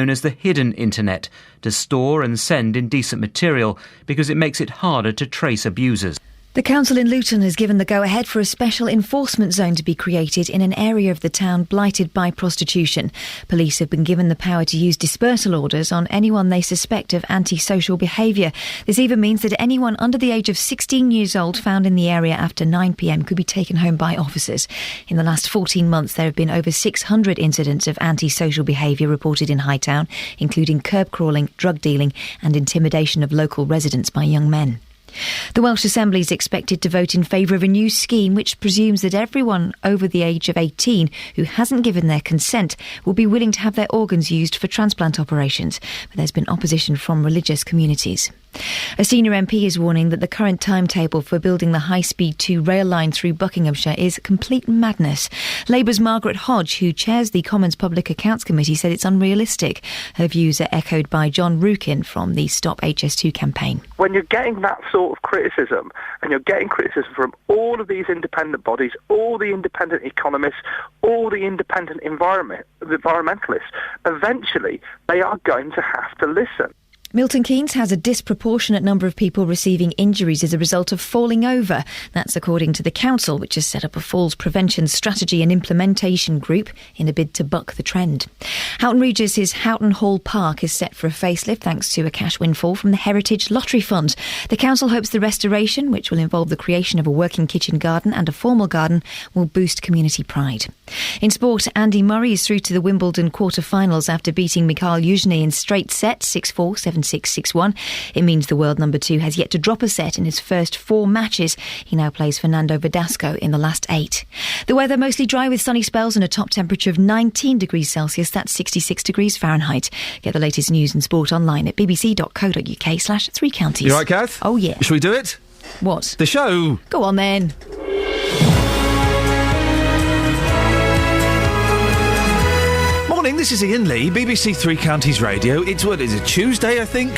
known as the hidden internet, to store and send indecent material because it makes it harder to trace abusers. The council in Luton has given the go-ahead for a special enforcement zone to be created in an area of the town blighted by prostitution. Police have been given the power to use dispersal orders on anyone they suspect of antisocial behaviour. This even means that anyone under the age of 16 years old found in the area after 9 p.m. could be taken home by officers. In the last 14 months, there have been over 600 incidents of antisocial behaviour reported in Hightown, including curb crawling, drug dealing and intimidation of local residents by young men. The Welsh Assembly is expected to vote in favour of a new scheme which presumes that everyone over the age of 18 who hasn't given their consent will be willing to have their organs used for transplant operations. But there's been opposition from religious communities. A senior MP is warning that the current timetable for building the high-speed 2 rail line through Buckinghamshire is complete madness. Labour's Margaret Hodge, who chairs the Commons Public Accounts Committee, said it's unrealistic. Her views are echoed by John Rukin from the Stop HS2 campaign. When you're getting that sort of criticism, and you're getting criticism from all of these independent bodies, all the independent economists, all the independent environmentalists, eventually they are going to have to listen. Milton Keynes has a disproportionate number of people receiving injuries as a result of falling over. That's according to the council, which has set up a falls prevention strategy and implementation group in a bid to buck the trend. Houghton Regis' Houghton Hall Park is set for a facelift thanks to a cash windfall from the Heritage Lottery Fund. The council hopes the restoration, which will involve the creation of a working kitchen garden and a formal garden, will boost community pride. In sport, Andy Murray is through to the Wimbledon quarter-finals after beating Mikhail Yuzhny in straight sets, 6-4, 7-6, 6-1. It means the world number 2 has yet to drop a set in his first 4 matches. He now plays Fernando Verdasco in the last 8. The weather mostly dry with sunny spells and a top temperature of 19 degrees Celsius. That's 66 degrees Fahrenheit. Get the latest news and sport online at bbc.co.uk/3counties. You all right, Kath? Oh, yeah. Shall we do it? What? The show. Go on, then. Morning, this is Iain Lee, BBC Three Counties Radio. It's Tuesday, I think?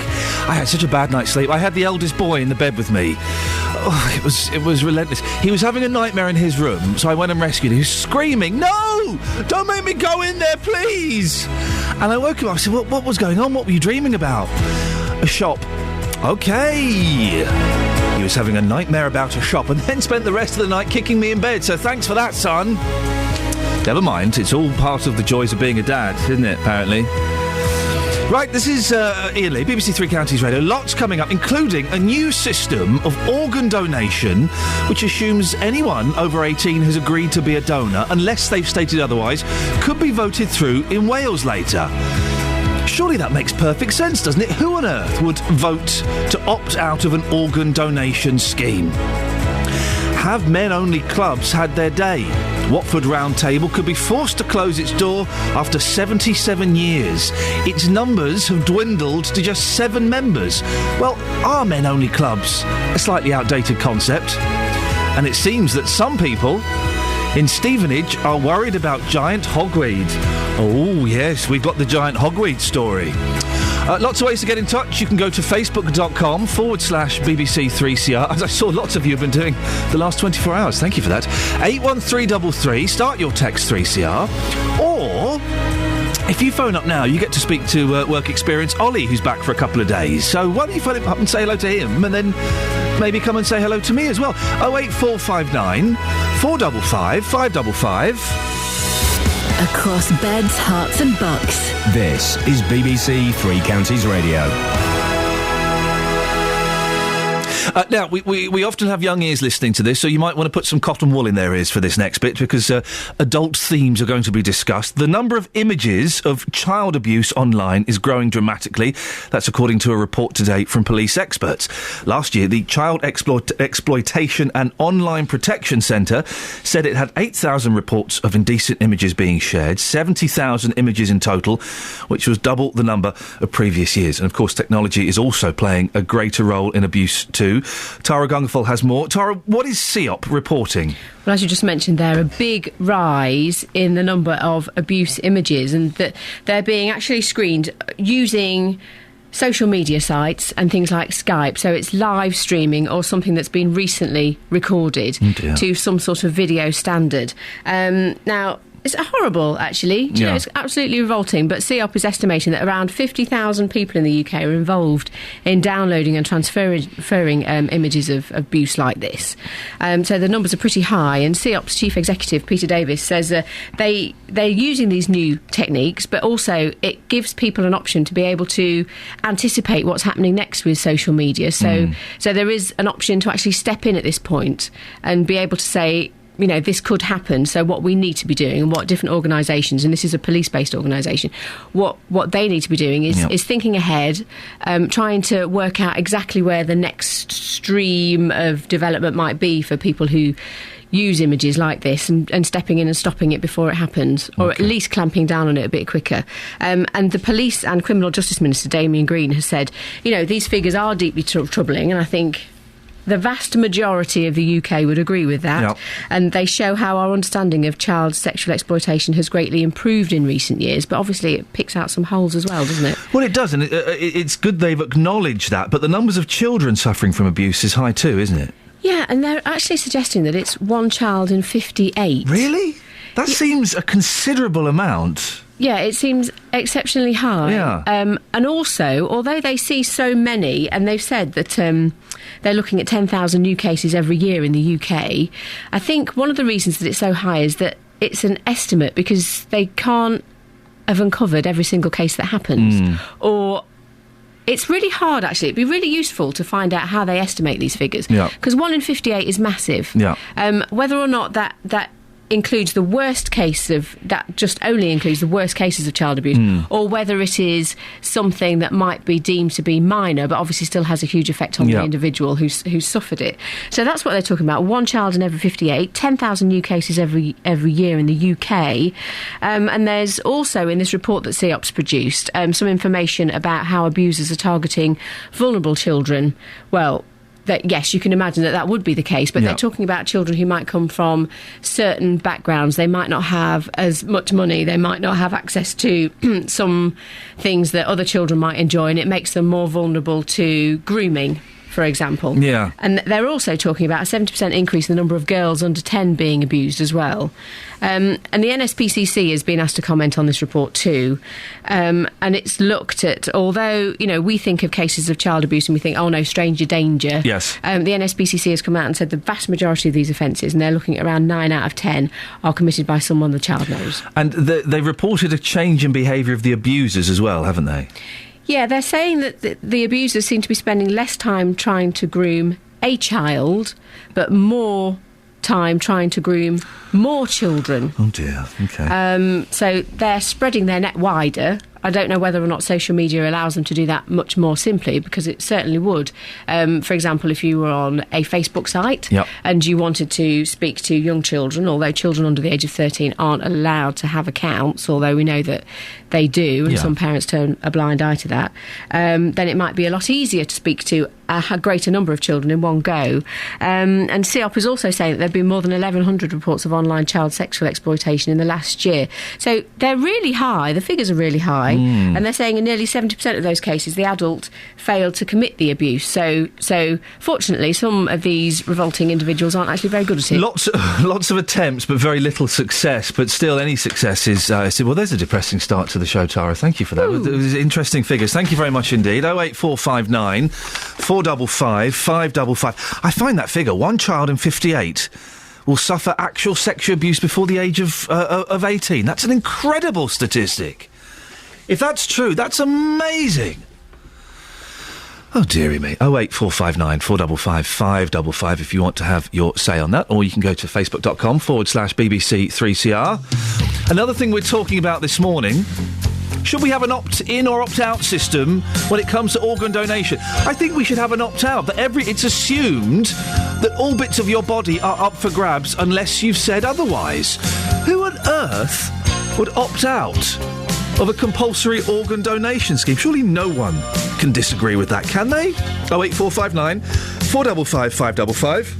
I had such a bad night's sleep. I had the eldest boy in the bed with me. Oh, it was relentless. He was having a nightmare in his room, so I went and rescued him. He was screaming, "No! Don't make me go in there, please!" And I woke him up. I said, what was going on? What were you dreaming about? A shop. OK. He was having a nightmare about a shop and then spent the rest of the night kicking me in bed, so thanks for that, son. Never mind, it's all part of the joys of being a dad, isn't it, apparently? Right, this is Iain Lee, BBC Three Counties Radio. Lots coming up, including a new system of organ donation, which assumes anyone over 18 has agreed to be a donor, unless they've stated otherwise, could be voted through in Wales later. Surely that makes perfect sense, doesn't it? Who on earth would vote to opt out of an organ donation scheme? Have men-only clubs had their day? Watford Round Table could be forced to close its door after 77 years. Its numbers have dwindled to just 7 members. Well, are men-only clubs a slightly outdated concept? And it seems that some people in Stevenage are worried about giant hogweed. Oh, yes, we've got the giant hogweed story. Lots of ways to get in touch. You can go to facebook.com/BBC3CR, as I saw lots of you have been doing the last 24 hours. Thank you for that. 81333, start your text 3CR. Or, if you phone up now, you get to speak to work experience Ollie, who's back for a couple of days. So why don't you phone him up and say hello to him, and then maybe come and say hello to me as well. 08459 455 555. Across beds, hearts and bucks. This is BBC Three Counties Radio. Now, we often have young ears listening to this, so you might want to put some cotton wool in their ears for this next bit, because adult themes are going to be discussed. The number of images of child abuse online is growing dramatically. That's according to a report today from police experts. Last year, the Child Exploitation and Online Protection Centre said it had 8,000 reports of indecent images being shared, 70,000 images in total, which was double the number of previous years. And, of course, technology is also playing a greater role in abuse too. Tara Gungerful has more. Tara, what is CEOP reporting? Well, as you just mentioned there, a big rise in the number of abuse images, and that they're being actually screened using social media sites and things like Skype. So it's live streaming or something that's been recently recorded to some sort of video standard. Now, It's horrible, actually. Do you know, it's absolutely revolting. But CEOP is estimating that around 50,000 people in the UK are involved in downloading and transferring images of abuse like this. So the numbers are pretty high. And CEOP's chief executive, Peter Davis, says they're using these new techniques, but also it gives people an option to be able to anticipate what's happening next with social media. So there is an option to actually step in at this point and be able to say, you know, this could happen, so what we need to be doing and what different organisations, and this is a police-based organisation, what they need to be doing is thinking ahead, trying to work out exactly where the next stream of development might be for people who use images like this and stepping in and stopping it before it happens, or at least clamping down on it a bit quicker. And the Police and Criminal Justice Minister, Damien Green, has said, you know, these figures are deeply troubling, and I think the vast majority of the UK would agree with that. And they show how our understanding of child sexual exploitation has greatly improved in recent years, but obviously it picks out some holes as well, doesn't it? Well, it does, and it's good they've acknowledged that, but the numbers of children suffering from abuse is high too, isn't it? Yeah, and they're actually suggesting that it's one child in 58. Really? That seems a considerable amount. Yeah, it seems exceptionally high. Yeah. And also, although they see so many, and they've said that they're looking at 10,000 new cases every year in the UK, I think one of the reasons that it's so high is that it's an estimate, because they can't have uncovered every single case that happens. Or it's really hard, actually. It'd be really useful to find out how they estimate these figures. Because 1 in 58 is massive. Whether or not that includes the worst case of that, just only includes the worst cases of child abuse, or whether it is something that might be deemed to be minor but obviously still has a huge effect on the individual who's suffered it. So that's what they're talking about. One child in every 58, 10,000 new cases every year in the UK. And there's also in this report that CEOP's produced some information about how abusers are targeting vulnerable children. Well, yes, you can imagine that would be the case, but they're talking about children who might come from certain backgrounds. They might not have as much money, they might not have access to some things that other children might enjoy, and it makes them more vulnerable to grooming, for example. And they're also talking about a 70% increase in the number of girls under 10 being abused as well. And the NSPCC has been asked to comment on this report too. And it's looked at, although, you know, we think of cases of child abuse and we think, oh no, stranger danger. The NSPCC has come out and said the vast majority of these offences, and they're looking at around 9 out of 10, are committed by someone the child knows. And they've reported a change in behaviour of the abusers as well, haven't they? Yeah, they're saying that the abusers seem to be spending less time trying to groom a child, but more time trying to groom more children. Oh dear, OK. So they're spreading their net wider. I don't know whether or not social media allows them to do that much more simply, because it certainly would. For example, if you were on a Facebook site and you wanted to speak to young children, although children under the age of 13 aren't allowed to have accounts, although we know that they do, and some parents turn a blind eye to that, then it might be a lot easier to speak to a greater number of children in one go. And CEOP is also saying that there have been more than 1,100 reports of online child sexual exploitation in the last year. So they're really high, the figures are really high, and they're saying in nearly 70% of those cases the adult failed to commit the abuse. So fortunately, some of these revolting individuals aren't actually very good at it. Lots of attempts, but very little success. But still, any success is... well, there's a depressing start to the show, Tara. Thank you for that. It was interesting figures. Thank you very much indeed. 08459 455 555. I find that figure, one child in 58... will suffer actual sexual abuse before the age of 18. That's an incredible statistic. If that's true, that's amazing. Oh, dearie me. 08459 455 555 if you want to have your say on that. Or you can go to facebook.com/BBC3CR. Another thing we're talking about this morning... should we have an opt-in or opt-out system when it comes to organ donation? I think we should have an opt-out. That it's assumed that all bits of your body are up for grabs unless you've said otherwise. Who on earth would opt out of a compulsory organ donation scheme? Surely no one can disagree with that, can they? 08459 455 555.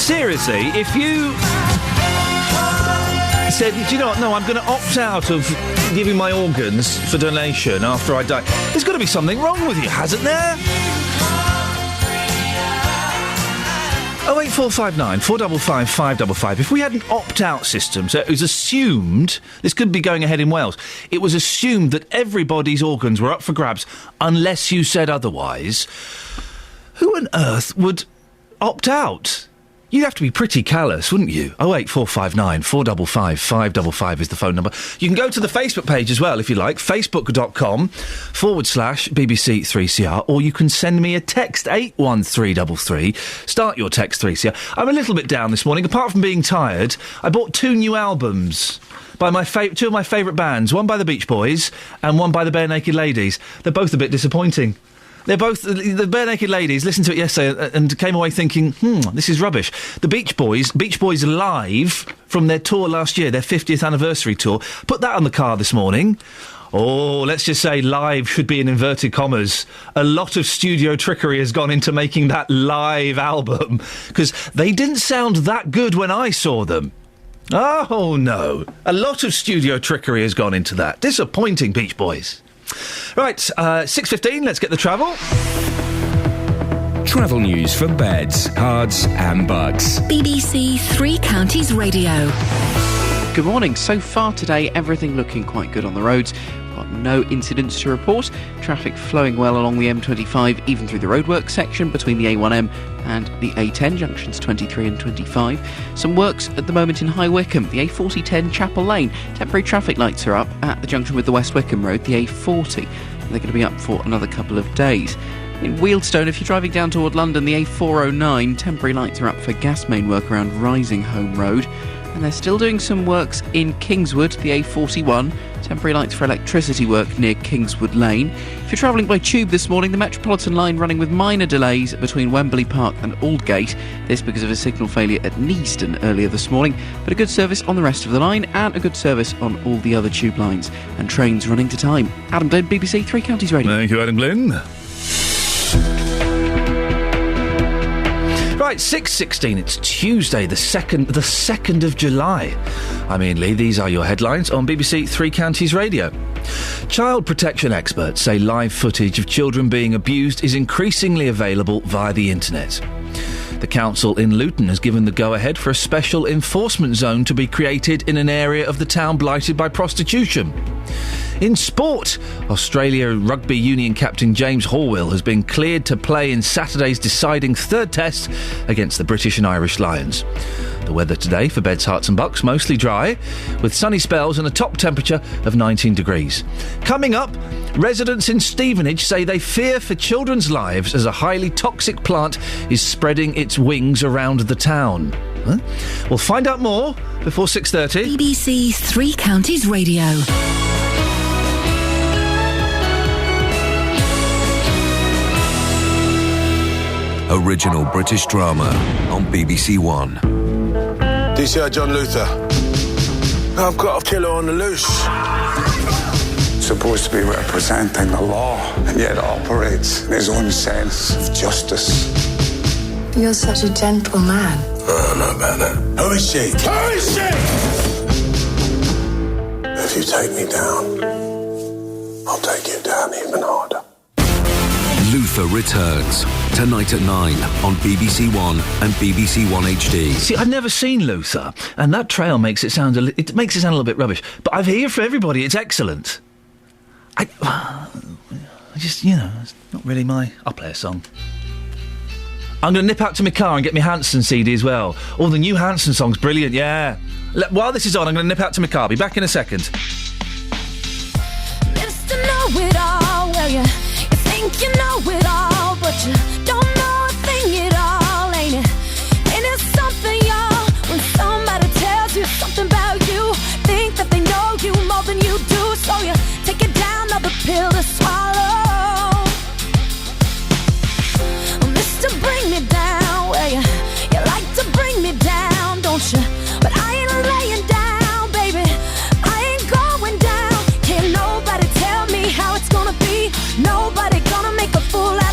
seriously, if you said, do you know what, no, I'm going to opt out of giving my organs for donation after I die, there's got to be something wrong with you, hasn't there? 08459 455 555. If we had an opt-out system, so it was assumed, this could be going ahead in Wales, it was assumed that everybody's organs were up for grabs unless you said otherwise, who on earth would opt out? You'd have to be pretty callous, wouldn't you? 08459 455 555 is the phone number. You can go to the Facebook page as well, if you like, facebook.com/BBC3CR, or you can send me a text, 81333. Start your text 3CR. I'm a little bit down this morning. Apart from being tired, I bought 2 new albums by two of my favourite bands, one by the Beach Boys and one by the Bare Naked Ladies. They're both a bit disappointing. They're both, the Bare Naked Ladies, listened to it yesterday and came away thinking, this is rubbish. The Beach Boys Live from their tour last year, their 50th anniversary tour, put that on the car this morning. Oh, let's just say live should be in inverted commas. A lot of studio trickery has gone into making that live album, because they didn't sound that good when I saw them. Oh, no. A lot of studio trickery has gone into that. Disappointing, Beach Boys. Right, 6:15, let's get the travel. Travel news for beds, cards and bugs. BBC Three Counties Radio. Good morning. So far today, everything looking quite good on the roads. Got no incidents to report. Traffic flowing well along the M25, even through the roadworks section between the A1M and the A10, junctions 23 and 25. Some works at the moment in High Wycombe, the A4010 Chapel Lane. Temporary traffic lights are up at the junction with the West Wycombe Road, the A40. They're going to be up for another couple of days. In Wealdstone, if you're driving down toward London, the A409, temporary lights are up for gas main work around Risinghome Road. And they're still doing some works in Kingswood, the A41, temporary lights for electricity work near Kingswood Lane. If you're travelling by tube this morning, the Metropolitan line running with minor delays between Wembley Park and Aldgate. This because of a signal failure at Neasden earlier this morning, but a good service on the rest of the line and a good service on all the other tube lines and trains running to time. Adam Glynn, BBC Three Counties Radio. Thank you, Adam Glynn. Right, 6:16, it's Tuesday, the 2nd of July. I'm Iain Lee, these are your headlines on BBC Three Counties Radio. Child protection experts say live footage of children being abused is increasingly available via the internet. The council in Luton has given the go-ahead for a special enforcement zone to be created in an area of the town blighted by prostitution. In sport, Australia rugby union captain James Horwill has been cleared to play in Saturday's deciding third test against the British and Irish Lions. The weather today for beds, hearts and bucks, mostly dry, with sunny spells and a top temperature of 19 degrees. Coming up, residents in Stevenage say they fear for children's lives as a highly toxic plant is spreading its wings around the town. Huh? We'll find out more before 6:30. BBC Three Counties Radio. Original British drama on BBC One. DCI John Luther. I've got a killer on the loose. Supposed to be representing the law, and yet operates in his own sense of justice. You're such a gentle man. I don't know about that. Who is she? Who is she? If you take me down, I'll take you down even harder. Luther returns tonight at 9 on BBC One and BBC One HD. See, I've never seen Luther, and that trail makes it sound a little bit rubbish. But I've heard for everybody, it's excellent. I just, it's not really my... I'll play a song. I'm going to nip out to my car and get my Hanson CD as well. Oh, the new Hanson song's brilliant, yeah. While this is on, I'm going to nip out to my car. Be back in a second. Mr. Know-it-all, well, you think you know it all, but you don't know a thing at all, ain't it? Ain't it something, y'all, when somebody tells you something about you, think that they know you more than you do, so you take it down, another pill to swallow. Mr. Bring Me Down, well, you like to bring me down, don't you? But I ain't laying down, baby, I ain't going down. Can't nobody tell me how it's gonna be, nobody gonna make a fool out of me.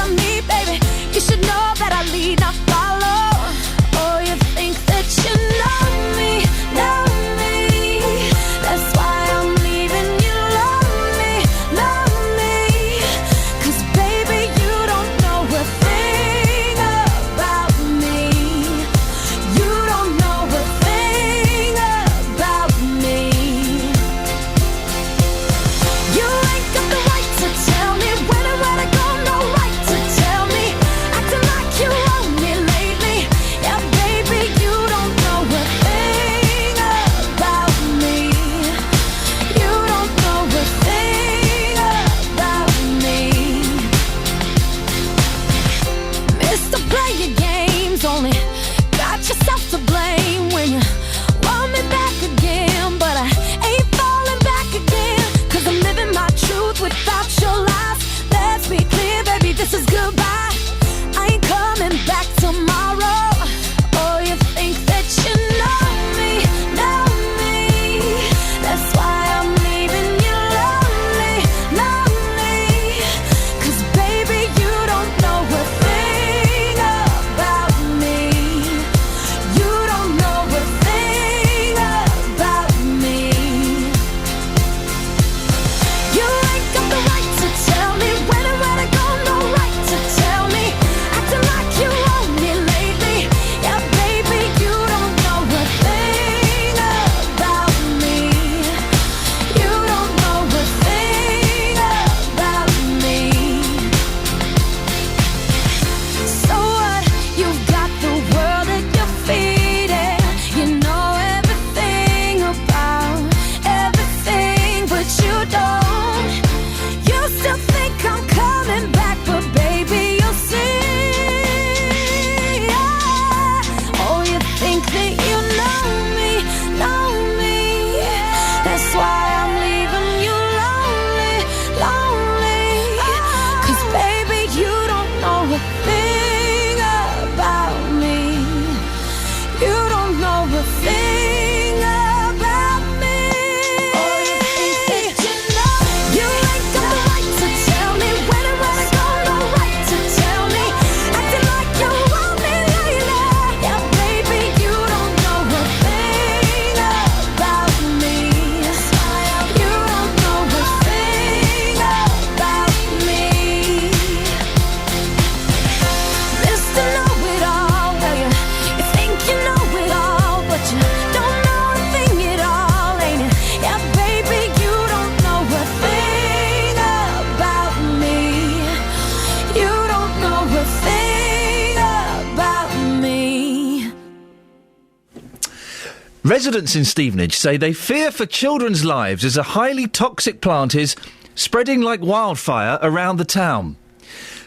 Residents in Stevenage say they fear for children's lives as a highly toxic plant is spreading like wildfire around the town.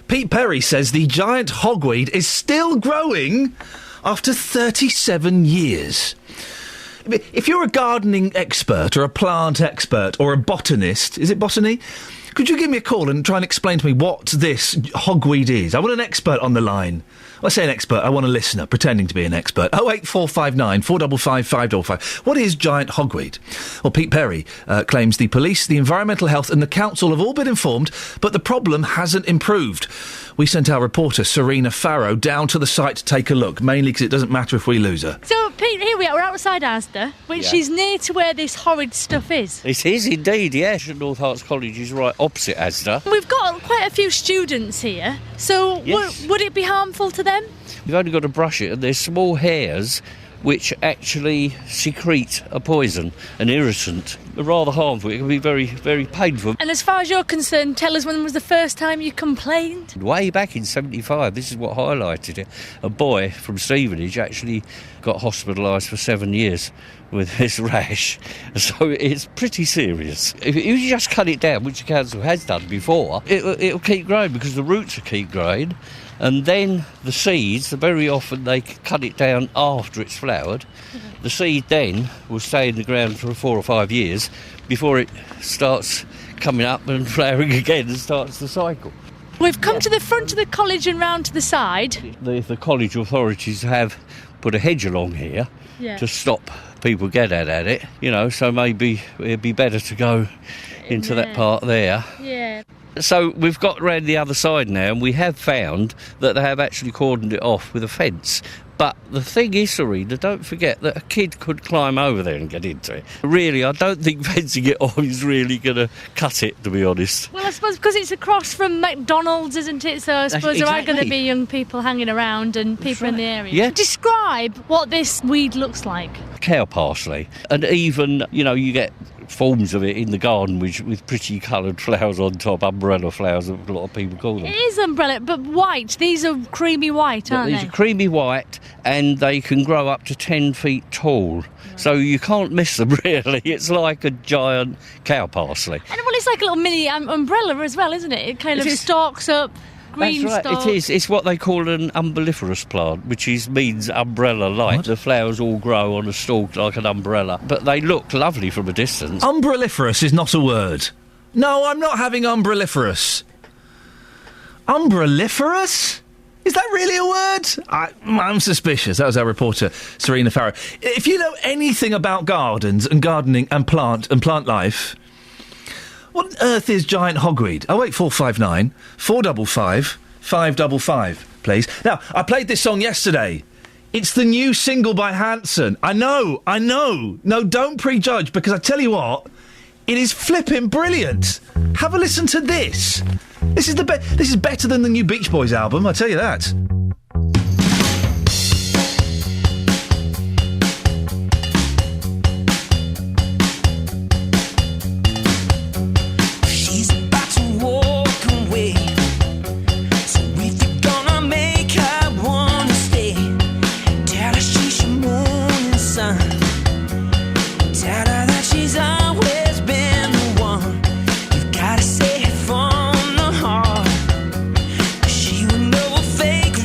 Pete Perry says the giant hogweed is still growing after 37 years. If you're a gardening expert or a plant expert or a botanist, is it botany? Could you give me a call and try and explain to me what this hogweed is? I want an expert on the line. I say an expert, I want a listener pretending to be an expert. 08459 455 555. What is giant hogweed? Well, Pete Perry claims the police, the Environmental Health and the council have all been informed, but the problem hasn't improved. We sent our reporter, Serena Farrow, down to the site to take a look, mainly because it doesn't matter if we lose her. So, Pete, here we are, we're outside Asda, which is near to where this horrid stuff is. It is indeed, yes. North Herts College is right opposite Asda. We've got quite a few students here, so would it be harmful to them? You've only got to brush it, and there's small hairs which actually secrete a poison, an irritant. Rather harmful. It can be very, very painful. And as far as you're concerned, tell us when was the first time you complained? Way back in 75, this is what highlighted it. A boy from Stevenage actually got hospitalised for 7 years with this rash. So it's pretty serious. If you just cut it down, which the council has done before, it'll keep growing because the roots will keep growing. And then the seeds, very often they cut it down after it's flowered. The seed then will stay in the ground for 4 or 5 years before it starts coming up and flowering again and starts the cycle. We've come to the front of the college and round to the side. The college authorities have put a hedge along here to stop people getting at it, so maybe it'd be better to go into that part there. Yeah. So we've got round the other side now, and we have found that they have actually cordoned it off with a fence. But the thing is, Serena, don't forget that a kid could climb over there and get into it. Really, I don't think fencing it off is really going to cut it, to be honest. Well, I suppose because it's across from McDonald's, isn't it? So I suppose there are going to be young people hanging around and people in the area. Yeah. Describe what this weed looks like. Cow parsley. And even, you get forms of it in the garden with pretty coloured flowers on top, umbrella flowers, a lot of people call them. It is umbrella, but white. These are creamy white, aren't they? These are creamy white, and they can grow up to 10 feet tall. So you can't miss them, really. It's like a giant cow parsley. And well, it's like a little mini umbrella as well, isn't it? It kind of stalks up. Green That's right, stalk. it is. It's what they call an umbelliferous plant, which means umbrella-like. The flowers all grow on a stalk like an umbrella, but they look lovely from a distance. Umbelliferous is not a word. No, I'm not having umbelliferous. Umbelliferous? Is that really a word? I'm suspicious. That was our reporter, Serena Farrow. If you know anything about gardens and gardening and plant life, what on earth is giant hogweed? 08459 455 555, please. Now, I played this song yesterday. It's the new single by Hanson. I know. No, don't prejudge, because I tell you what, it is flipping brilliant. Have a listen to this. This is better than the new Beach Boys album, I tell you that. Fake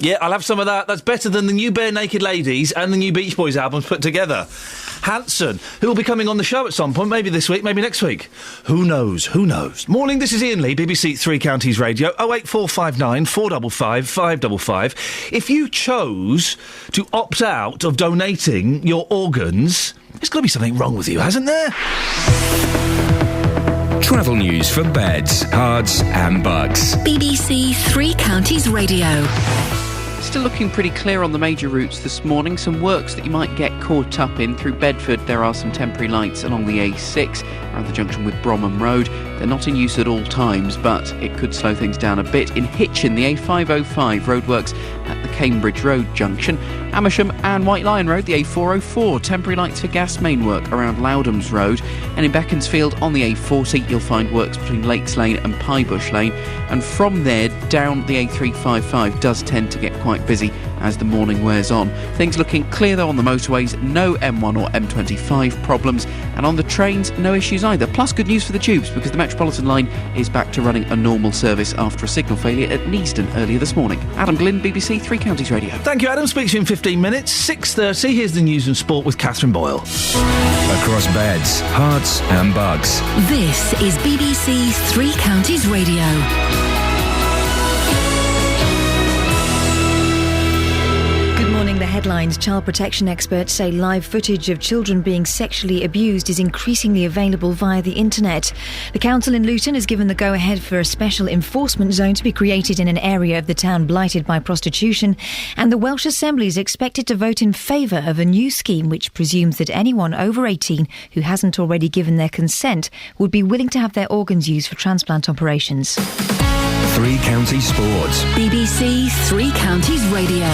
Yeah, I'll have some of that. That's better than the new Bare Naked Ladies and the new Beach Boys albums put together. Hanson, who will be coming on the show at some point, maybe this week, maybe next week. Who knows? Who knows? Morning, this is Iain Lee, BBC Three Counties Radio, 08459 455 555. If you chose to opt out of donating your organs, there's got to be something wrong with you, hasn't there? Travel news for beds, cards and bugs. BBC Three Counties Radio. Still looking pretty clear on the major routes this morning. Some works that you might get caught up in. Through Bedford, there are some temporary lights along the A6 around the junction with Bromham Road. They're not in use at all times, but it could slow things down a bit. In Hitchin, the A505 roadworks at the Cambridge Road junction. Amersham and White Lion Road, the A404, temporary lights for gas main work around Loudhams Road. And in Beaconsfield on the A40, you'll find works between Lakes Lane and Piebush Lane. And from there, down the A355 does tend to get quite busy as the morning wears on. Things looking clear though on the motorways, no M1 or M25 problems, and on the trains, no issues either. Plus good news for the tubes, because the Metropolitan line is back to running a normal service after a signal failure at Neasden earlier this morning. Adam Glynn, BBC Three Counties Radio. Thank you, Adam. Speaks to you in 15 minutes. 6:30, here's the news and sport with Catherine Boyle. Across beds, hearts and bugs. This is BBC Three Counties Radio. The headlines. Child protection experts say live footage of children being sexually abused is increasingly available via the internet. The council in Luton has given the go-ahead for a special enforcement zone to be created in an area of the town blighted by prostitution, and the Welsh Assembly is expected to vote in favour of a new scheme which presumes that anyone over 18 who hasn't already given their consent would be willing to have their organs used for transplant operations. Three Counties Sports. BBC Three Counties Radio.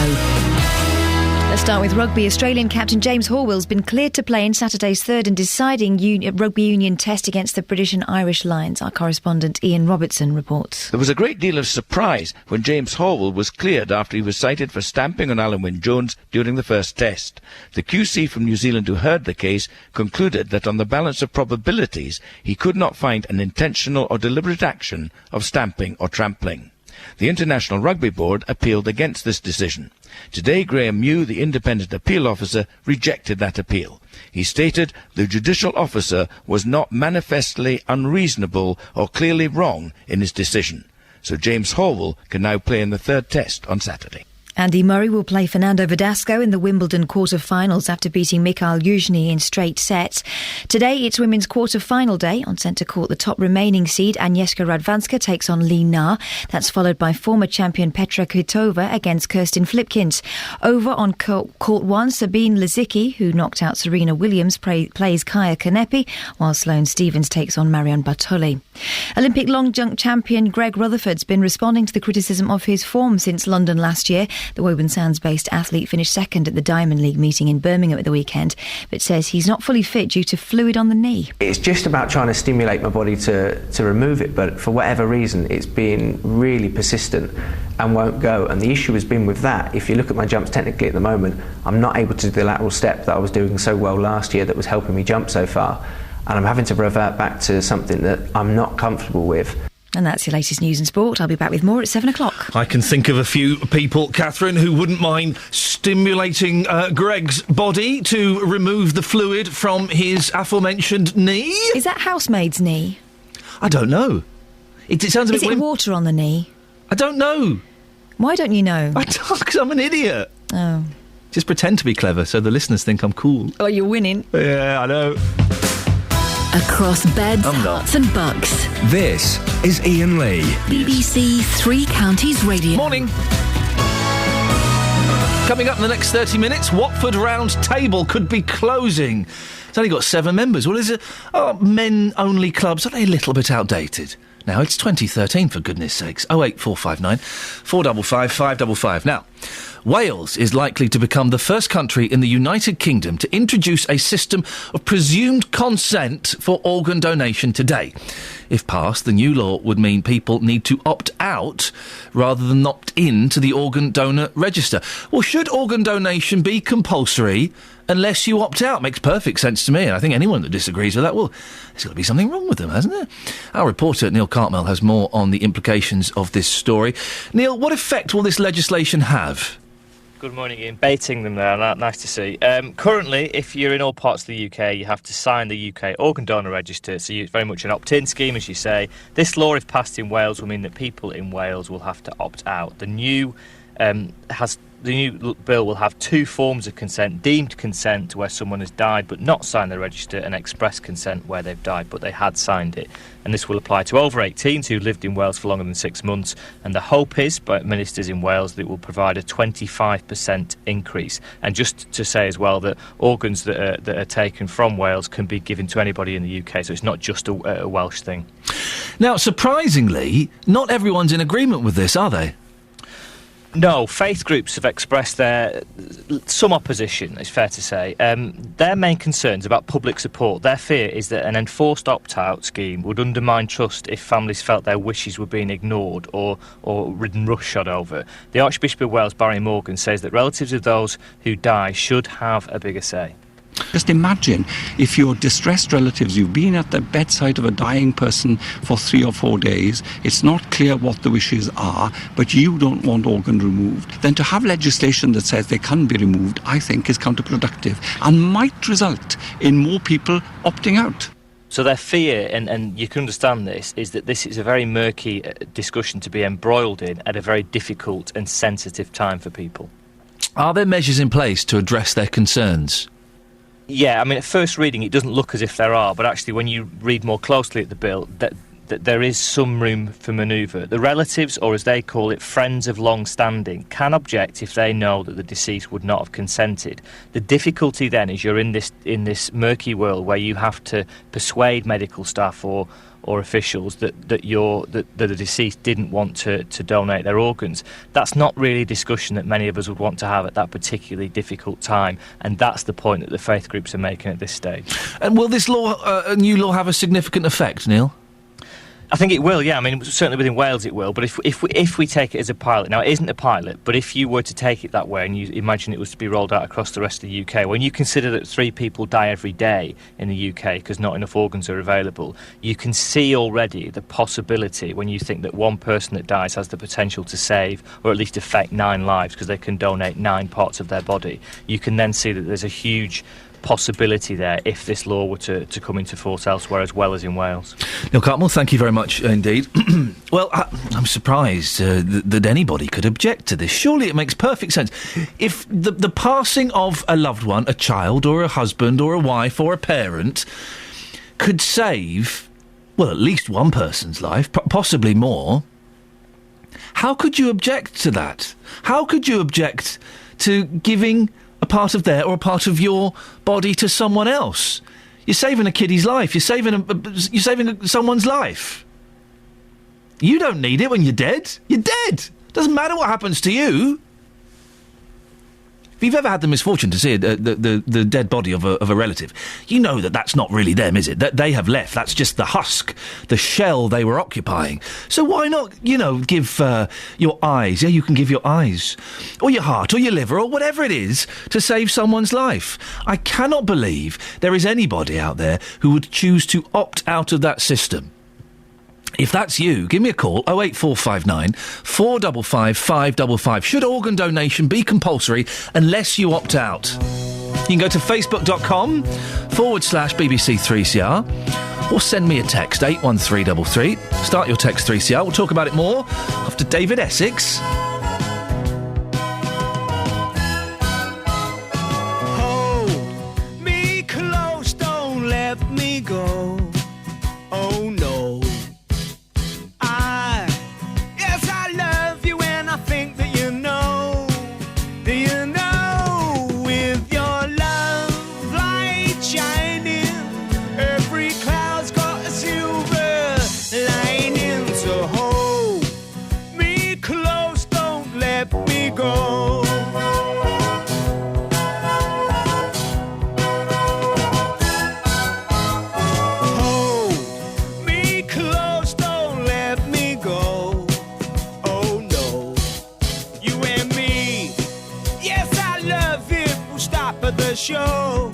Let's start with rugby. Australian captain James Horwill's been cleared to play in Saturday's third and deciding rugby union test against the British and Irish Lions. Our correspondent Ian Robertson reports. There was a great deal of surprise when James Horwill was cleared after he was cited for stamping on Alan Wynne-Jones during the first test. The QC from New Zealand who heard the case concluded that on the balance of probabilities he could not find an intentional or deliberate action of stamping or trampling. The International Rugby Board appealed against this decision. Today, Graham Mew, the independent appeal officer, rejected that appeal. He stated the judicial officer was not manifestly unreasonable or clearly wrong in his decision. So James Horwill can now play in the third test on Saturday. Andy Murray will play Fernando Verdasco in the Wimbledon quarter-finals after beating Mikhail Yuzhny in straight sets. Today, it's women's quarter-final day. On centre court, the top remaining seed, Agnieszka Radwanska, takes on Li Na. That's followed by former champion Petra Kvitova against Kirsten Flipkins. Over on court one, Sabine Lisicki, who knocked out Serena Williams, plays Kaya Kanepi, while Sloane Stephens takes on Marion Bartoli. Olympic long jump champion Greg Rutherford's been responding to the criticism of his form since London last year. The Woburn Sands-based athlete finished second at the Diamond League meeting in Birmingham at the weekend, but says he's not fully fit due to fluid on the knee. It's just about trying to stimulate my body to remove it, but for whatever reason it's been really persistent and won't go. And the issue has been with that, if you look at my jumps technically at the moment, I'm not able to do the lateral step that I was doing so well last year that was helping me jump so far, and I'm having to revert back to something that I'm not comfortable with. And that's your latest news and sport. I'll be back with more at 7 o'clock. I can think of a few people, Catherine, who wouldn't mind stimulating Greg's body to remove the fluid from his aforementioned knee. Is that housemaid's knee? I don't know. It sounds a bit... Is it water on the knee? I don't know. Why don't you know? I don't, because I'm an idiot. Oh. Just pretend to be clever so the listeners think I'm cool. Oh, you're winning. Yeah, I know. Across beds, hearts and bucks. This is Iain Lee. BBC Three Counties Radio. Morning. Coming up in the next 30 minutes, Watford Round Table could be closing. It's only got 7 members. What is it? Oh, men-only clubs. Are they a little bit outdated? Now, it's 2013, for goodness sakes. 08459 455 555. Now, Wales is likely to become the first country in the United Kingdom to introduce a system of presumed consent for organ donation today. If passed, the new law would mean people need to opt out rather than opt in to the organ donor register. Well, should organ donation be compulsory unless you opt out? Makes perfect sense to me, and I think anyone that disagrees with that, well, there's got to be something wrong with them, hasn't there? Our reporter, Neil Cartmel, has more on the implications of this story. Neil, what effect will this legislation have have. Good morning, Ian. Baiting them there, nice to see. Currently, if you're in all parts of the UK, you have to sign the UK Organ Donor Register, so it's very much an opt-in scheme, as you say. This law, if passed in Wales, will mean that people in Wales will have to opt out. The new bill will have two forms of consent: deemed consent, where someone has died but not signed the register, and express consent, where they've died but they had signed it. And this will apply to over 18s who lived in Wales for longer than 6 months. And the hope is, by ministers in Wales, that it will provide a 25% increase. And just to say as well that organs that are taken from Wales can be given to anybody in the UK, so it's not just a Welsh thing. Now, surprisingly, not everyone's in agreement with this, are they? No, faith groups have expressed some opposition, it's fair to say. Their main concerns about public support, their fear is that an enforced opt-out scheme would undermine trust if families felt their wishes were being ignored or ridden roughshod over. The Archbishop of Wales, Barry Morgan, says that relatives of those who die should have a bigger say. Just imagine if your distressed relatives, you've been at the bedside of a dying person for 3 or 4 days, it's not clear what the wishes are, but you don't want organ removed, then to have legislation that says they can be removed, I think is counterproductive and might result in more people opting out. So their fear, and you can understand this, is that this is a very murky discussion to be embroiled in at a very difficult and sensitive time for people. Are there measures in place to address their concerns? Yeah, I mean, at first reading, it doesn't look as if there are, but actually when you read more closely at the bill, that there is some room for manoeuvre. The relatives, or as they call it, friends of long standing, can object if they know that the deceased would not have consented. The difficulty then is you're in this murky world where you have to persuade medical staff or officials that the deceased didn't want to donate their organs. That's not really a discussion that many of us would want to have at that particularly difficult time, and that's the point that the faith groups are making at this stage. And will this new law have a significant effect, Neil? I think it will, yeah. I mean, certainly within Wales it will, but if we take it as a pilot, now it isn't a pilot, but if you were to take it that way and you imagine it was to be rolled out across the rest of the UK, when you consider that 3 people die every day in the UK because not enough organs are available, you can see already the possibility when you think that one person that dies has the potential to save or at least affect 9 lives because they can donate 9 parts of their body. You can then see that there's a huge possibility there if this law were to come into force elsewhere as well as in Wales. Neil Cartmell, thank you very much indeed. Well, I'm surprised that anybody could object to this. Surely it makes perfect sense. If the passing of a loved one, a child or a husband or a wife or a parent, could save, well, at least one person's life, possibly more, how could you object to that? How could you object to giving a part of their or a part of your body to someone else? You're saving a kiddie's life. You're saving someone's life. You don't need it when you're dead. You're dead. Doesn't matter what happens to you. If you've ever had the misfortune to see the dead body of a relative, you know that that's not really them, is it? That they have left. That's just the husk, the shell they were occupying. So why not, give your eyes? Yeah, you can give your eyes, or your heart, or your liver, or whatever it is to save someone's life. I cannot believe there is anybody out there who would choose to opt out of that system. If that's you, give me a call, 08459 455 555. Should organ donation be compulsory unless you opt out? You can go to facebook.com/BBC3CR or send me a text, 81333. Start your text 3CR. We'll talk about it more after David Essex. Hold me close, don't let me go. Oh no. Show.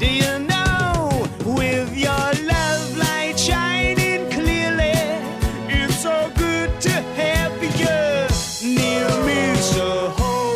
Do you know, with your love light shining clearly, it's so good to have you near me, so hold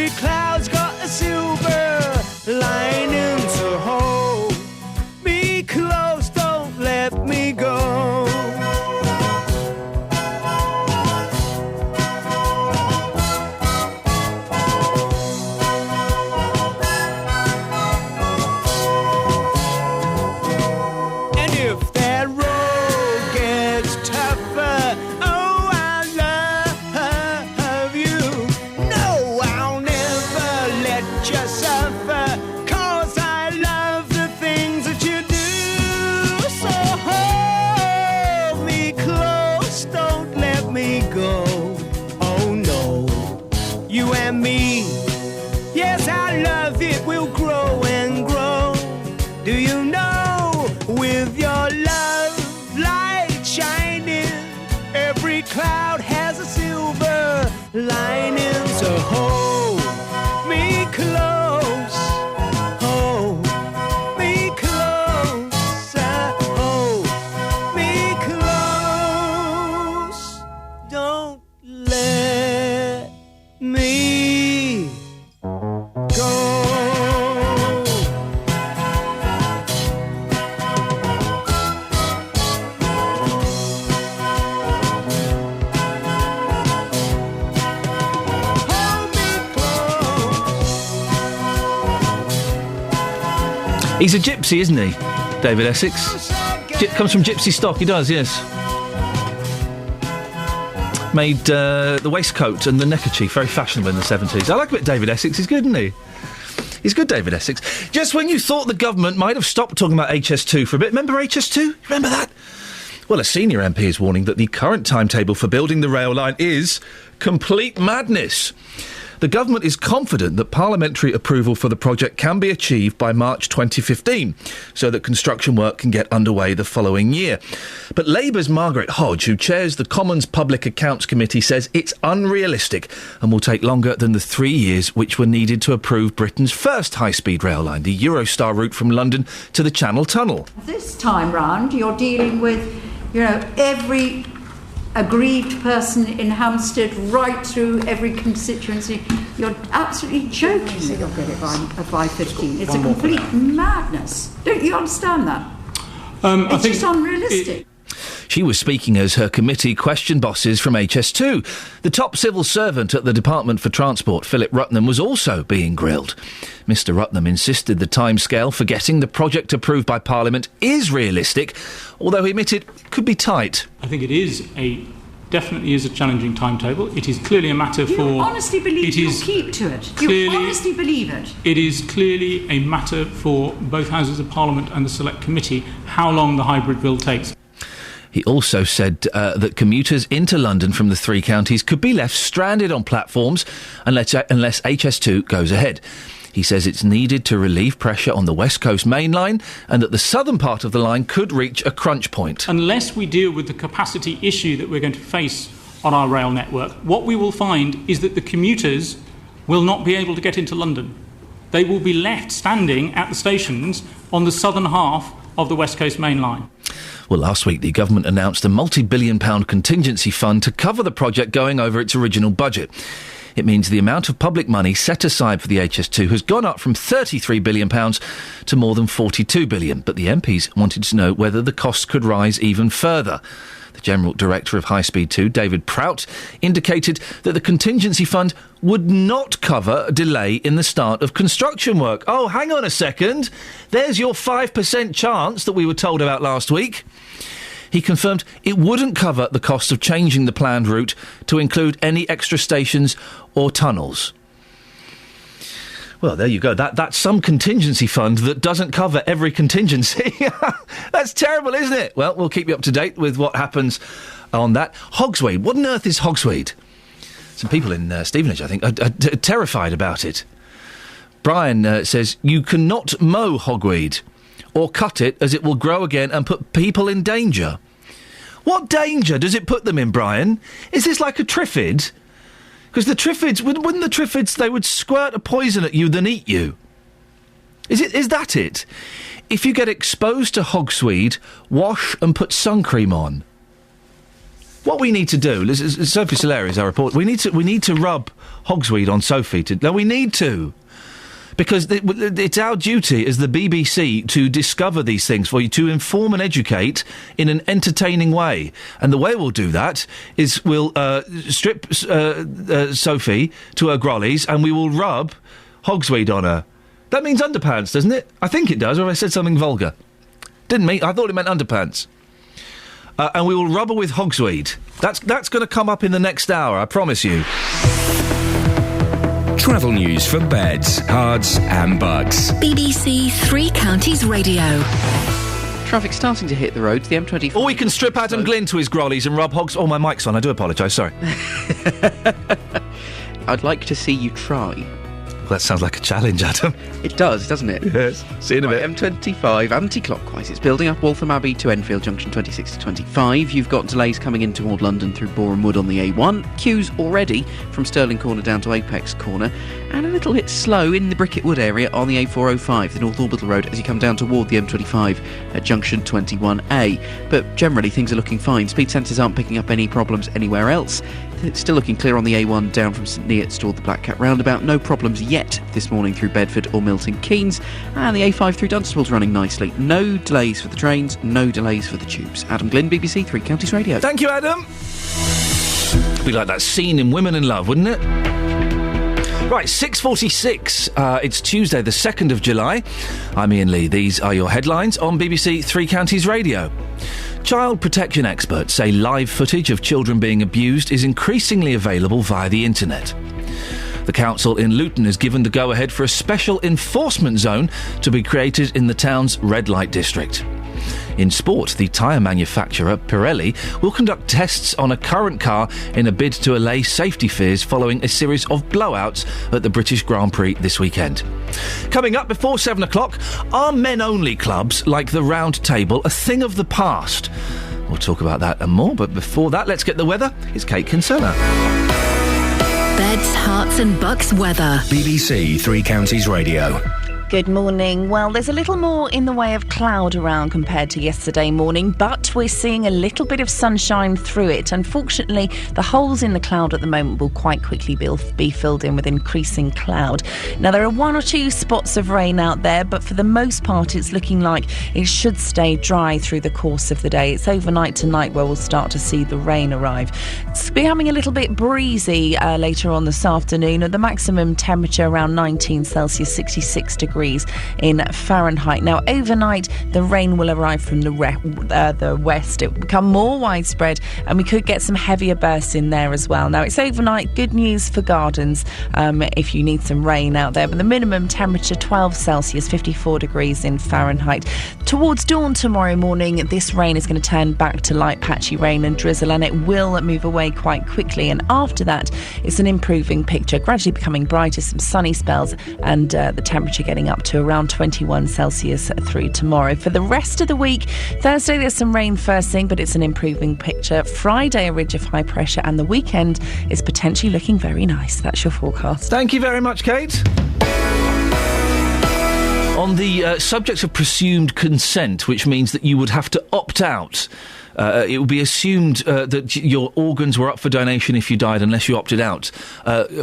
Every cloud's got a silver lining, so hold me close, don't let me go. And if that road gets tougher, oh, I love you. No, I'll never let you suffer, 'cause I love the things that you do. So hold me close, don't let me go. Oh no, you and me, yes, our love, it will grow and grow. Do you know, with your love light shining, every cloud has a silver lining. So hold me close, hold me close, hold me close, don't let me go. He's a gypsy, isn't he, David Essex? Comes from gypsy stock, he does, yes. Made the waistcoat and the neckerchief very fashionable in the 70s. I like a bit of David Essex, he's good, isn't he? He's good, David Essex. Just when you thought the government might have stopped talking about HS2 for a bit, remember HS2? Remember that? Well, a senior MP is warning that the current timetable for building the rail line is complete madness. The government is confident that parliamentary approval for the project can be achieved by March 2015, so that construction work can get underway the following year. But Labour's Margaret Hodge, who chairs the Commons Public Accounts Committee, says it's unrealistic and will take longer than the 3 years which were needed to approve Britain's first high-speed rail line, the Eurostar route from London to the Channel Tunnel. This time round, you're dealing with, every aggrieved person in Hampstead, right through every constituency. You're absolutely joking that you'll get it by 15. It's a complete madness. Don't you understand that? It's just unrealistic. She was speaking as her committee questioned bosses from HS2. The top civil servant at the Department for Transport, Philip Rutnam, was also being grilled. Mr Rutnam insisted the timescale for getting the project approved by Parliament is realistic, although he admitted it could be tight. I think it definitely is a challenging timetable. It is clearly a matter for... You honestly believe you'll keep to it? You honestly believe it? It is clearly a matter for both Houses of Parliament and the Select Committee how long the hybrid bill takes. He also said that commuters into London from the three counties could be left stranded on platforms unless HS2 goes ahead. He says it's needed to relieve pressure on the West Coast Main Line and that the southern part of the line could reach a crunch point. Unless we deal with the capacity issue that we're going to face on our rail network, what we will find is that the commuters will not be able to get into London. They will be left standing at the stations on the southern half of the West Coast Main Line. Well, last week the government announced a multi-billion-pound contingency fund to cover the project going over its original budget. It means the amount of public money set aside for the HS2 has gone up from £33 billion to more than £42 billion. But the MPs wanted to know whether the costs could rise even further. The General Director of High Speed 2, David Prout, indicated that the contingency fund would not cover a delay in the start of construction work. Oh, hang on a second. There's your 5% chance that we were told about last week. He confirmed it wouldn't cover the cost of changing the planned route to include any extra stations or tunnels. Well, there you go. That's some contingency fund that doesn't cover every contingency. That's terrible, isn't it? Well, we'll keep you up to date with what happens on that. Hogsweed. What on earth is hogsweed? Some people in Stevenage, I think, are terrified about it. Brian says, you cannot mow hogweed or cut it as it will grow again and put people in danger. What danger does it put them in, Brian? Is this like a triffid? Because the triffids, wouldn't the triffids, they would squirt a poison at you then eat you? Is that it? If you get exposed to hogsweed, wash and put sun cream on. What we need to do, Sophie Solari is our report. We need to rub hogsweed on Sophie. We need to. Because it's our duty as the BBC to discover these things for you, to inform and educate in an entertaining way. And the way we'll do that is we'll strip Sophie to her grollies and we will rub hogsweed on her. That means underpants, doesn't it? I think it does, or have I said something vulgar? Didn't mean... I thought it meant underpants. And we will rub her with hogsweed. That's going to come up in the next hour, I promise you. Travel news for beds, cards and bugs. BBC Three Counties Radio. Traffic starting to hit the roads, the M25... Or we can strip Adam Glynn to his grollies and rub hogs... Oh, my mic's on, I do apologise, sorry. I'd like to see you try. Well, that sounds like a challenge, Adam. It does, doesn't it? Yes. See you in a bit. M25, anti-clockwise. It's building up Waltham Abbey to Enfield Junction 26 to 25. You've got delays coming in toward London through Boreham Wood on the A1. Queues already from Stirling Corner down to Apex Corner. And a little bit slow in the Bricket Wood area on the A405, the North Orbital Road, as you come down toward the M25 at Junction 21A. But generally, things are looking fine. Speed sensors aren't picking up any problems anywhere else. It's still looking clear on the A1 down from St Neots toward the Black Cat roundabout. No problems yet this morning through Bedford or Milton Keynes. And the A5 through Dunstable's running nicely. No delays for the trains, no delays for the tubes. Adam Glynn, BBC Three Counties Radio. Thank you, Adam. It'd be like that scene in Women in Love, wouldn't it? Right, 6:46. It's Tuesday, the 2nd of July. I'm Iain Lee. These are your headlines on BBC Three Counties Radio. Child protection experts say live footage of children being abused is increasingly available via the internet. The council in Luton has given the go-ahead for a special enforcement zone to be created in the town's red light district. In sport, the tyre manufacturer Pirelli will conduct tests on a current car in a bid to allay safety fears following a series of blowouts at the British Grand Prix this weekend. Coming up before 7 o'clock, are men-only clubs like the Round Table a thing of the past? We'll talk about that and more, but before that, let's get the weather. It's Kate Kinsella. Beds, hearts and bucks weather. BBC Three Counties Radio. Good morning. Well, there's a little more in the way of cloud around compared to yesterday morning, but we're seeing a little bit of sunshine through it. Unfortunately, the holes in the cloud at the moment will quite quickly be filled in with increasing cloud. Now, there are one or two spots of rain out there, but for the most part, it's looking like it should stay dry through the course of the day. It's overnight tonight where we'll start to see the rain arrive. It's becoming a little bit breezy later on this afternoon. At the maximum temperature around 19 Celsius, 66 degrees in Fahrenheit. Now, overnight, the rain will arrive from the west. It will become more widespread, and we could get some heavier bursts in there as well. Now, it's overnight. Good news for gardens if you need some rain out there. But the minimum temperature, 12 Celsius, 54 degrees in Fahrenheit. Towards dawn tomorrow morning, this rain is going to turn back to light patchy rain and drizzle, and it will move away quite quickly. And after that, it's an improving picture, gradually becoming brighter, some sunny spells, and the temperature getting up to around 21 Celsius through tomorrow. For the rest of the week, Thursday there's some rain first thing, but it's an improving picture. Friday, a ridge of high pressure, and the weekend is potentially looking very nice. That's your forecast. Thank you very much, Kate. On the subject of presumed consent, which means that you would have to opt out, it would be assumed that your organs were up for donation if you died unless you opted out.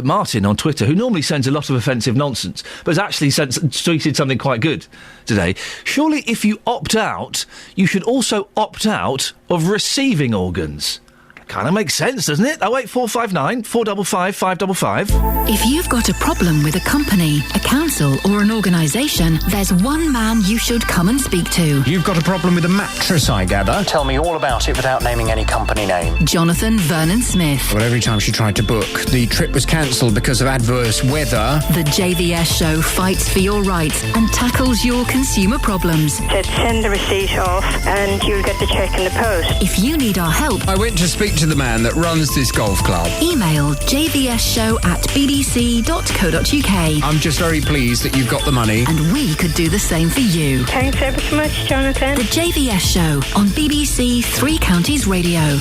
Martin on Twitter, who normally sends a lot of offensive nonsense, but has actually tweeted something quite good today. Surely if you opt out, you should also opt out of receiving organs. Kind of makes sense, doesn't it? 08459 455 555. If you've got a problem with a company, a council or an organisation, there's one man you should come and speak to. You've got a problem with a mattress, I gather. Tell me all about it without naming any company name. Jonathan Vernon Smith. Well, every time she tried to book, the trip was cancelled because of adverse weather. The JVS show fights for your rights and tackles your consumer problems. Said send the receipt off and you'll get the cheque in the post. If you need our help, I went to speak to the man that runs this golf club. Email jvsshow@bbc.co.uk. I'm just very pleased that you've got the money. And we could do the same for you. Thanks ever so much, Jonathan. The JVS Show on BBC Three Counties Radio.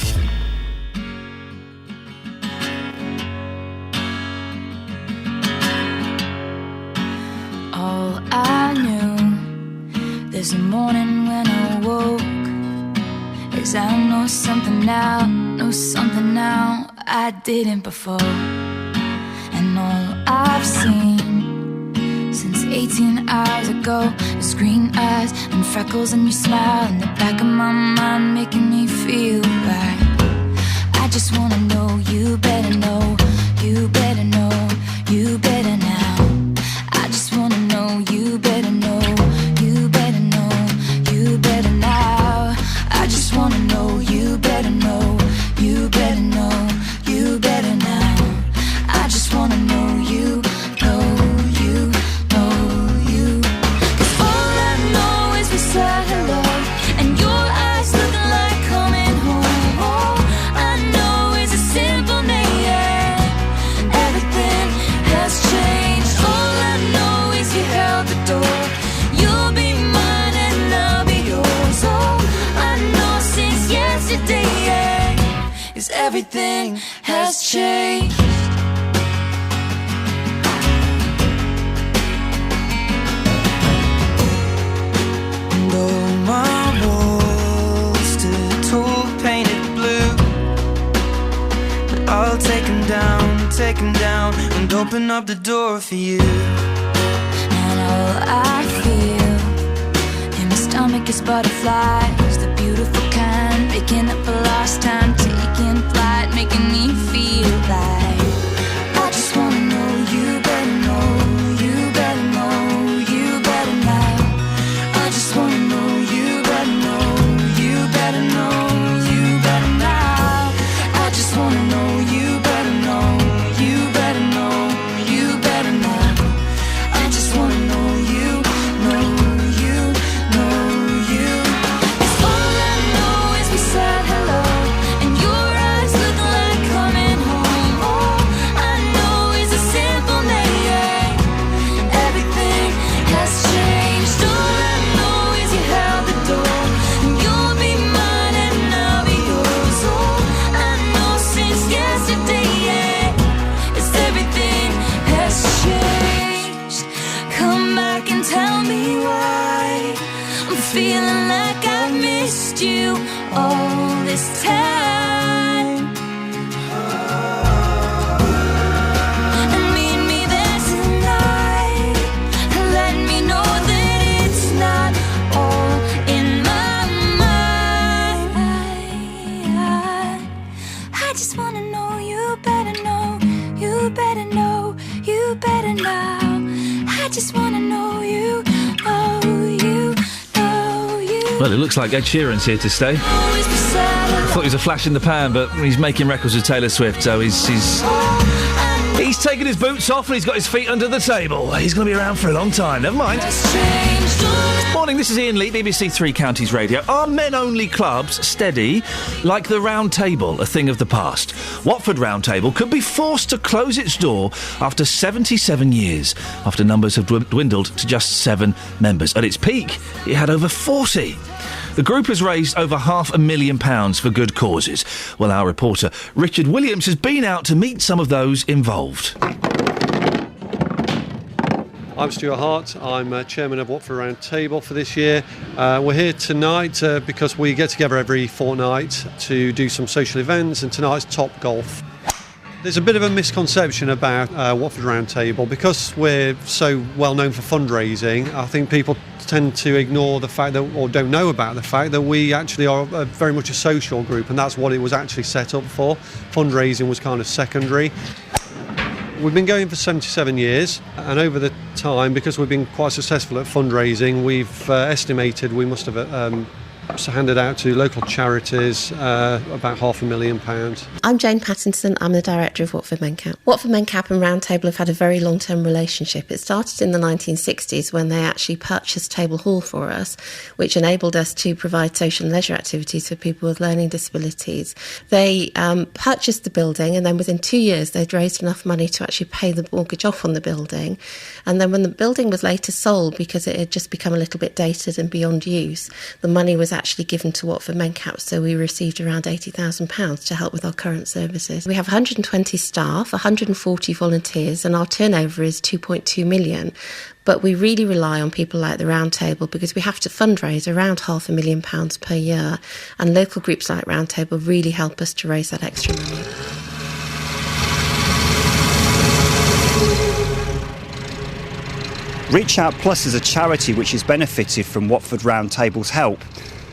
All I knew this morning when I woke 'Cause I know something now I didn't before. And all I've seen since 18 hours ago is green eyes and freckles and your smile in the back of my mind, making me feel right. I just wanna know, you better know, you better know, you better now. I just wanna know, you better know, you better know, you better now. I just wanna know, you better know, you better know, you better now. I just wanna know, you know, you know, you. 'Cause all I know is we said hello, and your eyes looking like coming home. All I know is a simple name, everything has changed. All I know is you held the door, you'll be mine and I'll be yours. All I know since yesterday is everything has changed. And all my walls stood tall, painted blue. But I'll take 'em down, and open up the door for you. And all I feel in my stomach is butterflies, the beautiful kind, making up for lost time, taking flight, making me feel like I just wanna know, you better know, you better know, you better now. I just wanna know, you better know, you better know, you better now. I just wanna know, you better know, you better know, you better now. I just wanna know, you know, you know, you. 'Cause all I know is we said hello, and your eyes look like coming home. All I know is a simple name, everything has changed. All I know is you held the door, and you'll be mine and I'll be yours. All I know since yesterday is everything has changed. Come back and tell me why I'm feeling like I've missed you all this time. And meet me there tonight, and let me know that it's not all in my mind. I just wanna know, you better know, you better know, you better now. I just wanna know, you know, you know, you. Well, it looks like Ed Sheeran's here to stay. I thought he was a flash in the pan, but he's making records with Taylor Swift, so he's taken his boots off and he's got his feet under the table. He's going to be around for a long time. Never mind. Morning, this is Iain Lee, BBC Three Counties Radio. Are men-only clubs steady, like the Round Table, a thing of the past? Watford Round Table could be forced to close its door after 77 years, after numbers have dwindled to just 7 members. At its peak, it had over 40. The group has raised over £500,000 for good causes. Well, our reporter Richard Williams has been out to meet some of those involved. I'm Stuart Hart. I'm chairman of Watford Round Table for this year. We're here tonight because we get together every fortnight to do some social events, and tonight's Top Golf. There's a bit of a misconception about Watford Round Table. Because we're so well known for fundraising, I think people tend to ignore the fact that, or don't know about the fact that we actually are very much a social group, and that's what it was actually set up for. Fundraising was kind of secondary. We've been going for 77 years, and over the time, because we've been quite successful at fundraising, we've estimated we must have handed out to local charities about £500,000. I'm Jane Pattinson. I'm the director of Watford Mencap. Watford Mencap and Round Table have had a very long-term relationship. It started in the 1960s when they actually purchased Table Hall for us, which enabled us to provide social and leisure activities for people with learning disabilities. They purchased the building, and then within 2 years they'd raised enough money to actually pay the mortgage off on the building. And then when the building was later sold, because it had just become a little bit dated and beyond use, the money was actually given to Watford Mencap, so we received around £80,000 to help with our current services. We have 120 staff, 140 volunteers, and our turnover is 2.2 million. But we really rely on people like the Round Table because we have to fundraise around £500,000 per year, and local groups like Round Table really help us to raise that extra money. Reach Out Plus is a charity which has benefited from Watford Round Table's help.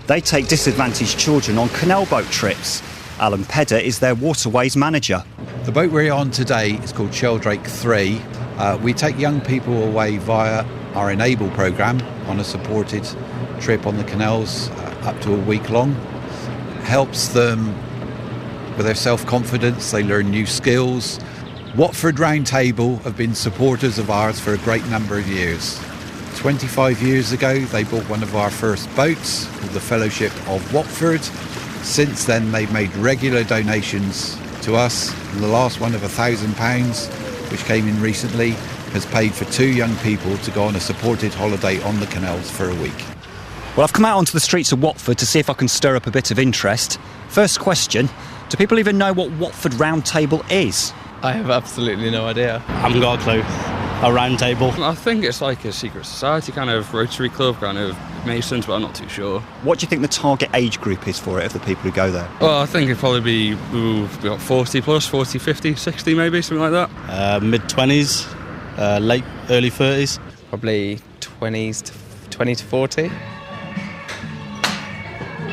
They take disadvantaged children on canal boat trips. Alan Pedder is their waterways manager. The boat we're on today is called Sheldrake 3. We take young people away via our Enable programme on a supported trip on the canals up to a week long. Helps them with their self-confidence, they learn new skills. Watford Round Table have been supporters of ours for a great number of years. 25 years ago they bought one of our first boats called the Fellowship of Watford. Since then they've made regular donations to us, and the last one of £1,000, which came in recently, has paid for 2 young people to go on a supported holiday on the canals for a week. Well, I've come out onto the streets of Watford to see if I can stir up a bit of interest. First question, do people even know what Watford Round Table is? I have absolutely no idea. I haven't got a clue. A round table. I think it's like a secret society, kind of Rotary Club, kind of Masons, but I'm not too sure. What do you think the target age group is for it, of the people who go there? Well, I think it'd probably be we've got 40 plus, 40, 50, 60 maybe, something like that. Mid-20s, early 30s. Probably 20 to 40.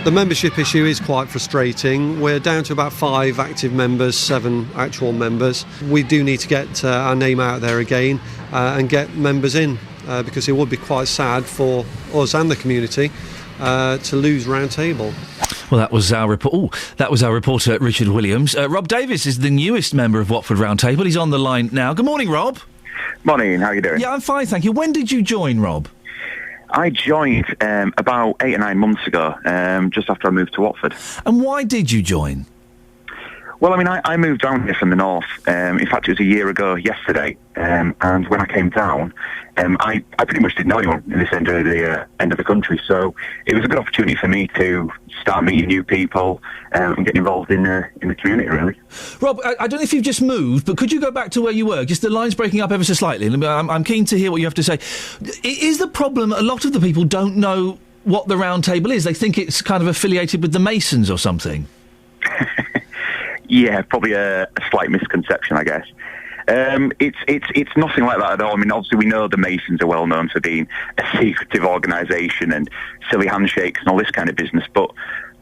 The membership issue is quite frustrating. We're down to about 5 active members, 7 actual members. We do need to get our name out there again and get members in because it would be quite sad for us and the community to lose Round Table. Well, that was our reporter, Richard Williams. Rob Davis is the newest member of Watford Round Table. He's on the line now. Good morning, Rob. Morning, how are you doing? Yeah, I'm fine, thank you. When did you join, Rob? I joined about 8 or 9 months ago, just after I moved to Watford. And why did you join? Well, I mean, I moved down here from the north. In fact, it was a year ago yesterday. And when I came down, I pretty much didn't know anyone in this end of the country. So it was a good opportunity for me to start meeting new people and getting involved in the community, really. Rob, I don't know if you've just moved, but could you go back to where you were? Just the line's breaking up ever so slightly. I'm keen to hear what you have to say. Is the problem a lot of the people don't know what the Round Table is? They think it's kind of affiliated with the Masons or something. Yeah, probably a slight misconception, I guess. It's nothing like that at all. I mean, obviously we know the Masons are well known for being a secretive organisation and silly handshakes and all this kind of business, but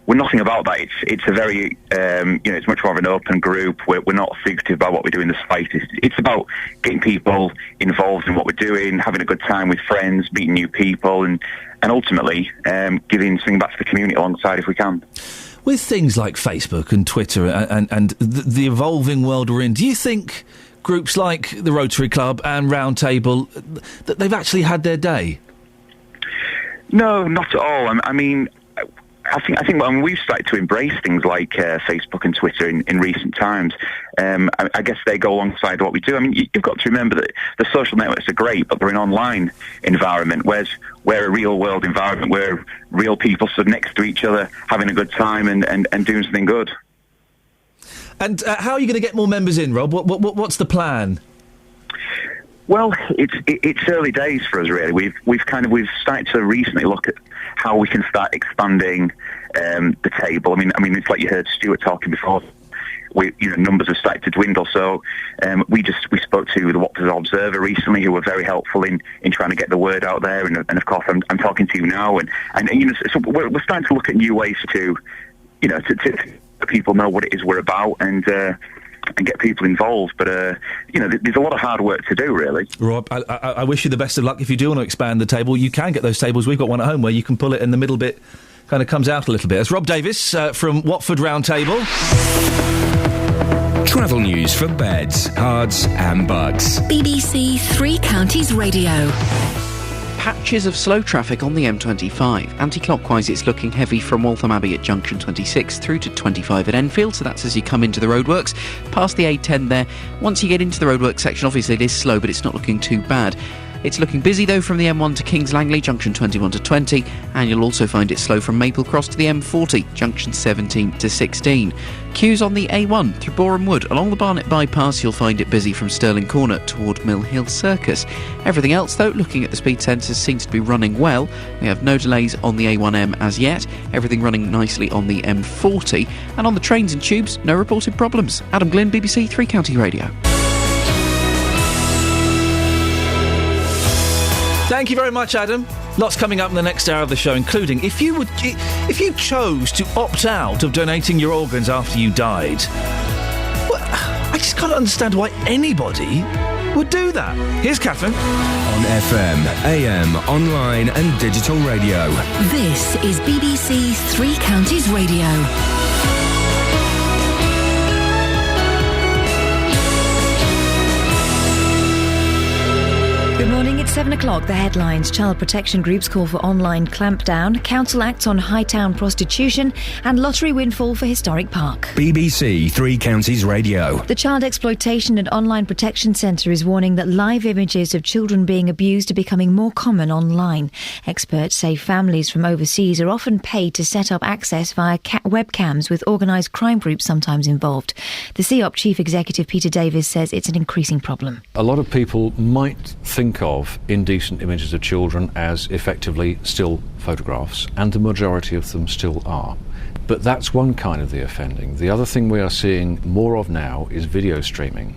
we're nothing about that. It's a very, it's much more of an open group. We're not secretive about what we do in the slightest. It's about getting people involved in what we're doing, having a good time with friends, meeting new people, and ultimately giving something back to the community alongside if we can. With things like Facebook and Twitter and the evolving world we're in, do you think groups like the Rotary Club and Round Table, that they've actually had their day? No, not at all. I mean, I think when we've started to embrace things like Facebook and Twitter in recent times, I guess they go alongside what we do. I mean, you've got to remember that the social networks are great, but they're an online environment, whereas we're a real-world environment where real people stood next to each other, having a good time and doing something good. And how are you going to get more members in, Rob? What's the plan? Well, it's early days for us, really. We've started to recently look at how we can start expanding the table. I mean, it's like you heard Stuart talking before. Numbers have started to dwindle. So we spoke to the Watford Observer recently, who were very helpful in trying to get the word out there. And of course, I'm talking to you now, and so we're starting to look at new ways to let people know what it is we're about and get people involved. But there's a lot of hard work to do, really. Rob, I wish you the best of luck. If you do want to expand the table, you can get those tables. We've got one at home where you can pull it and the middle bit kind of comes out a little bit. It's Rob Davis from Watford Round Table. Travel news for beds, cards and bugs. BBC Three Counties Radio. Patches of slow traffic on the M25. Anti-clockwise, it's looking heavy from Waltham Abbey at junction 26 through to 25 at Enfield, so that's as you come into the roadworks. Past the A10 there. Once you get into the roadworks section, obviously it is slow, but it's not looking too bad. It's looking busy though from the M1 to Kings Langley, junction 21 to 20, and you'll also find it slow from Maple Cross to the M40, junction 17 to 16. Queues on the A1 through Boreham Wood. Along the Barnet bypass, you'll find it busy from Stirling Corner toward Mill Hill Circus. Everything else, though, looking at the speed sensors, seems to be running well. We have no delays on the A1M as yet. Everything running nicely on the M40. And on the trains and tubes, no reported problems. Adam Glynn, BBC Three Counties Radio. Thank you very much, Adam. Lots coming up in the next hour of the show, including if you chose to opt out of donating your organs after you died. Well, I just can't understand why anybody would do that. Here's Catherine. On FM, AM, online and digital radio. This is BBC Three Counties Radio. Good morning, it's 7 o'clock. The headlines. Child protection groups call for online clampdown, council acts on Hightown prostitution, and lottery windfall for Historic Park. BBC Three Counties Radio. The Child Exploitation and Online Protection Centre is warning that live images of children being abused are becoming more common online. Experts say families from overseas are often paid to set up access via webcams, with organised crime groups sometimes involved. The CEOP Chief Executive Peter Davies says it's an increasing problem. A lot of people might think of indecent images of children as effectively still photographs, and the majority of them still are. But that's one kind of the offending. The other thing we are seeing more of now is video streaming,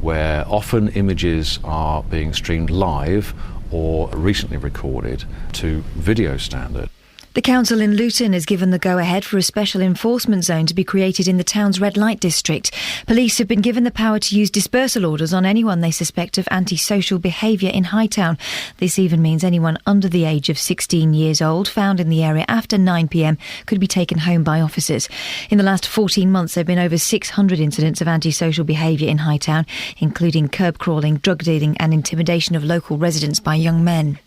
where often images are being streamed live or recently recorded to video standard. The council in Luton has given the go-ahead for a special enforcement zone to be created in the town's red light district. Police have been given the power to use dispersal orders on anyone they suspect of antisocial behaviour in Hightown. This even means anyone under the age of 16 years old found in the area after 9 p.m. could be taken home by officers. In the last 14 months, there have been over 600 incidents of antisocial behaviour in Hightown, including curb crawling, drug dealing and intimidation of local residents by young men.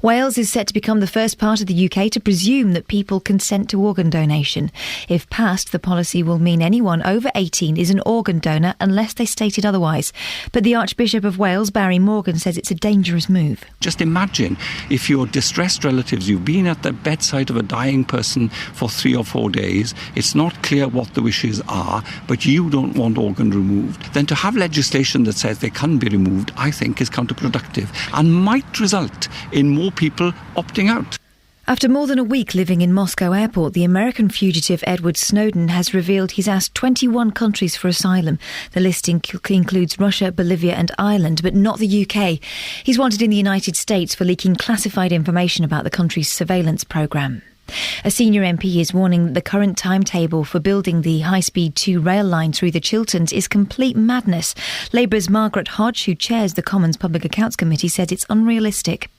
Wales is set to become the first part of the UK to presume that people consent to organ donation. If passed, the policy will mean anyone over 18 is an organ donor unless they stated otherwise. But the Archbishop of Wales, Barry Morgan, says it's a dangerous move. Just imagine if your distressed relatives, you've been at the bedside of a dying person for 3 or 4 days, it's not clear what the wishes are, but you don't want organ removed, then to have legislation that says they can be removed, I think is counterproductive and might result in more people opting out. After more than a week living in Moscow airport, the American fugitive Edward Snowden has revealed he's asked 21 countries for asylum. The list includes Russia, Bolivia and Ireland, but not the UK. He's wanted in the United States for leaking classified information about the country's surveillance programme. A senior MP is warning that the current timetable for building the high-speed 2 rail line through the Chilterns is complete madness. Labour's Margaret Hodge, who chairs the Commons Public Accounts Committee, said it's unrealistic.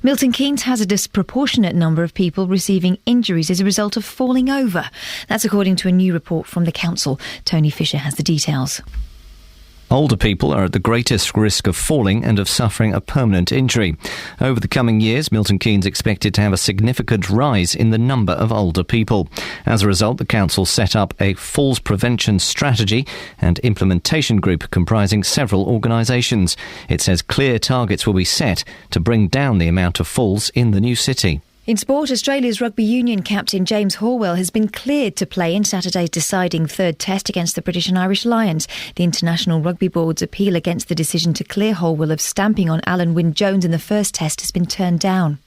Milton Keynes has a disproportionate number of people receiving injuries as a result of falling over. That's according to a new report from the council. Tony Fisher has the details. Older people are at the greatest risk of falling and of suffering a permanent injury. Over the coming years, Milton Keynes expected to have a significant rise in the number of older people. As a result, the council set up a falls prevention strategy and implementation group comprising several organisations. It says clear targets will be set to bring down the amount of falls in the new city. In sport, Australia's rugby union captain James Horwell has been cleared to play in Saturday's deciding third test against the British and Irish Lions. The International Rugby Board's appeal against the decision to clear Horwell of stamping on Alan Wynne-Jones in the first test has been turned down.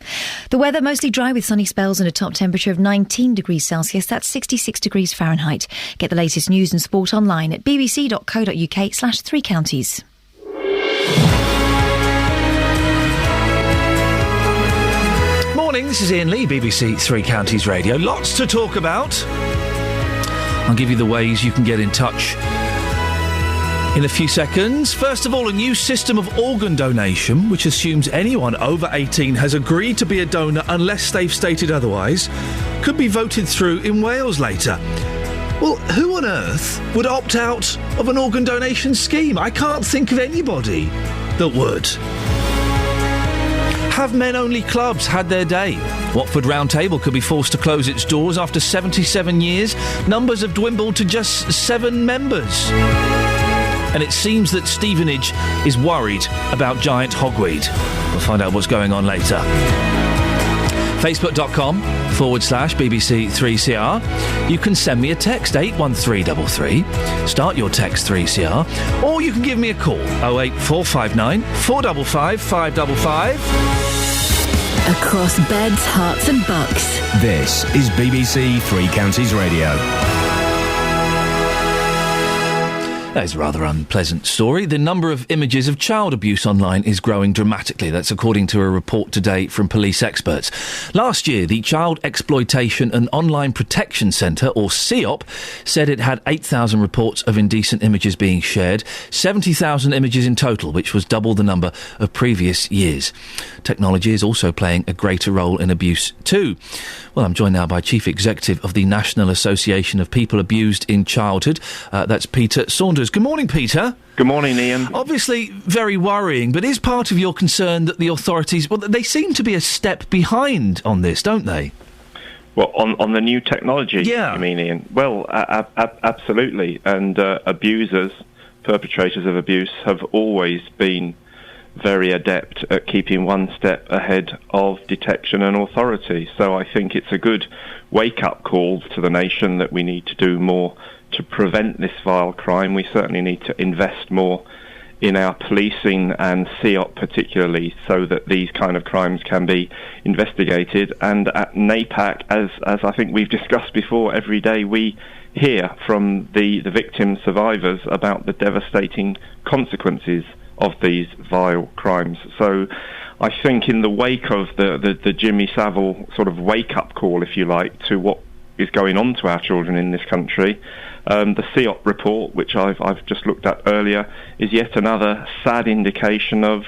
The weather mostly dry with sunny spells and a top temperature of 19 degrees Celsius. That's 66 degrees Fahrenheit. Get the latest news and sport online at bbc.co.uk/3 counties. Morning, this is Iain Lee, BBC Three Counties Radio. Lots to talk about. I'll give you the ways you can get in touch in a few seconds. First of all, a new system of organ donation, which assumes anyone over 18 has agreed to be a donor unless they've stated otherwise, could be voted through in Wales later. Well, who on earth would opt out of an organ donation scheme? I can't think of anybody that would. Have men-only clubs had their day? Watford Round Table could be forced to close its doors after 77 years. Numbers have dwindled to just 7 members. and it seems that Stevenage is worried about giant hogweed. We'll find out what's going on later. Facebook.com/BBC3CR. You can send me a text, 81333. Start your text 3CR. Or you can give me a call, 08459 455 555. Across beds, hearts and bucks. This is BBC Three Counties Radio. That is a rather unpleasant story. The number of images of child abuse online is growing dramatically. That's according to a report today from police experts. Last year, the Child Exploitation and Online Protection Centre, or CEOP, said it had 8,000 reports of indecent images being shared, 70,000 images in total, which was double the number of previous years. Technology is also playing a greater role in abuse too. Well, I'm joined now by Chief Executive of the National Association of People Abused in Childhood. That's Peter Saunders. Good morning, Peter. Good morning, Iain. Obviously very worrying, but is part of your concern that the authorities, well, they seem to be a step behind on this, don't they? Well, on the new technology, yeah. You mean, Iain? Well, absolutely. And abusers, perpetrators of abuse, have always been very adept at keeping one step ahead of detection and authority. So I think it's a good wake-up call to the nation that we need to do more to prevent this vile crime. We certainly need to invest more in our policing and CEOP particularly, so that these kind of crimes can be investigated. And at NAPAC, as I think we've discussed before, every day we hear from the victim survivors about the devastating consequences of these vile crimes. So I think in the wake of the Jimmy Savile sort of wake-up call, if you like, to what is going on to our children in this country, the CEOP report, which I've just looked at earlier, is yet another sad indication of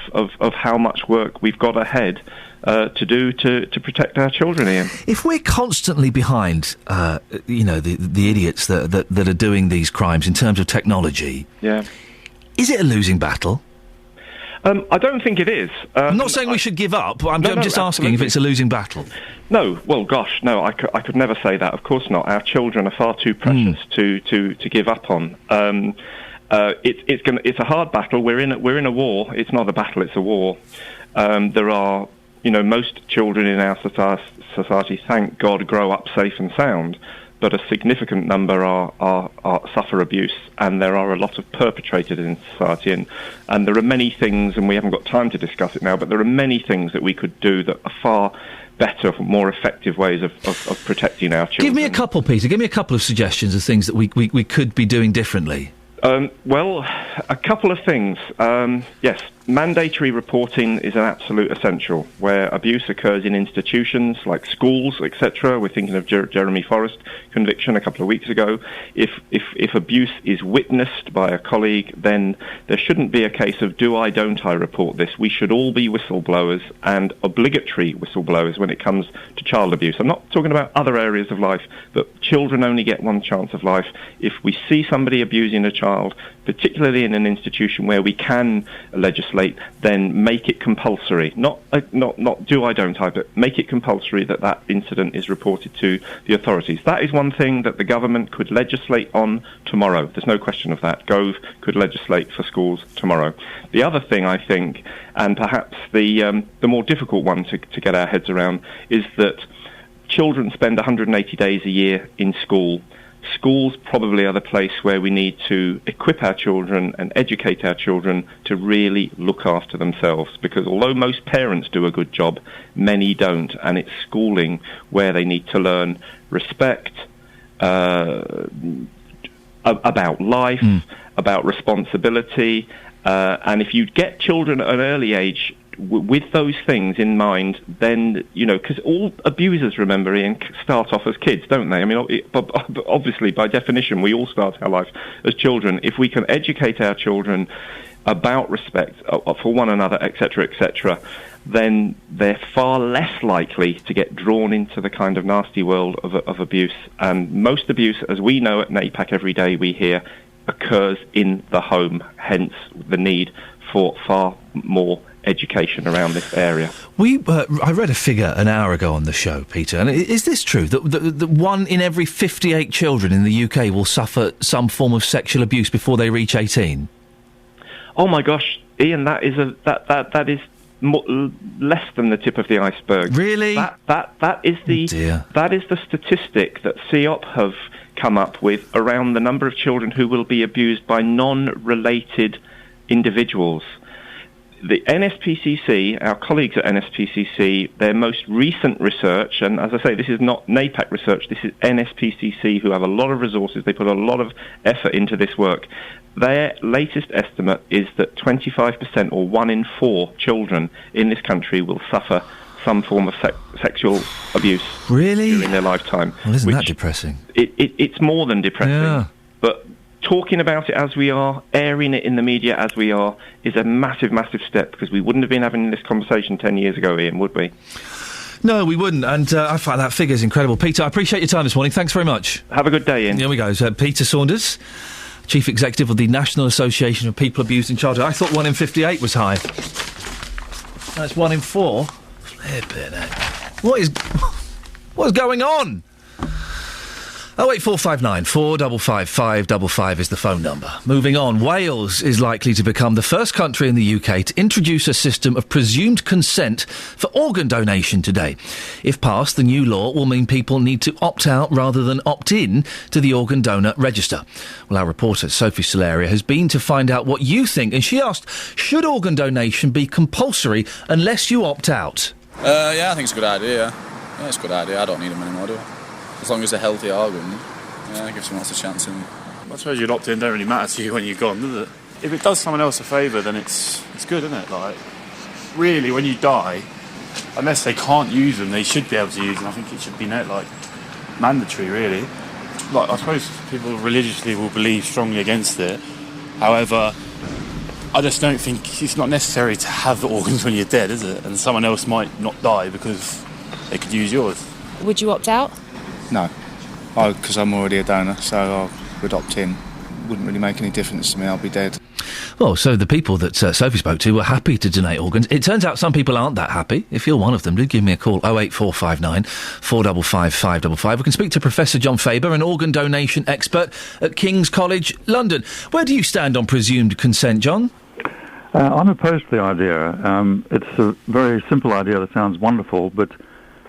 how much work we've got ahead to do to protect our children, Iain. If we're constantly behind, the idiots that are doing these crimes in terms of technology, yeah, is it a losing battle? I don't think it is. I'm not saying we should give up. I'm just asking if it's a losing battle. No, well, gosh, no, I could never say that. Of course not. Our children are far too precious to give up on. It's a hard battle. We're in a war. It's not a battle. It's a war. There are, most children in our society, thank God, grow up safe and sound. But a significant number are suffer abuse, and there are a lot of perpetrators in society, and there are many things, and we haven't got time to discuss it now, but there are many things that we could do that are far better, more effective ways of protecting our children. Give me a couple, Peter. Give me a couple of suggestions of things that we could be doing differently. Well, a couple of things. Yes, mandatory reporting is an absolute essential. Where abuse occurs in institutions like schools, etc. We're thinking of Jeremy Forrest conviction a couple of weeks ago. If abuse is witnessed by a colleague, then there shouldn't be a case of do I, don't I report this. We should all be whistleblowers, and obligatory whistleblowers when it comes to child abuse. I'm not talking about other areas of life, but children only get one chance of life. If we see somebody abusing a child, particularly in an institution where we can legislate, then make it compulsory. Not do I, don't I, but make it compulsory that incident is reported to the authorities. That is one thing that the government could legislate on tomorrow. There's no question of that. Gove could legislate for schools tomorrow. The other thing, I think, and perhaps the more difficult one to get our heads around, is that children spend 180 days a year in school. Schools probably are the place where we need to equip our children and educate our children to really look after themselves, because although most parents do a good job, many don't, and it's schooling where they need to learn respect about life, about responsibility, and if you get children at an early age with those things in mind, then, because all abusers, remember, Iain, start off as kids, don't they? I mean, obviously, by definition, we all start our life as children. If we can educate our children about respect for one another, etc., then they're far less likely to get drawn into the kind of nasty world of abuse. And most abuse, as we know at NAPAC every day, we hear, occurs in the home, hence the need for far more education around this area. I read a figure an hour ago on the show, Peter, and is this true, that 1 in every 58 children in the UK will suffer some form of sexual abuse before they reach 18? oh my gosh, Ian, that is less than the tip of the iceberg. Really? That is the statistic that CEOP have come up with around the number of children who will be abused by non-related individuals. The NSPCC, our colleagues at NSPCC, their most recent research, and as I say, this is not NAPAC research, this is NSPCC, who have a lot of resources, they put a lot of effort into this work. Their latest estimate is that 25% or 1 in 4 children in this country will suffer some form of sexual abuse during their lifetime. Well, isn't that depressing? It's more than depressing. Yeah. But talking about it as we are, airing it in the media as we are, is a massive, massive step, because we wouldn't have been having this conversation 10 years ago, Ian, would we? No, we wouldn't, and I find that figure's incredible. Peter, I appreciate your time this morning. Thanks very much. Have a good day, Ian. Here we go. Peter Saunders, Chief Executive of the National Association of People Abused in Childhood. I thought 1 in 58 was high. That's 1 in 4. Flippin' heck. What's going on? 08459 455 555 is the phone number. Moving on, Wales is likely to become the first country in the UK to introduce a system of presumed consent for organ donation today. If passed, the new law will mean people need to opt out rather than opt in to the organ donor register. Well, our reporter Sophie Solaria has been to find out what you think, and she asked, should organ donation be compulsory unless you opt out? Yeah, I think it's a good idea. Yeah, it's a good idea. I don't need them anymore, do I? As long as they're healthy organ, yeah, it gives someone else a chance. And I suppose you'd opt in, don't really matter to you when you're gone, does it? If it does someone else a favour, then it's good, isn't it? Like, really, when you die, unless they can't use them, they should be able to use them. I think it should be mandatory, really. Like, I suppose people religiously will believe strongly against it. However, I just don't think it's not necessary to have the organs when you're dead, is it? And someone else might not die because they could use yours. Would you opt out? No, because I'm already a donor, so I would opt in. Wouldn't really make any difference to me, I'll be dead. Well, so the people that Sophie spoke to were happy to donate organs. It turns out some people aren't that happy. If you're one of them, do give me a call, 08459 455 555. We can speak to Professor John Faber, an organ donation expert at King's College, London. Where do you stand on presumed consent, John? I'm opposed to the idea. It's a very simple idea that sounds wonderful, but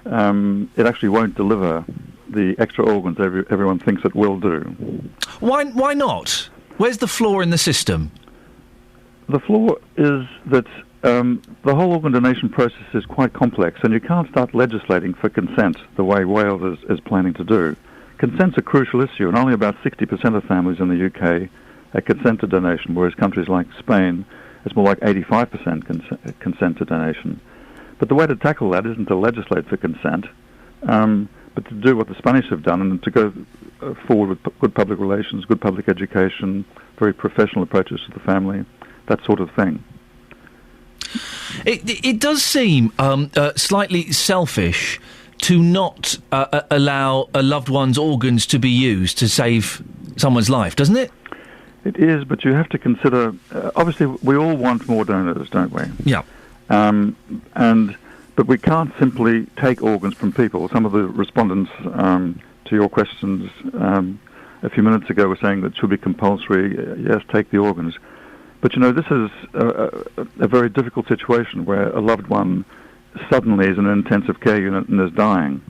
it actually won't deliver the extra organs everyone thinks it will do. Why not? Where's the flaw in the system? The flaw is that the whole organ donation process is quite complex, and you can't start legislating for consent the way Wales is planning to do. Consent's a crucial issue, and only about 60% of families in the UK consent to donation, whereas countries like Spain, it's more like 85% consent to donation. But the way to tackle that isn't to legislate for consent, but to do what the Spanish have done and to go forward with good public relations, good public education, very professional approaches to the family, that sort of thing. It does seem slightly selfish to not allow a loved one's organs to be used to save someone's life, doesn't it? It is, but you have to consider, obviously we all want more donors, don't we? Yeah. But we can't simply take organs from people. Some of the respondents to your questions a few minutes ago were saying that it should be compulsory. Yes, take the organs. But, this is a very difficult situation where a loved one suddenly is in an intensive care unit and is dying.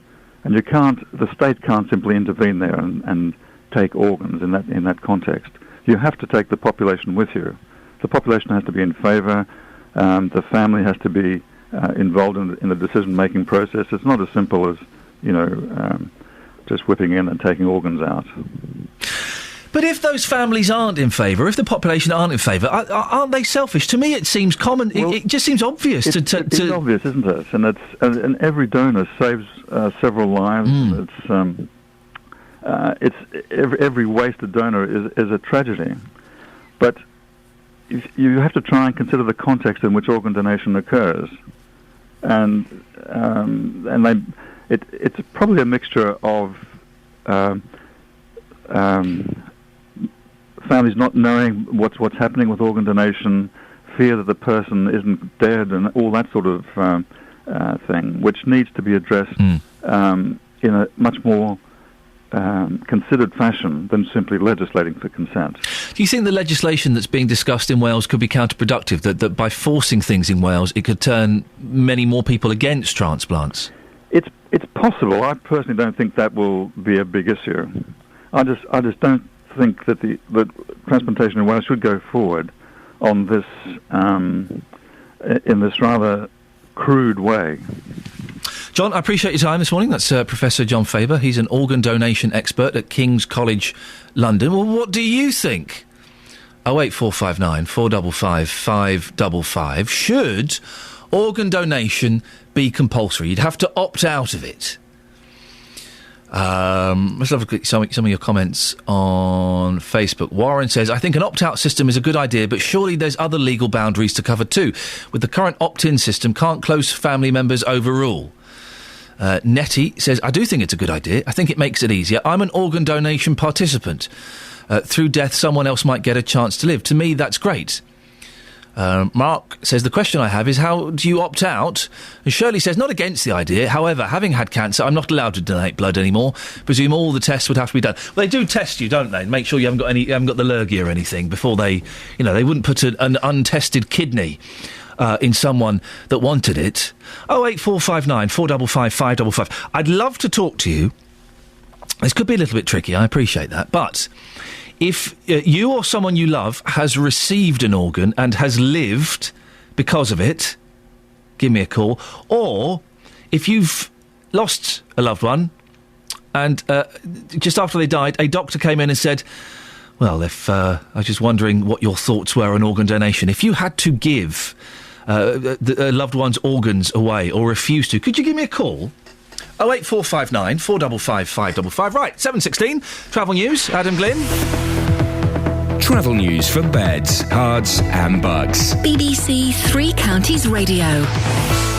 And the state can't simply intervene there and take organs in that context. You have to take the population with you. The population has to be in favour. The family has to be involved in the decision-making process. It's not as simple as, just whipping in and taking organs out. But if those families aren't in favour, if the population aren't in favour, aren't they selfish? To me, it seems common. Well, it just seems obvious. It's obvious, isn't it? And every donor saves several lives. Every wasted donor is a tragedy. But you have to try and consider the context in which organ donation occurs, and it's probably a mixture of families not knowing what's happening with organ donation, fear that the person isn't dead, and all that sort of thing, which needs to be addressed in a much more considered fashion than simply legislating for consent. Do you think the legislation that's being discussed in Wales could be counterproductive, that by forcing things in Wales it could turn many more people against transplants? It's possible. I personally don't think that will be a big issue. I just don't think that that transplantation in Wales should go forward on this in this rather crude way. John, I appreciate your time this morning. That's Professor John Faber. He's an organ donation expert at King's College London. Well, what do you think? 08459 455 555. Should organ donation be compulsory? You'd have to opt out of it. Let's have a look at some of your comments on Facebook. Warren says, I think an opt-out system is a good idea, but surely there's other legal boundaries to cover too. With the current opt-in system, can't close family members overrule? Nettie says, I do think it's a good idea. I think it makes it easier. I'm an organ donation participant. Through death, someone else might get a chance to live. To me, that's great. Mark says, the question I have is, how do you opt out? And Shirley says, not against the idea. However, having had cancer, I'm not allowed to donate blood anymore. Presume all the tests would have to be done. Well, they do test you, don't they? Make sure you haven't got the lurgy or anything before they wouldn't put an untested kidney in someone that wanted it. 08459 455 555. I'd love to talk to you. This could be a little bit tricky, I appreciate that, but if you or someone you love has received an organ and has lived because of it, give me a call. Or if you've lost a loved one and just after they died, a doctor came in and said, well, I was just wondering what your thoughts were on organ donation. If you had to give the loved one's organs away or refuse to, could you give me a call? 08459 455 555. Right, 7:16. Travel news. Adam Glynn. Travel news for beds, cards and bugs. BBC Three Counties Radio.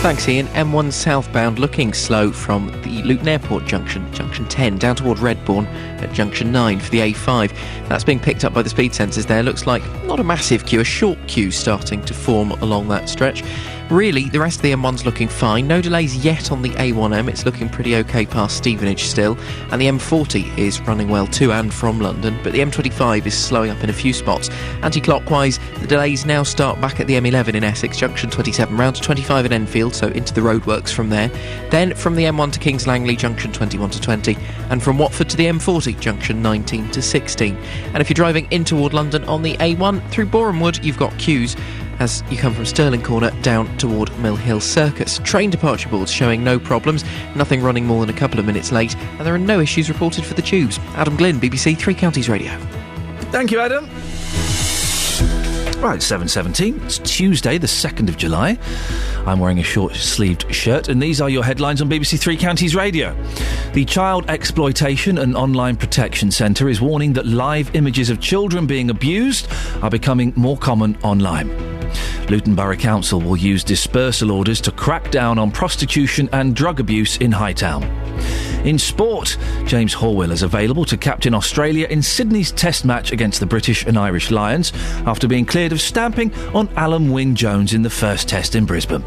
Thanks, Ian. M1 southbound looking slow from the Luton Airport junction 10, down toward Redbourne at junction 9 for the A5. That's being picked up by the speed sensors there. Looks like not a massive queue, a short queue starting to form along that stretch. Really, the rest of the M1's looking fine. No delays yet on the A1M. It's looking pretty OK past Stevenage still. And the M40 is running well to and from London. But the M25 is slowing up in a few spots. Anti-clockwise, the delays now start back at the M11 in Essex, junction 27, round to 25 at Enfield, so into the roadworks from there. Then from the M1 to Kings Langley, junction 21 to 20. And from Watford to the M40, junction 19 to 16. And if you're driving in toward London on the A1 through Boreham Wood, you've got queues as you come from Stirling Corner down toward Mill Hill Circus. Train departure boards showing no problems, nothing running more than a couple of minutes late, and there are no issues reported for the tubes. Adam Glynn, BBC Three Counties Radio. Thank you, Adam. Right, 7:17. It's Tuesday, the 2nd of July. I'm wearing a short-sleeved shirt, and these are your headlines on BBC Three Counties Radio. The Child Exploitation and Online Protection Centre is warning that live images of children being abused are becoming more common online. Luton Borough Council will use dispersal orders to crack down on prostitution and drug abuse in Hightown. In sport, James Horwill is available to captain Australia in Sydney's Test match against the British and Irish Lions after being cleared of stamping on Alan Wynne-Jones in the first Test in Brisbane.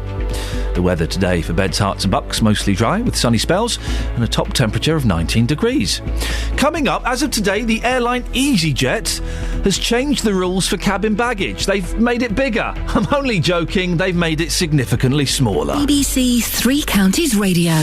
The weather today for Beds, Herts and Bucks, mostly dry with sunny spells and a top temperature of 19 degrees. Coming up, as of today, the airline EasyJet has changed the rules for cabin baggage. They've made it bigger. I'm only joking, they've made it significantly smaller. BBC Three Counties Radio.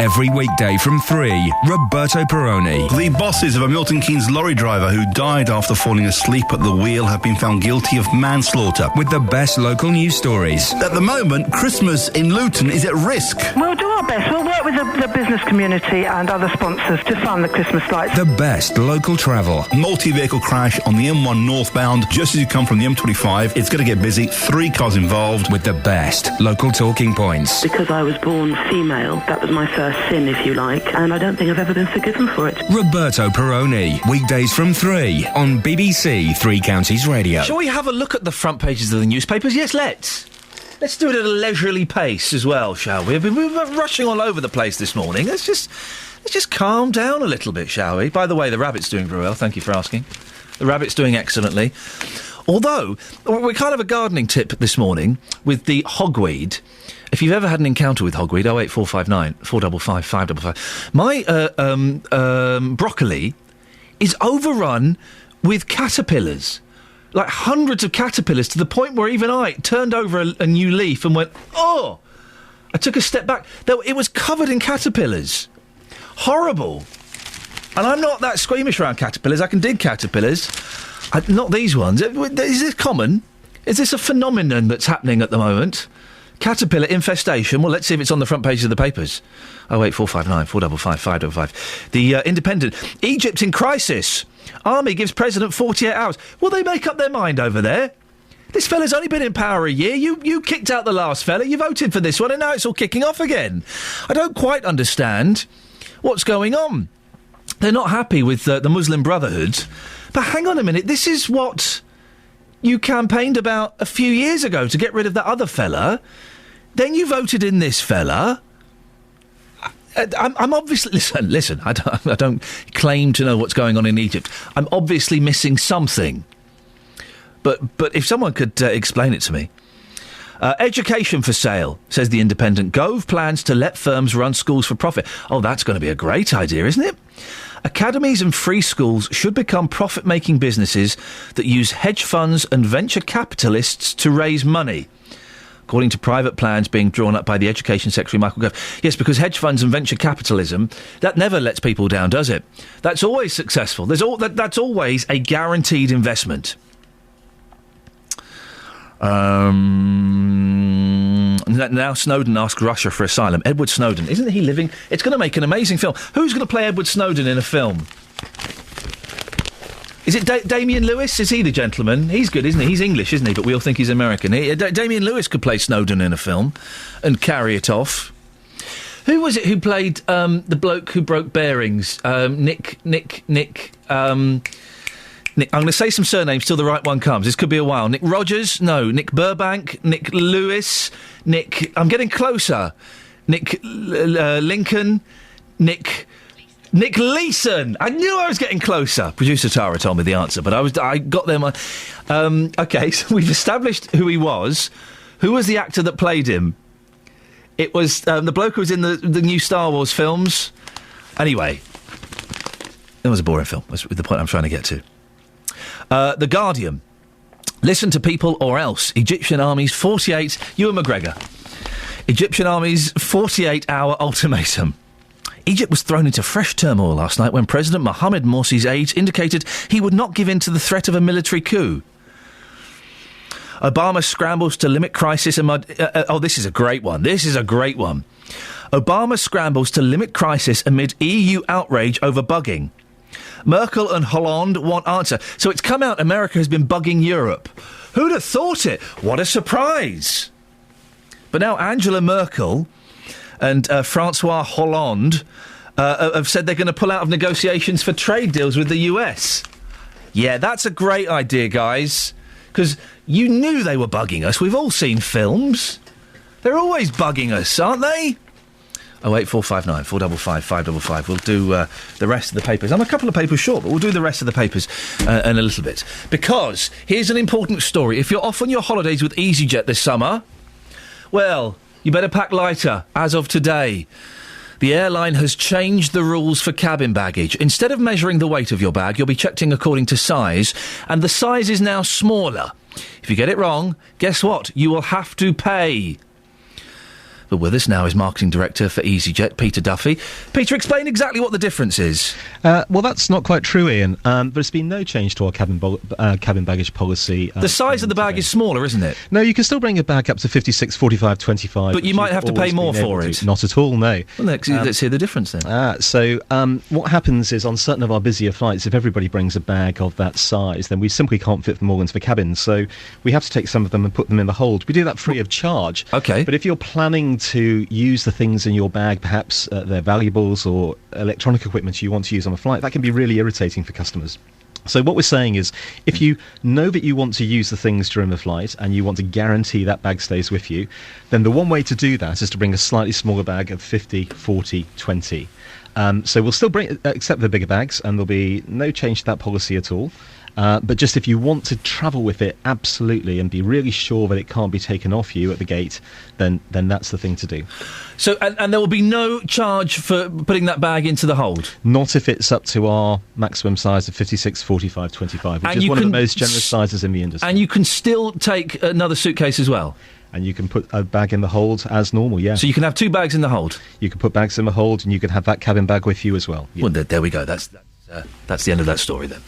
Every weekday from 3, Roberto Perrone. The bosses of a Milton Keynes lorry driver who died after falling asleep at the wheel have been found guilty of manslaughter. With the best local news stories. At the moment, Christmas in Luton is at risk. We'll do our best. We'll work with the business community and other sponsors to fund the Christmas lights. The best local travel. Multi-vehicle crash on the M1 northbound just as you come from the M25. It's going to get busy. 3 cars involved. With the best local talking points. Because I was born female, that was my first sin, if you like, and I don't think I've ever been forgiven for it. Roberto Perrone, weekdays from 3 on BBC Three Counties Radio. Shall we have a look at the front pages of the newspapers? Yes, let's. Let's do it at a leisurely pace as well, shall we? We've been rushing all over the place this morning. Let's just calm down a little bit, shall we? By the way, the rabbit's doing very well. Thank you for asking. The rabbit's doing excellently. Although, we're kind of a gardening tip this morning with the hogweed. If you've ever had an encounter with hogweed, 08459 455 555. My broccoli is overrun with caterpillars. Like hundreds of caterpillars, to the point where even I turned over a new leaf and went, oh! I took a step back. It was covered in caterpillars. Horrible. And I'm not that squeamish around caterpillars. I can dig caterpillars. Not these ones. Is this common? Is this a phenomenon that's happening at the moment? Caterpillar infestation. Well, let's see if it's on the front pages of the papers. 08459 455 555. The Independent. Egypt in crisis. Army gives president 48 hours. Will they make up their mind over there? This fella's only been in power a year. You kicked out the last fella. You voted for this one, and now it's all kicking off again. I don't quite understand what's going on. They're not happy with the Muslim Brotherhood. But hang on a minute. This is what you campaigned about a few years ago, to get rid of that other fella. Then you voted in this fella. I'm obviously... Listen, I don't claim to know what's going on in Egypt. I'm obviously missing something. But if someone could explain it to me. Education for sale, says the Independent. Gove plans to let firms run schools for profit. Oh, that's going to be a great idea, isn't it? Academies and free schools should become profit-making businesses that use hedge funds and venture capitalists to raise money, according to private plans being drawn up by the Education Secretary, Michael Gove. Yes, because hedge funds and venture capitalism, that never lets people down, does it? That's always successful. That's always a guaranteed investment. Now Snowden asks Russia for asylum. Edward Snowden, isn't he living? It's going to make an amazing film. Who's going to play Edward Snowden in a film? Is it Damian Lewis? Is he the gentleman? He's good, isn't he? He's English, isn't he? But we all think he's American. Damian Lewis could play Snowden in a film and carry it off. Who was it who played the bloke who broke bearings? Nick. I'm going to say some surnames till the right one comes. This could be a while. Nick Rogers? No. Nick Burbank? Nick Lewis? Nick... I'm getting closer. Nick Lincoln? Nick Leeson! I knew I was getting closer. Producer Tara told me the answer, but I got there. OK, so we've established who he was. Who was the actor that played him? It was the bloke who was in the new Star Wars films. Anyway, it was a boring film. That's the point I'm trying to get to. The Guardian. Listen to people or else. Egyptian Army's 48... Ewan McGregor. Egyptian Army's 48-hour ultimatum. Egypt was thrown into fresh turmoil last night when President Mohamed Morsi's aides indicated he would not give in to the threat of a military coup. Obama scrambles to limit crisis amid... this is a great one. Obama scrambles to limit crisis amid EU outrage over bugging. Merkel and Hollande want answer. So it's come out America has been bugging Europe. Who'd have thought it? What a surprise. But now Angela Merkel and Francois Hollande have said they're going to pull out of negotiations for trade deals with the US. Yeah, that's a great idea, guys. Because you knew they were bugging us. We've all seen films. They're always bugging us, aren't they? 08459 455 555. We'll do the rest of the papers. I'm a couple of papers short, but we'll do the rest of the papers in a little bit. Because here's an important story. If you're off on your holidays with EasyJet this summer, well, you better pack lighter as of today. The airline has changed the rules for cabin baggage. Instead of measuring the weight of your bag, you'll be checked in according to size, and the size is now smaller. If you get it wrong, guess what? You will have to pay. But with us now is Marketing Director for EasyJet, Peter Duffy. Peter, explain exactly what the difference is. Well, that's not quite true, Ian. There's been no change to our cabin baggage policy. The size of the bag is smaller, isn't it? No, you can still bring your bag up to 56, 45, 25. But you might have to pay more for it. Not at all, no. Well, let's hear the difference then. So what happens is on certain of our busier flights, if everybody brings a bag of that size, then we simply can't fit them all into the cabin. So we have to take some of them and put them in the hold. We do that free of charge. OK. But if you're planning to use the things in your bag, perhaps they're valuables or electronic equipment you want to use on a flight, that can be really irritating for customers. So what we're saying is, if you know that you want to use the things during the flight and you want to guarantee that bag stays with you, then the one way to do that is to bring a slightly smaller bag of 50, 40, 20. So we'll still accept the bigger bags, and there'll be no change to that policy at all. But just if you want to travel with it, absolutely, and be really sure that it can't be taken off you at the gate, then that's the thing to do. So, and there will be no charge for putting that bag into the hold? Not if it's up to our maximum size of 56, 45, 25, which is one of the most generous sizes in the industry. And you can still take another suitcase as well? And you can put a bag in the hold as normal, yeah. So you can have 2 bags in the hold? You can put bags in the hold, and you can have that cabin bag with you as well. Yeah. Well, there we go. That's the end of that story then.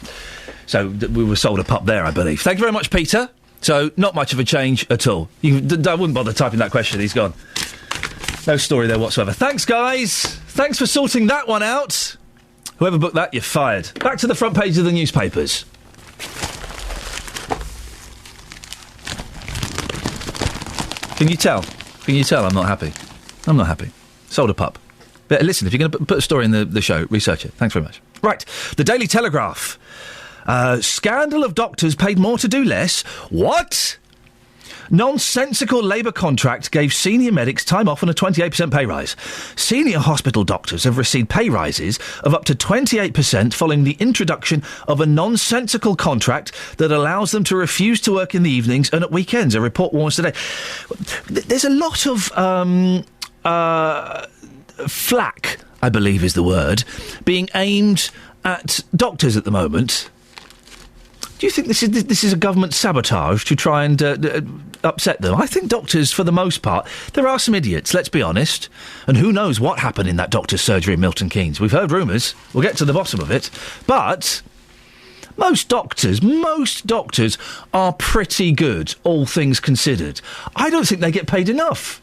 So we were sold a pup there, I believe. Thank you very much, Peter. So not much of a change at all. I wouldn't bother typing that question. He's gone. No story there whatsoever. Thanks, guys. Thanks for sorting that one out. Whoever booked that, you're fired. Back to the front page of the newspapers. Can you tell? I'm not happy. I'm not happy. Sold a pup. But listen, if you're going to put a story in the show, research it. Thanks very much. Right, the Daily Telegraph. Scandal of doctors paid more to do less. What? Nonsensical Labour contract gave senior medics time off and a 28% pay rise. Senior hospital doctors have received pay rises of up to 28% following the introduction of a nonsensical contract that allows them to refuse to work in the evenings and at weekends, a report warns today. There's a lot of flack, I believe is the word, being aimed at doctors at the moment. Do you think this is a government sabotage to try and upset them? I think doctors, for the most part, there are some idiots, let's be honest. And who knows what happened in that doctor's surgery in Milton Keynes. We've heard rumours. We'll get to the bottom of it. But most doctors are pretty good, all things considered. I don't think they get paid enough.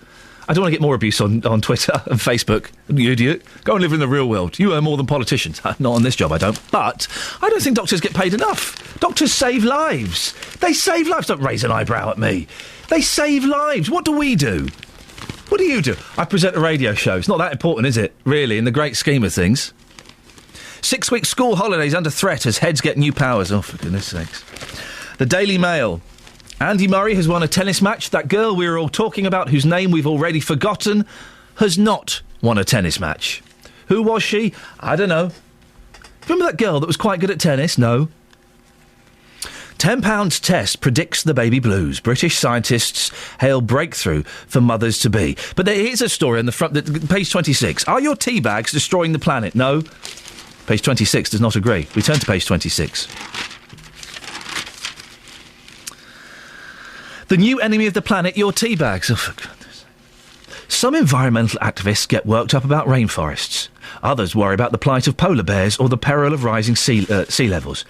I don't want to get more abuse on Twitter and Facebook. You idiot. Go and live in the real world. You earn more than politicians. Not on this job, I don't. But I don't think doctors get paid enough. Doctors save lives. They save lives. Don't raise an eyebrow at me. They save lives. What do we do? What do you do? I present a radio show. It's not that important, is it? Really, in the great scheme of things. 6-week school holidays under threat as heads get new powers. Oh, for goodness sakes. The Daily Mail. Andy Murray has won a tennis match. That girl we were all talking about, whose name we've already forgotten, has not won a tennis match. Who was she? I don't know. Remember that girl that was quite good at tennis? No. £10 test predicts the baby blues. British scientists hail breakthrough for mothers-to-be. But there is a story on the front, page 26. Are your tea bags destroying the planet? No. Page 26 does not agree. We turn to page 26. The new enemy of the planet, your tea bags. Oh, for goodness. Some environmental activists get worked up about rainforests. Others worry about the plight of polar bears or the peril of rising sea levels.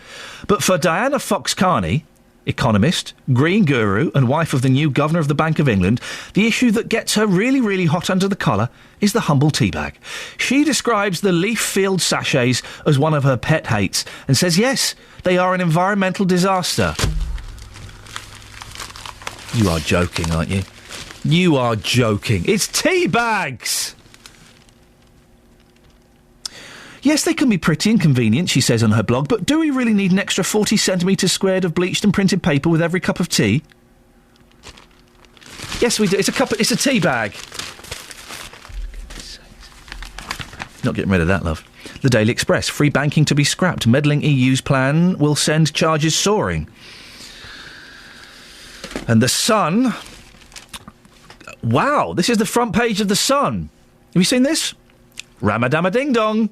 But for Diana Fox-Carney, economist, green guru and wife of the new Governor of the Bank of England, the issue that gets her really, really hot under the collar is the humble tea bag. She describes the leaf-filled sachets as one of her pet hates and says, yes, they are an environmental disaster. You are joking, aren't you? You are joking. It's tea bags! Yes, they can be pretty and convenient, she says on her blog, but do we really need an extra 40 centimetres squared of bleached and printed paper with every cup of tea? Yes, we do. It's a tea bag. Not getting rid of that, love. The Daily Express. Free banking to be scrapped. Meddling EU's plan will send charges soaring. And The Sun... Wow, this is the front page of The Sun. Have you seen this? Ramadama-ding-dong.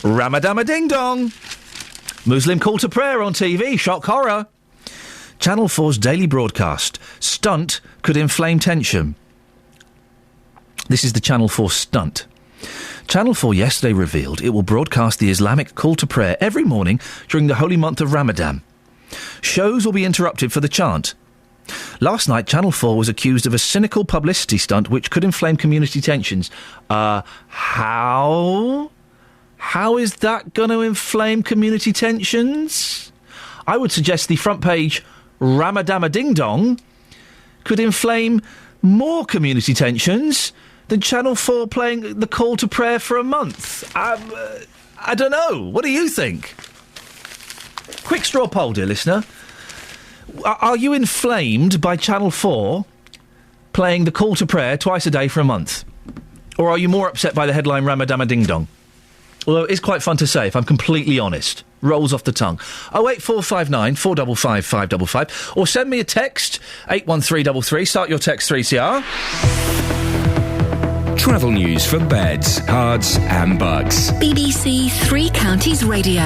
Ramadama-ding-dong. Muslim call to prayer on TV. Shock horror. Channel 4's daily broadcast. Stunt could inflame tension. This is the Channel 4 stunt. Channel 4 yesterday revealed it will broadcast the Islamic call to prayer every morning during the holy month of Ramadan. Shows will be interrupted for the chant. Last night, Channel 4 was accused of a cynical publicity stunt which could inflame community tensions. How? How is that going to inflame community tensions? I would suggest the front page Ramadama-ding-dong could inflame more community tensions than Channel 4 playing the call to prayer for a month. I don't know. What do you think? Quick straw poll, dear listener. Are you inflamed by Channel 4 playing the call to prayer twice a day for a month? Or are you more upset by the headline Ramadama-ding-dong? Although it's quite fun to say, if I'm completely honest. Rolls off the tongue. 08459 455 555. Or send me a text, 81333. Start your text 3CR. Travel news for beds, cards and bugs. BBC Three Counties Radio.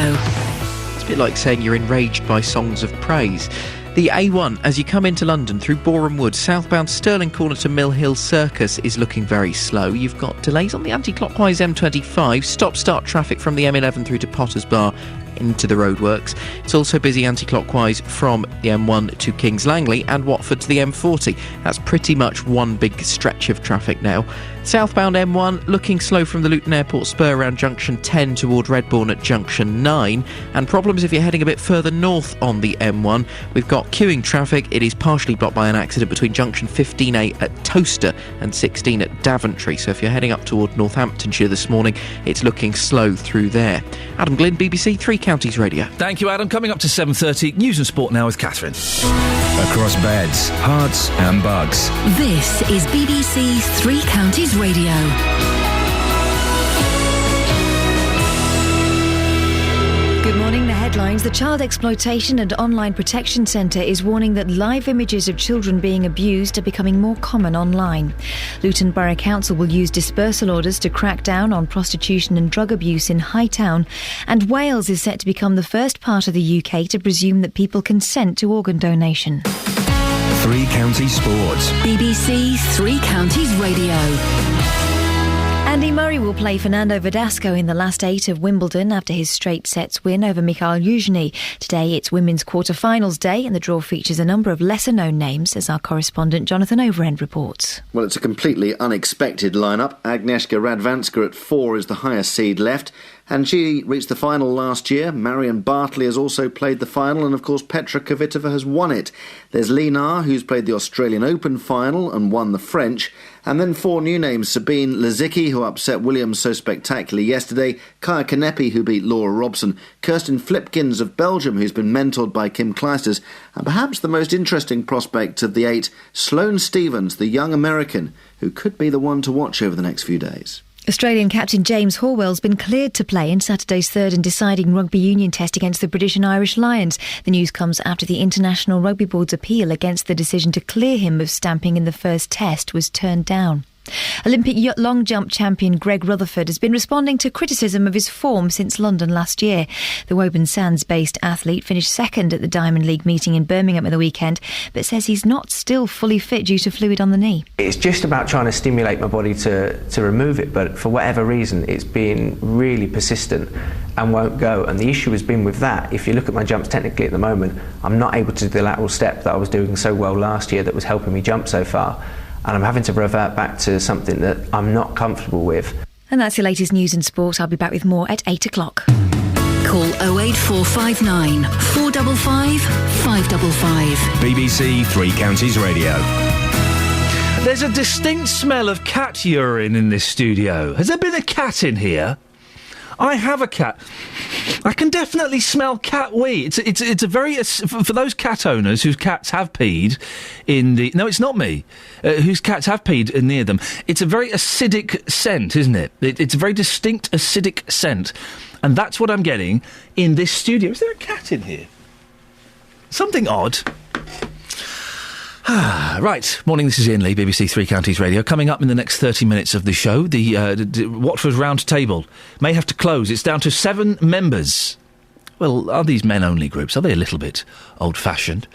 It's a bit like saying you're enraged by songs of praise. The A1, as you come into London through Boreham Wood, southbound Stirling Corner to Mill Hill Circus is looking very slow. You've got delays on the anti-clockwise M25, stop-start traffic from the M11 through to Potters Bar into the roadworks. It's also busy anti-clockwise from the M1 to Kings Langley and Watford to the M40. That's pretty much one big stretch of traffic now. Southbound M1 looking slow from the Luton Airport spur around junction 10 toward Redbourne at junction 9, and problems if you're heading a bit further north on the M1. We've got queuing traffic. It is partially blocked by an accident between junction 15A at Toaster and 16 at Daventry, so if you're heading up toward Northamptonshire this morning, it's looking slow through there. Adam Glynn, BBC Three Counties Radio. Thank you, Adam. Coming up to 7:30, news and sport now with Catherine. Across beds, hearts and bugs. This is BBC Three Counties Radio. Good morning. The headlines. The Child Exploitation and Online Protection Centre is warning that live images of children being abused are becoming more common online. Luton Borough Council will use dispersal orders to crack down on prostitution and drug abuse in Hightown. And Wales is set to become the first part of the UK to presume that people consent to organ donation. Three Counties Sports. BBC Three Counties Radio. Andy Murray will play Fernando Verdasco in the last 8 of Wimbledon after his straight sets win over Mikhail Yuzhny. Today it's women's quarter-finals day and the draw features a number of lesser-known names, as our correspondent Jonathan Overend reports. Well, it's a completely unexpected lineup. Agnieszka Radwanska at 4 is the highest seed left, and she reached the final last year. Marion Bartley has also played the final, and of course Petra Kvitova has won it. There's Linar, who's played the Australian Open final and won the French, and then 4 new names: Sabine Lisicki, who upset Williams so spectacularly yesterday, Kaya Kanepi, who beat Laura Robson, Kirsten Flipkins of Belgium, who's been mentored by Kim Clijsters, and perhaps the most interesting prospect of the 8, Sloane Stephens, the young American, who could be the one to watch over the next few days. Australian captain James Horwell's been cleared to play in Saturday's third and deciding rugby union test against the British and Irish Lions. The news comes after the International Rugby Board's appeal against the decision to clear him of stamping in the first test was turned down. Olympic long jump champion Greg Rutherford has been responding to criticism of his form since London last year. The Woburn Sands-based athlete finished second at the Diamond League meeting in Birmingham at the weekend, but says he's not still fully fit due to fluid on the knee. It's just about trying to stimulate my body to remove it, but for whatever reason it's been really persistent and won't go. And the issue has been with that, if you look at my jumps technically at the moment, I'm not able to do the lateral step that I was doing so well last year that was helping me jump so far. And I'm having to revert back to something that I'm not comfortable with. And that's your latest news and sport. I'll be back with more at 8 o'clock. Call 08459 455 555. BBC Three Counties Radio. There's a distinct smell of cat urine in this studio. Has there been a cat in here? I have a cat. I can definitely smell cat wee. It's a very for those cat owners whose cats have peed in the. No, it's not me. Whose cats have peed near them. It's a very acidic scent, isn't it? It's a very distinct acidic scent, and that's what I'm getting in this studio. Is there a cat in here? Something odd. Right, morning, this is Iain Lee, BBC Three Counties Radio. Coming up in the next 30 minutes of the show, the Watford Round Table may have to close. It's down to 7 members. Well, are these men-only groups? Are they a little bit old-fashioned?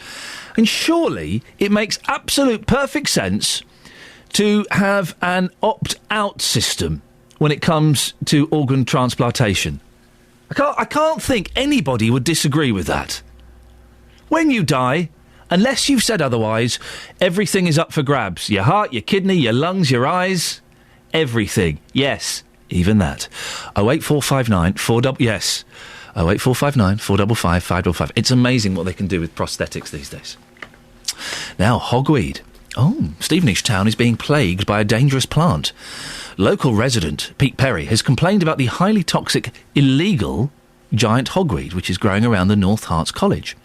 And surely it makes absolute perfect sense to have an opt-out system when it comes to organ transplantation. I can't think anybody would disagree with that. When you die, unless you've said otherwise, everything is up for grabs. Your heart, your kidney, your lungs, your eyes, everything. Yes, even that. 08459 yes. 08459 455 555. It's amazing what they can do with prosthetics these days. Now, hogweed. Oh, Stevenage town is being plagued by a dangerous plant. Local resident Pete Perry has complained about the highly toxic, illegal giant hogweed which is growing around the North Harts College.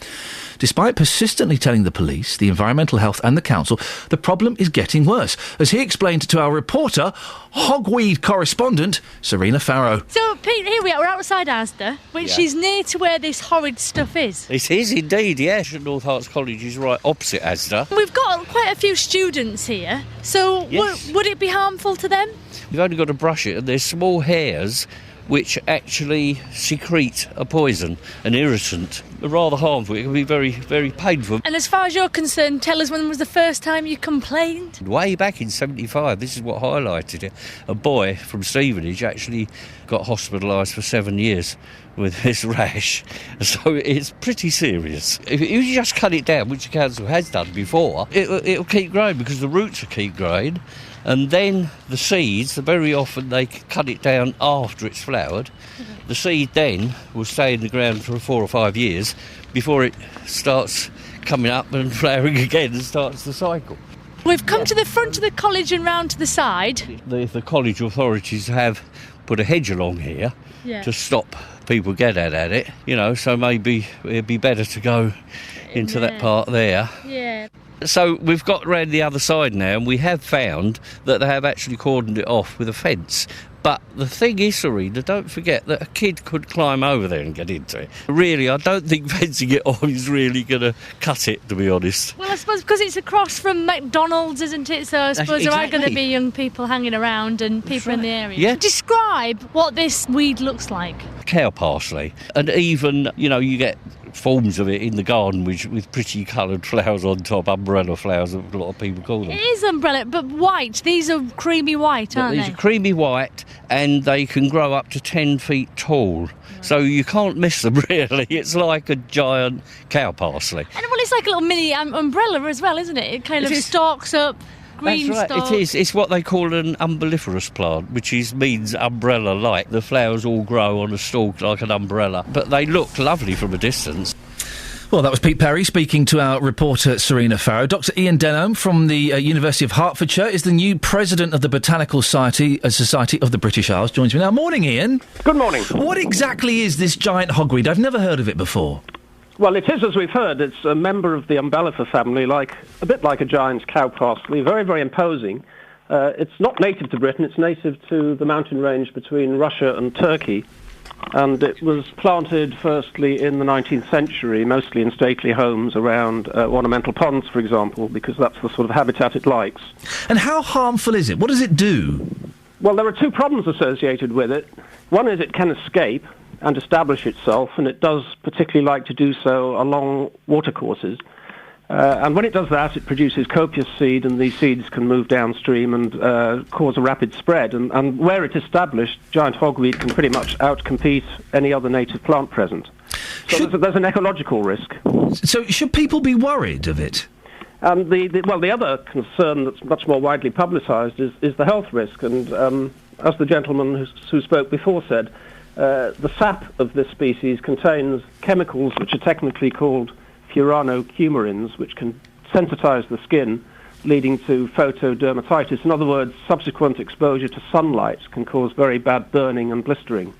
Despite persistently telling the police, the Environmental Health and the council, the problem is getting worse. As he explained to our reporter, hogweed correspondent, Serena Farrow. So, Pete, here we are. We're outside Asda, which is near to where this horrid stuff is. It is indeed, yes. North Herts College is right opposite Asda. We've got quite a few students here, so would it be harmful to them? You've only got to brush it, and there's small hairs which actually secrete a poison, an irritant. Rather harmful. It can be very, very painful. And as far as you're concerned, tell us when was the first time you complained? Way back in 75, this is what highlighted it. A boy from Stevenage actually got hospitalised for 7 years with this rash. So it's pretty serious. If you just cut it down, which the council has done before, it'll keep growing because the roots will keep growing. And then the seeds, very often they cut it down after it's flowered. The seed then will stay in the ground for 4 or 5 years before it starts coming up and flowering again and starts the cycle. We've come to the front of the college and round to the side. The college authorities have put a hedge along here to stop people getting at it, so maybe it'd be better to go into that part there. Yeah. So we've got round the other side now, and we have found that they have actually cordoned it off with a fence. But the thing is, Serena, don't forget that a kid could climb over there and get into it. Really, I don't think fencing it on is really going to cut it, to be honest. Well, I suppose because it's across from McDonald's, isn't it? So I suppose there are going to be young people hanging around and people in the area. Yeah. Describe what this weed looks like. Cow parsley. And even, you get forms of it in the garden with pretty coloured flowers on top, umbrella flowers, a lot of people call them. It is umbrella, but white. These are creamy white, aren't they? These are creamy white, and they can grow up to 10 feet tall. Right. So you can't miss them, really. It's like a giant cow parsley. And well, it's like a little mini umbrella as well, isn't it? It kind of stalks up. Green That's right, stalk. it is. It's what they call an umbelliferous plant, which means umbrella-like. The flowers all grow on a stalk like an umbrella, but they look lovely from a distance. Well, that was Pete Perry speaking to our reporter Serena Farrow. Dr Iain Denholm from the University of Hertfordshire is the new president of the Botanical Society of the British Isles. Joins me now. Morning, Iain. Good morning. What exactly is this giant hogweed? I've never heard of it before. Well, it is, as we've heard, it's a member of the umbellifer family, a bit like a giant cow parsley, very, very imposing. It's not native to Britain, it's native to the mountain range between Russia and Turkey. And it was planted firstly in the 19th century, mostly in stately homes around ornamental ponds, for example, because that's the sort of habitat it likes. And how harmful is it? What does it do? Well, there are two problems associated with it. One is it can escape and establish itself, and it does particularly like to do so along watercourses. And when it does that, it produces copious seed, and these seeds can move downstream and cause a rapid spread. And where it's established, giant hogweed can pretty much outcompete any other native plant present. So there's an ecological risk. So should people be worried of it? And the other concern that's much more widely publicised is the health risk. And as the gentleman who spoke before said, the sap of this species contains chemicals which are technically called furanocoumarins, which can sensitise the skin, leading to photodermatitis. In other words, subsequent exposure to sunlight can cause very bad burning and blistering.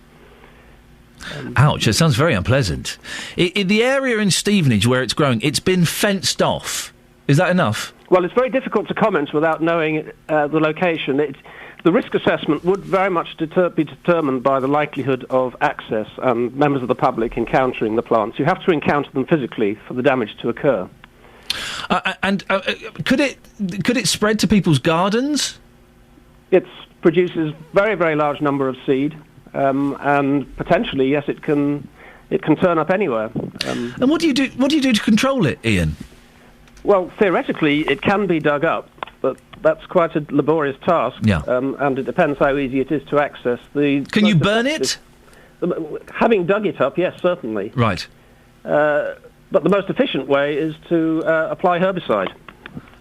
Ouch, it sounds very unpleasant. In the area in Stevenage where it's growing, it's been fenced off. Is that enough? Well, it's very difficult to comment without knowing the location. The risk assessment would very much be determined by the likelihood of access and members of the public encountering the plants. You have to encounter them physically for the damage to occur. Could it spread to people's gardens? It produces very, very large number of seed, and potentially, yes, it can turn up anywhere. And what do you do? What do you do to control it, Iain? Well, theoretically, it can be dug up, but that's quite a laborious task. Yeah. And it depends how easy it is to access. Can you burn it? Having dug it up, yes, certainly. Right. But the most efficient way is to apply herbicide.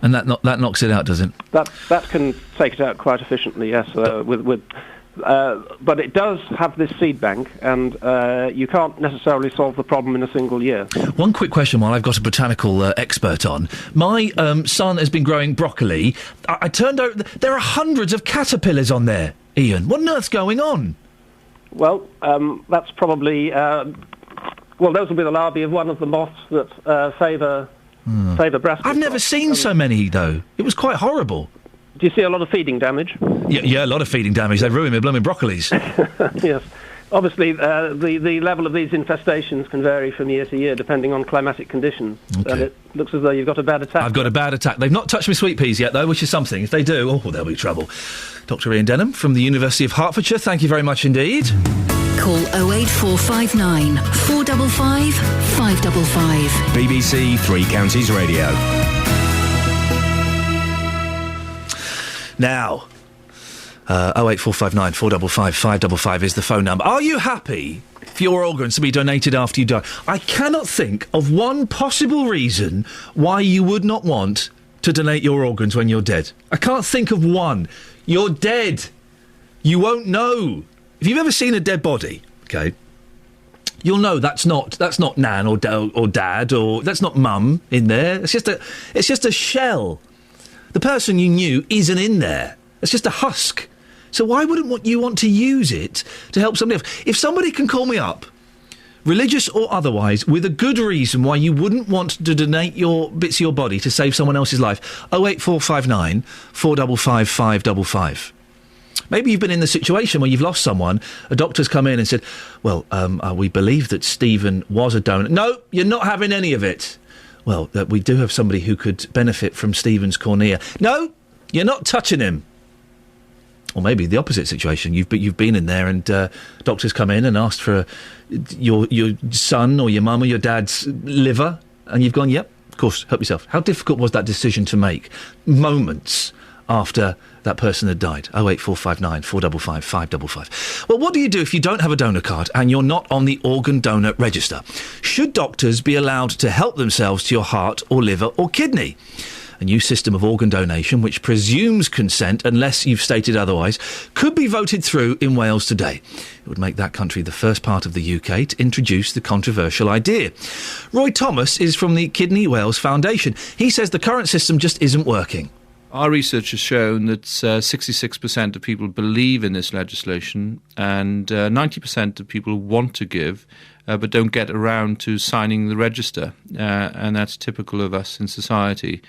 And that knocks it out, does it? That can take it out quite efficiently, yes. But it does have this seed bank, and you can't necessarily solve the problem in a single year. One quick question while I've got a botanical expert on. My son has been growing broccoli. I turned out there are hundreds of caterpillars on there, Iain. What on earth's going on? Well, that's probably Well, those will be the larvae of one of the moths that favour brassica. I've never seen so many, though. It was quite horrible. Do you see a lot of feeding damage? Yeah, a lot of feeding damage. They ruined my blooming broccolis. Yes. Obviously, the level of these infestations can vary from year to year depending on climatic conditions. Okay. And it looks as though you've got a bad attack. I've got a bad attack. They've not touched my sweet peas yet, though, which is something. If they do, there'll be trouble. Dr. Iain Denham from the University of Hertfordshire, thank you very much indeed. Call 08459 455 555. BBC Three Counties Radio. Now, 08459 455 555 is the phone number. Are you happy for your organs to be donated after you die? I cannot think of one possible reason why you would not want to donate your organs when you're dead. I can't think of one. You're dead. You won't know. If you've ever seen a dead body, okay, you'll know that's not Nan or Dad or that's not Mum in there. It's just a shell. The person you knew isn't in there. It's just a husk. So why wouldn't you want to use it to help somebody else? If somebody can call me up, religious or otherwise, with a good reason why you wouldn't want to donate your bits of your body to save someone else's life, 08459 455 555. Maybe you've been in the situation where you've lost someone, a doctor's come in and said, well, we believe that Stephen was a donor. No, you're not having any of it. Well, we do have somebody who could benefit from Stephen's cornea. No, you're not touching him. Or maybe the opposite situation. You've been in there and doctors come in and asked for your son or your mum or your dad's liver, and you've gone, yep, of course, help yourself. How difficult was that decision to make? Moments after that person had died. 08459 455 555. Well, what do you do if you don't have a donor card and you're not on the organ donor register? Should doctors be allowed to help themselves to your heart or liver or kidney? A new system of organ donation, which presumes consent unless you've stated otherwise, could be voted through in Wales today. It would make that country the first part of the UK to introduce the controversial idea. Roy Thomas is from the Kidney Wales Foundation. He says the current system just isn't working. Our research has shown that 66% of people believe in this legislation and 90% of people want to give but don't get around to signing the register. And that's typical of us in society.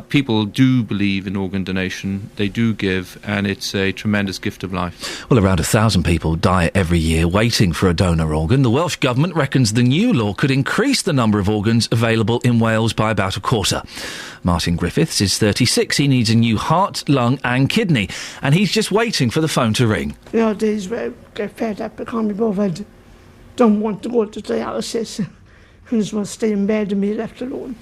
People do believe in organ donation, they do give, and it's a tremendous gift of life. Well, around 1,000 people die every year waiting for a donor organ. The Welsh Government reckons the new law could increase the number of organs available in Wales by about a quarter. Martin Griffiths is 36. He needs a new heart, lung and kidney, and he's just waiting for the phone to ring. There are days where I get fed up, I can't be bothered, don't want to go to dialysis, and just want to stay in bed and be left alone.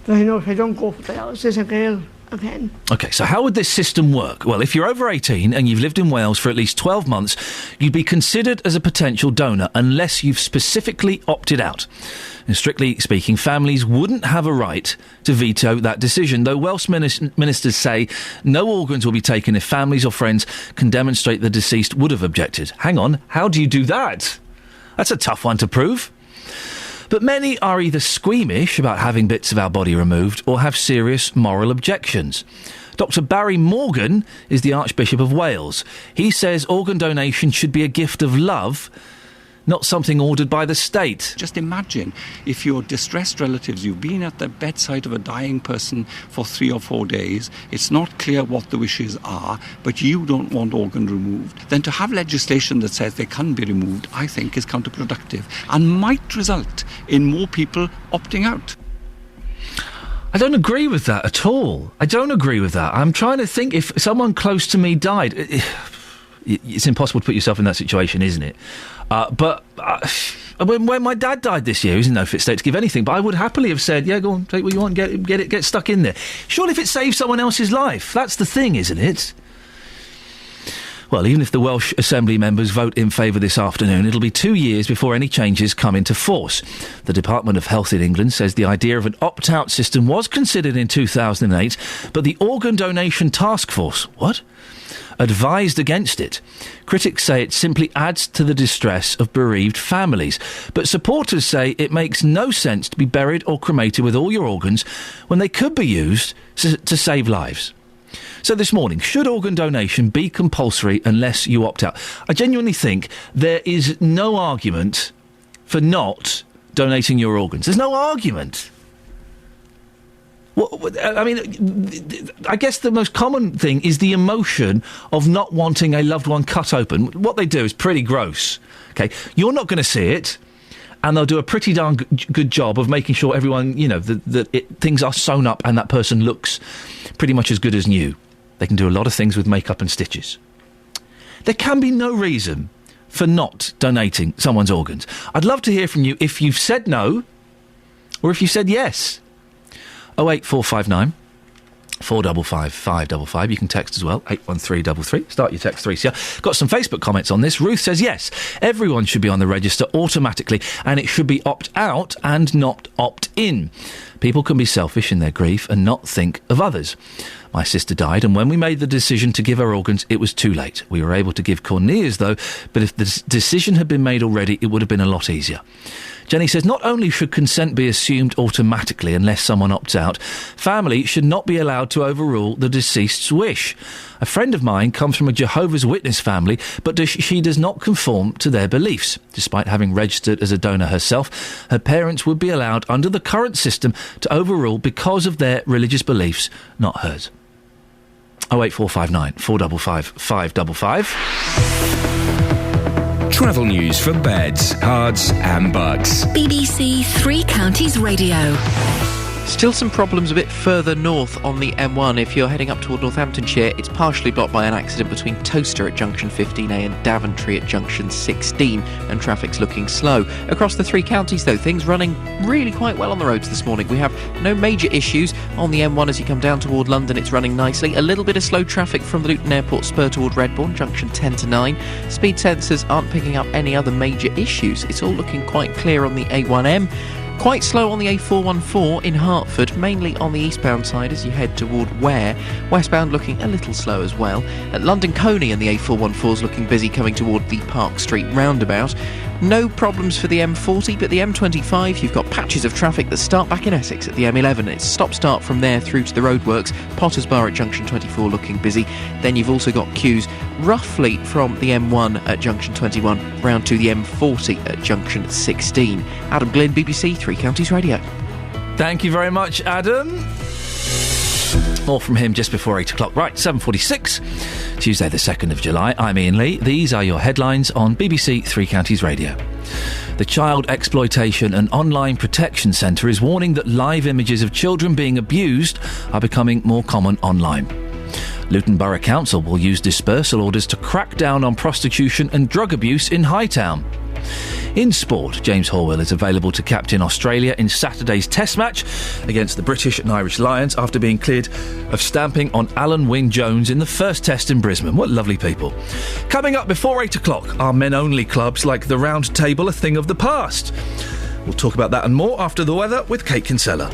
But I know if I don't go for dialysis, I get ill again. OK, so how would this system work? Well, if you're over 18 and you've lived in Wales for at least 12 months, you'd be considered as a potential donor unless you've specifically opted out. And strictly speaking, families wouldn't have a right to veto that decision, though Welsh ministers say no organs will be taken if families or friends can demonstrate the deceased would have objected. Hang on, how do you do that? That's a tough one to prove. But many are either squeamish about having bits of our body removed or have serious moral objections. Dr. Barry Morgan is the Archbishop of Wales. He says organ donation should be a gift of love, not something ordered by the state. Just imagine if your distressed relatives, you've been at the bedside of a dying person for 3 or 4 days, it's not clear what the wishes are, but you don't want organ removed, then to have legislation that says they can be removed, I think is counterproductive and might result in more people opting out. I don't agree with that at all. I don't agree with that. I'm trying to think if someone close to me died. It's impossible to put yourself in that situation, isn't it? But when my dad died this year, he was in no fit state to give anything, but I would happily have said, yeah, go on, take what you want, get stuck in there. Surely if it saves someone else's life, that's the thing, isn't it? Well, even if the Welsh Assembly members vote in favour this afternoon, it'll be 2 years before any changes come into force. The Department of Health in England says the idea of an opt-out system was considered in 2008, but the Organ Donation Task Force, advised against it. Critics say it simply adds to the distress of bereaved families, but supporters say it makes no sense to be buried or cremated with all your organs when they could be used to save lives. So this morning, should organ donation be compulsory unless you opt out? I genuinely think there is no argument for not donating your organs. There's no argument. I mean, I guess the most common thing is the emotion of not wanting a loved one cut open. What they do is pretty gross. Okay, you're not going to see it, and they'll do a pretty darn good job of making sure everyone, you know, things are sewn up and that person looks pretty much as good as new. They can do a lot of things with makeup and stitches. There can be no reason for not donating someone's organs. I'd love to hear from you if you've said no or if you said yes. 08459 455 555. You can text as well, 81333. Start your text 3CR. Got some Facebook comments on this. Ruth says, yes, everyone should be on the register automatically, and it should be opt-out and not opt-in. People can be selfish in their grief and not think of others. My sister died, and when we made the decision to give her organs, it was too late. We were able to give corneas, though, but if the decision had been made already, it would have been a lot easier. Jenny says, not only should consent be assumed automatically unless someone opts out, family should not be allowed to overrule the deceased's wish. A friend of mine comes from a Jehovah's Witness family, but she does not conform to their beliefs. Despite having registered as a donor herself, her parents would be allowed under the current system to overrule because of their religious beliefs, not hers. 08459 455 555. Travel news for beds, cards and bugs. BBC Three Counties Radio. Still some problems a bit further north on the M1. If you're heading up toward Northamptonshire, it's partially blocked by an accident between Toaster at junction 15A and Daventry at junction 16, and traffic's looking slow. Across the three counties, though, things running really quite well on the roads this morning. We have no major issues on the M1 as you come down toward London. It's running nicely. A little bit of slow traffic from the Luton Airport spur toward Redbourne, junction 10 to 9. Speed sensors aren't picking up any other major issues. It's all looking quite clear on the A1M. Quite slow on the A414 in Hertford, mainly on the eastbound side as you head toward Ware. Westbound looking a little slow as well. At London Coney and the A414 is looking busy coming toward the Park Street roundabout. No problems for the M40, but the M25, you've got patches of traffic that start back in Essex at the M11. It's stop-start from there through to the roadworks. Potters Bar at junction 24 looking busy. Then you've also got queues roughly from the M1 at junction 21 round to the M40 at junction 16. Adam Glynn, BBC Three Counties Radio. Thank you very much, Adam. More from him just before 8 o'clock. Right, 7:46, Tuesday the 2nd of July. I'm Iain Lee. These are your headlines on BBC Three Counties Radio. The Child Exploitation and Online Protection Centre is warning that live images of children being abused are becoming more common online. Luton Borough Council will use dispersal orders to crack down on prostitution and drug abuse in Hightown. In sport, James Horwill is available to captain Australia in Saturday's Test match against the British and Irish Lions after being cleared of stamping on Alan Wynne-Jones in the first Test in Brisbane. What lovely people. Coming up before 8 o'clock, are men-only clubs like the Round Table a thing of the past? We'll talk about that and more after the weather with Kate Kinsella.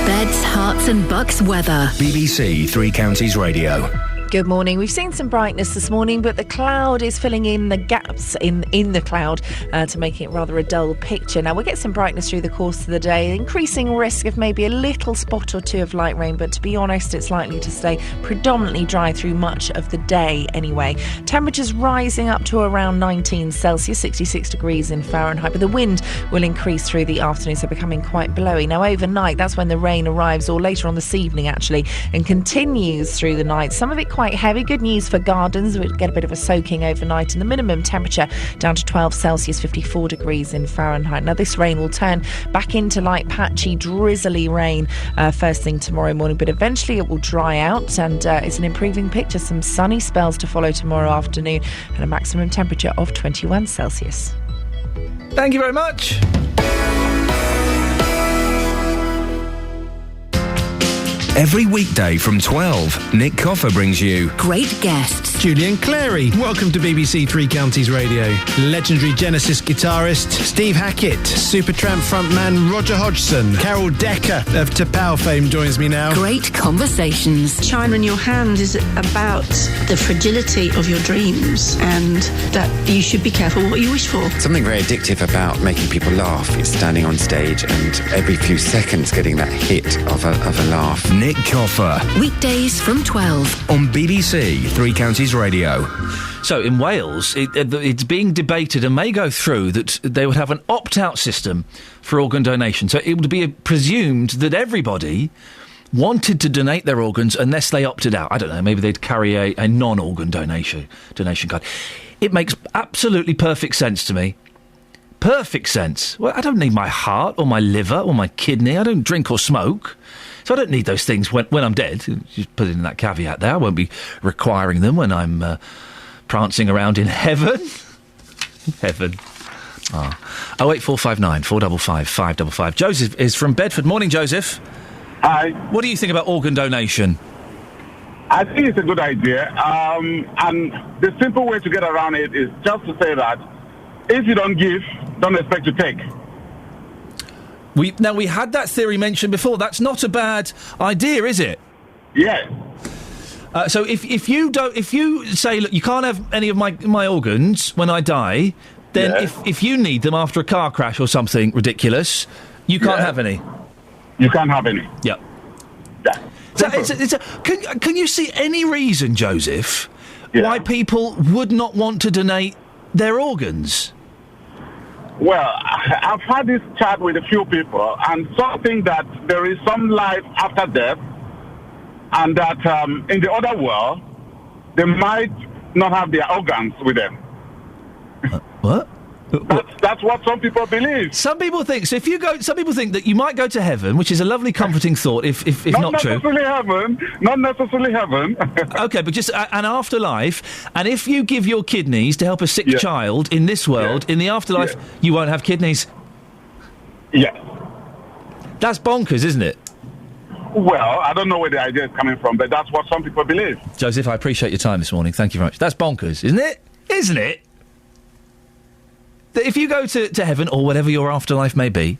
Beds, Herts and Bucks weather. BBC Three Counties Radio. Good morning. We've seen some brightness this morning, but the cloud is filling in the gaps in the cloud to make it rather a dull picture. Now, we'll get some brightness through the course of the day, increasing risk of maybe a little spot or two of light rain, but to be honest, it's likely to stay predominantly dry through much of the day anyway. Temperatures rising up to around 19 Celsius, 66 degrees in Fahrenheit, but the wind will increase through the afternoon, so becoming quite blowy. Now, overnight, that's when the rain arrives, or later on this evening, actually, and continues through the night. Some of it quite heavy. Good news for gardens. We'll get a bit of a soaking overnight, and the minimum temperature down to 12 Celsius, 54 degrees in Fahrenheit. Now, this rain will turn back into light, patchy, drizzly rain first thing tomorrow morning, but eventually it will dry out, and it's an improving picture. Some sunny spells to follow tomorrow afternoon, and a maximum temperature of 21 Celsius. Thank you very much. Every weekday from 12, Nick Coffer brings you great guests. Julian Clary, welcome to BBC Three Counties Radio. Legendary Genesis guitarist Steve Hackett, Supertramp frontman Roger Hodgson, Carol Decker of Tapao fame joins me now. Great conversations. China in your hand is about the fragility of your dreams and that you should be careful what you wish for. Something very addictive about making people laugh is standing on stage and every few seconds getting that hit of a laugh. Nick Coffer. Weekdays from 12 on BBC Three Counties Radio. So in Wales, it's being debated and may go through that they would have an opt-out system for organ donation. So it would be presumed that everybody wanted to donate their organs unless they opted out. I don't know, maybe they'd carry a non-organ donation card. It makes absolutely perfect sense to me. Perfect sense. Well, I don't need my heart or my liver or my kidney. I don't drink or smoke. So I don't need those things when I'm dead. Just put in that caveat there. I won't be requiring them when I'm prancing around in heaven. Heaven. 08459 455 555. Joseph is from Bedford. Morning, Joseph. Hi. What do you think about organ donation? I think it's a good idea. And the simple way to get around it is just to say that if you don't give, don't expect to take. We had that theory mentioned before. That's not a bad idea, is it? Yeah. So if you say, look, you can't have any of my organs when I die, then if you need them after a car crash or something ridiculous, you can't have any. You can't have any. Yep. Can you see any reason, Joseph, why people would not want to donate their organs? Well, I've had this chat with a few people, and some think that there is some life after death, and that in the other world, they might not have their organs with them. What? That's what some people believe. Some people think so. Some people think that you might go to heaven, which is a lovely, comforting thought. If not true, not necessarily heaven. Okay, but just an afterlife. And if you give your kidneys to help a sick child in this world, in the afterlife, you won't have kidneys. Yeah, that's bonkers, isn't it? Well, I don't know where the idea is coming from, but that's what some people believe. Joseph, I appreciate your time this morning. Thank you very much. That's bonkers, isn't it? Isn't it? That if you go to heaven, or whatever your afterlife may be,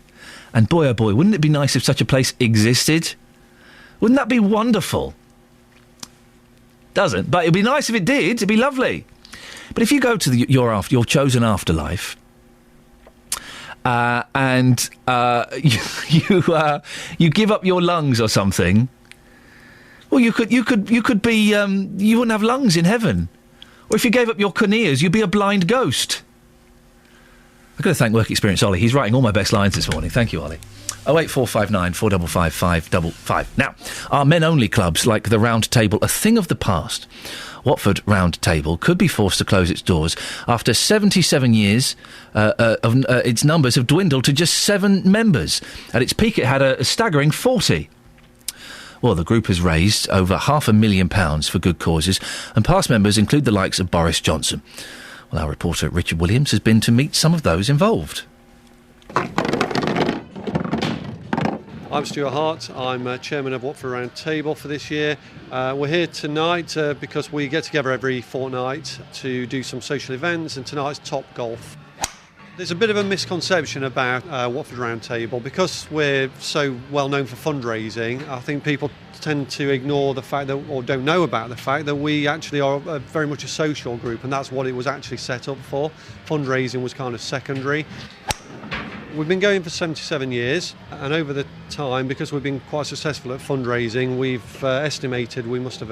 and boy, oh boy, wouldn't it be nice if such a place existed? Wouldn't that be wonderful? Doesn't, but it'd be nice if it did. It'd be lovely. But if you go to your chosen afterlife, and you give up your lungs or something, well, you could be you wouldn't have lungs in heaven. Or if you gave up your corneas, you'd be a blind ghost. I've got to thank Work Experience Ollie. He's writing all my best lines this morning. Thank you, Ollie. 08459 455 555. Now, are men-only clubs like the Round Table a thing of the past? Watford Round Table could be forced to close its doors after 77 years. Its numbers have dwindled to just 7 members. At its peak, it had a staggering 40. Well, the group has raised over £500,000 for good causes, and past members include the likes of Boris Johnson. Well, our reporter Richard Williams has been to meet some of those involved. I'm Stuart Hart. I'm chairman of Watford Round Table for this year. We're here tonight because we get together every fortnight to do some social events, and tonight's Top Golf. There's a bit of a misconception about Watford Round Table. Because we're so well known for fundraising, I think people tend to ignore the fact that, or don't know about the fact that we actually are very much a social group, and that's what it was actually set up for. Fundraising was kind of secondary. We've been going for 77 years, and over the time, because we've been quite successful at fundraising, we've estimated we must have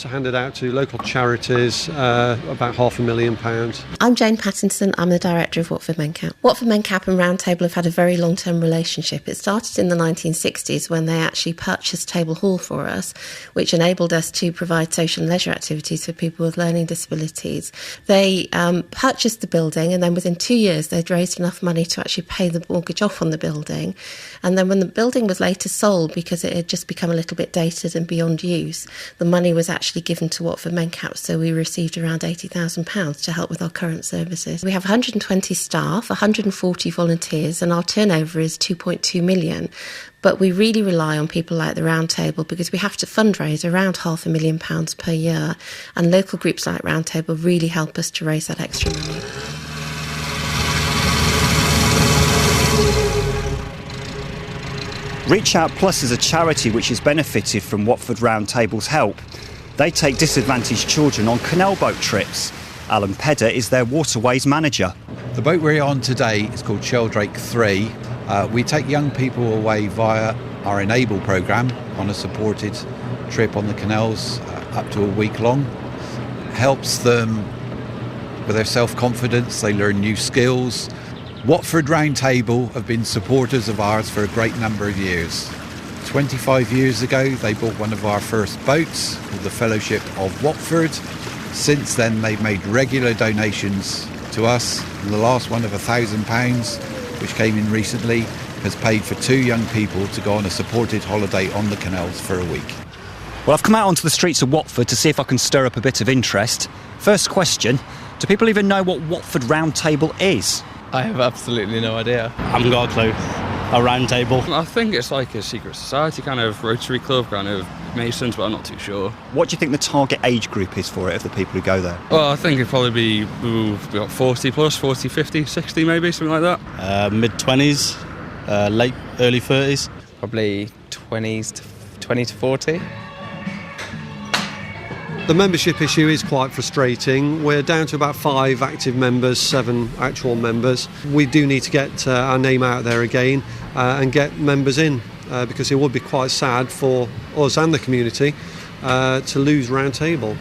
handed out to local charities about £500,000. I'm Jane Pattinson. I'm the director of Watford Mencap. Watford Mencap and Round Table have had a very long-term relationship. It started in the 1960s when they actually purchased Table Hall for us, which enabled us to provide social and leisure activities for people with learning disabilities. They purchased the building, and then within 2 years they'd raised enough money to actually pay the mortgage off on the building. And then when the building was later sold, because it had just become a little bit dated and beyond use, the money was actually given to Watford Mencap, so we received around £80,000 to help with our current services. We have 120 staff, 140 volunteers, and our turnover is 2.2 million. But we really rely on people like the Round Table because we have to fundraise around £500,000 per year, and local groups like Round Table really help us to raise that extra money. Reach Out Plus is a charity which has benefited from Watford Round Table's help. They take disadvantaged children on canal boat trips. Alan Pedder is their waterways manager. The boat we're on today is called Sheldrake 3. We take young people away via our Enable programme on a supported trip on the canals up to a week long. helps them with their self-confidence. They learn new skills. Watford Round Table have been supporters of ours for a great number of years. 25 years ago, they bought one of our first boats with the Fellowship of Watford. Since then, they've made regular donations to us. The last one of £1,000, which came in recently, has paid for 2 young people to go on a supported holiday on the canals for a week. Well, I've come out onto the streets of Watford to see if I can stir up a bit of interest. First question, do people even know what Watford Round Table is? I have absolutely no idea. I haven't got a clue. A round table. I think it's like a secret society, kind of Rotary Club, kind of Masons, but I'm not too sure. What do you think the target age group is for it, of the people who go there? Well, I think it'd probably be about 40 plus, 40, 50, 60 maybe, something like that. Mid-20s, early 30s. Probably 20 to 40. The membership issue is quite frustrating. We're down to about 5 active members, 7 actual members. We do need to get our name out there again and get members in because it would be quite sad for us and the community to lose Round Table.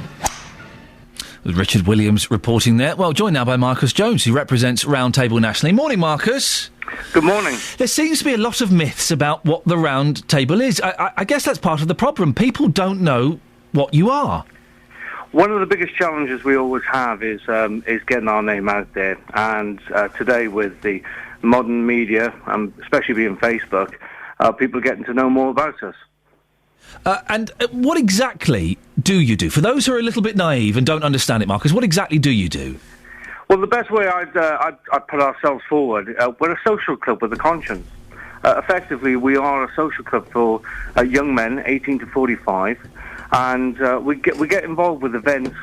With Richard Williams reporting there. Well, joined now by Marcus Jones, who represents Round Table nationally. Morning, Marcus. Good morning. There seems to be a lot of myths about what the Round Table is. I guess that's part of the problem. People don't know what you are. One of the biggest challenges we always have is getting our name out there. And today, with the modern media, especially being Facebook, people are getting to know more about us. And what exactly do you do? For those who are a little bit naive and don't understand it, Marcus, what exactly do you do? Well, the best way I'd put ourselves forward, we're a social club with a conscience. Effectively, we are a social club for young men, 18 to 45. And we get involved with events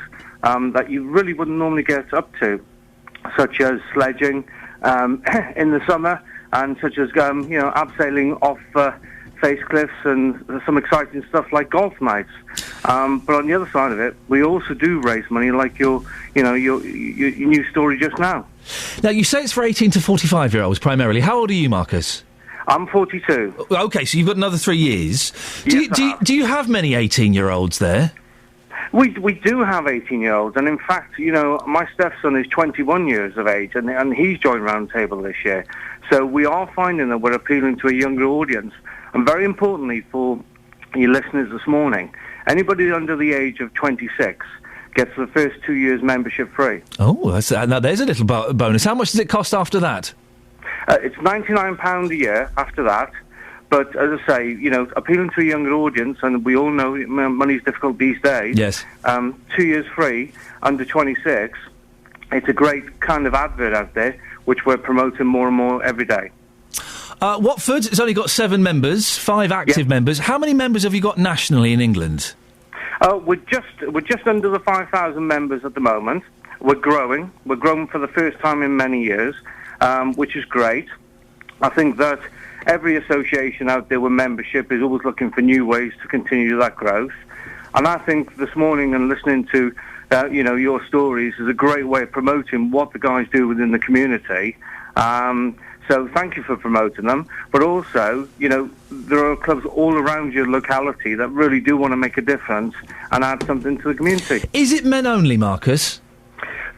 that you really wouldn't normally get up to, such as sledging in the summer, and such as abseiling off face cliffs, and some exciting stuff like golf nights. But on the other side of it, we also do raise money, like your new story just now. Now, you say it's for 18 to 45-year-olds primarily. How old are you, Marcus? I'm 42. OK, so you've got another 3 years. Do you have many 18-year-olds there? We do have 18-year-olds, and in fact, my stepson is 21 years of age, and he's joined Round Table this year. So we are finding that we're appealing to a younger audience. And very importantly for your listeners this morning, anybody under the age of 26 gets the first 2 years membership free. Oh, now there's a little bonus. How much does it cost after that? It's £99 a year after that, but as I say, appealing to a younger audience, and we all know money's difficult these days. Yes. 2 years free, under 26, it's a great kind of advert out there, which we're promoting more and more every day. Watford has only got 7 members, 5 active members. How many members have you got nationally in England? We're just under the 5,000 members at the moment. We're growing. We're growing for the first time in many years. Which is great. I think that every association out there with membership is always looking for new ways to continue that growth. And I think this morning and listening to, your stories is a great way of promoting what the guys do within the community. So thank you for promoting them. But also, there are clubs all around your locality that really do want to make a difference and add something to the community. Is it men only, Marcus?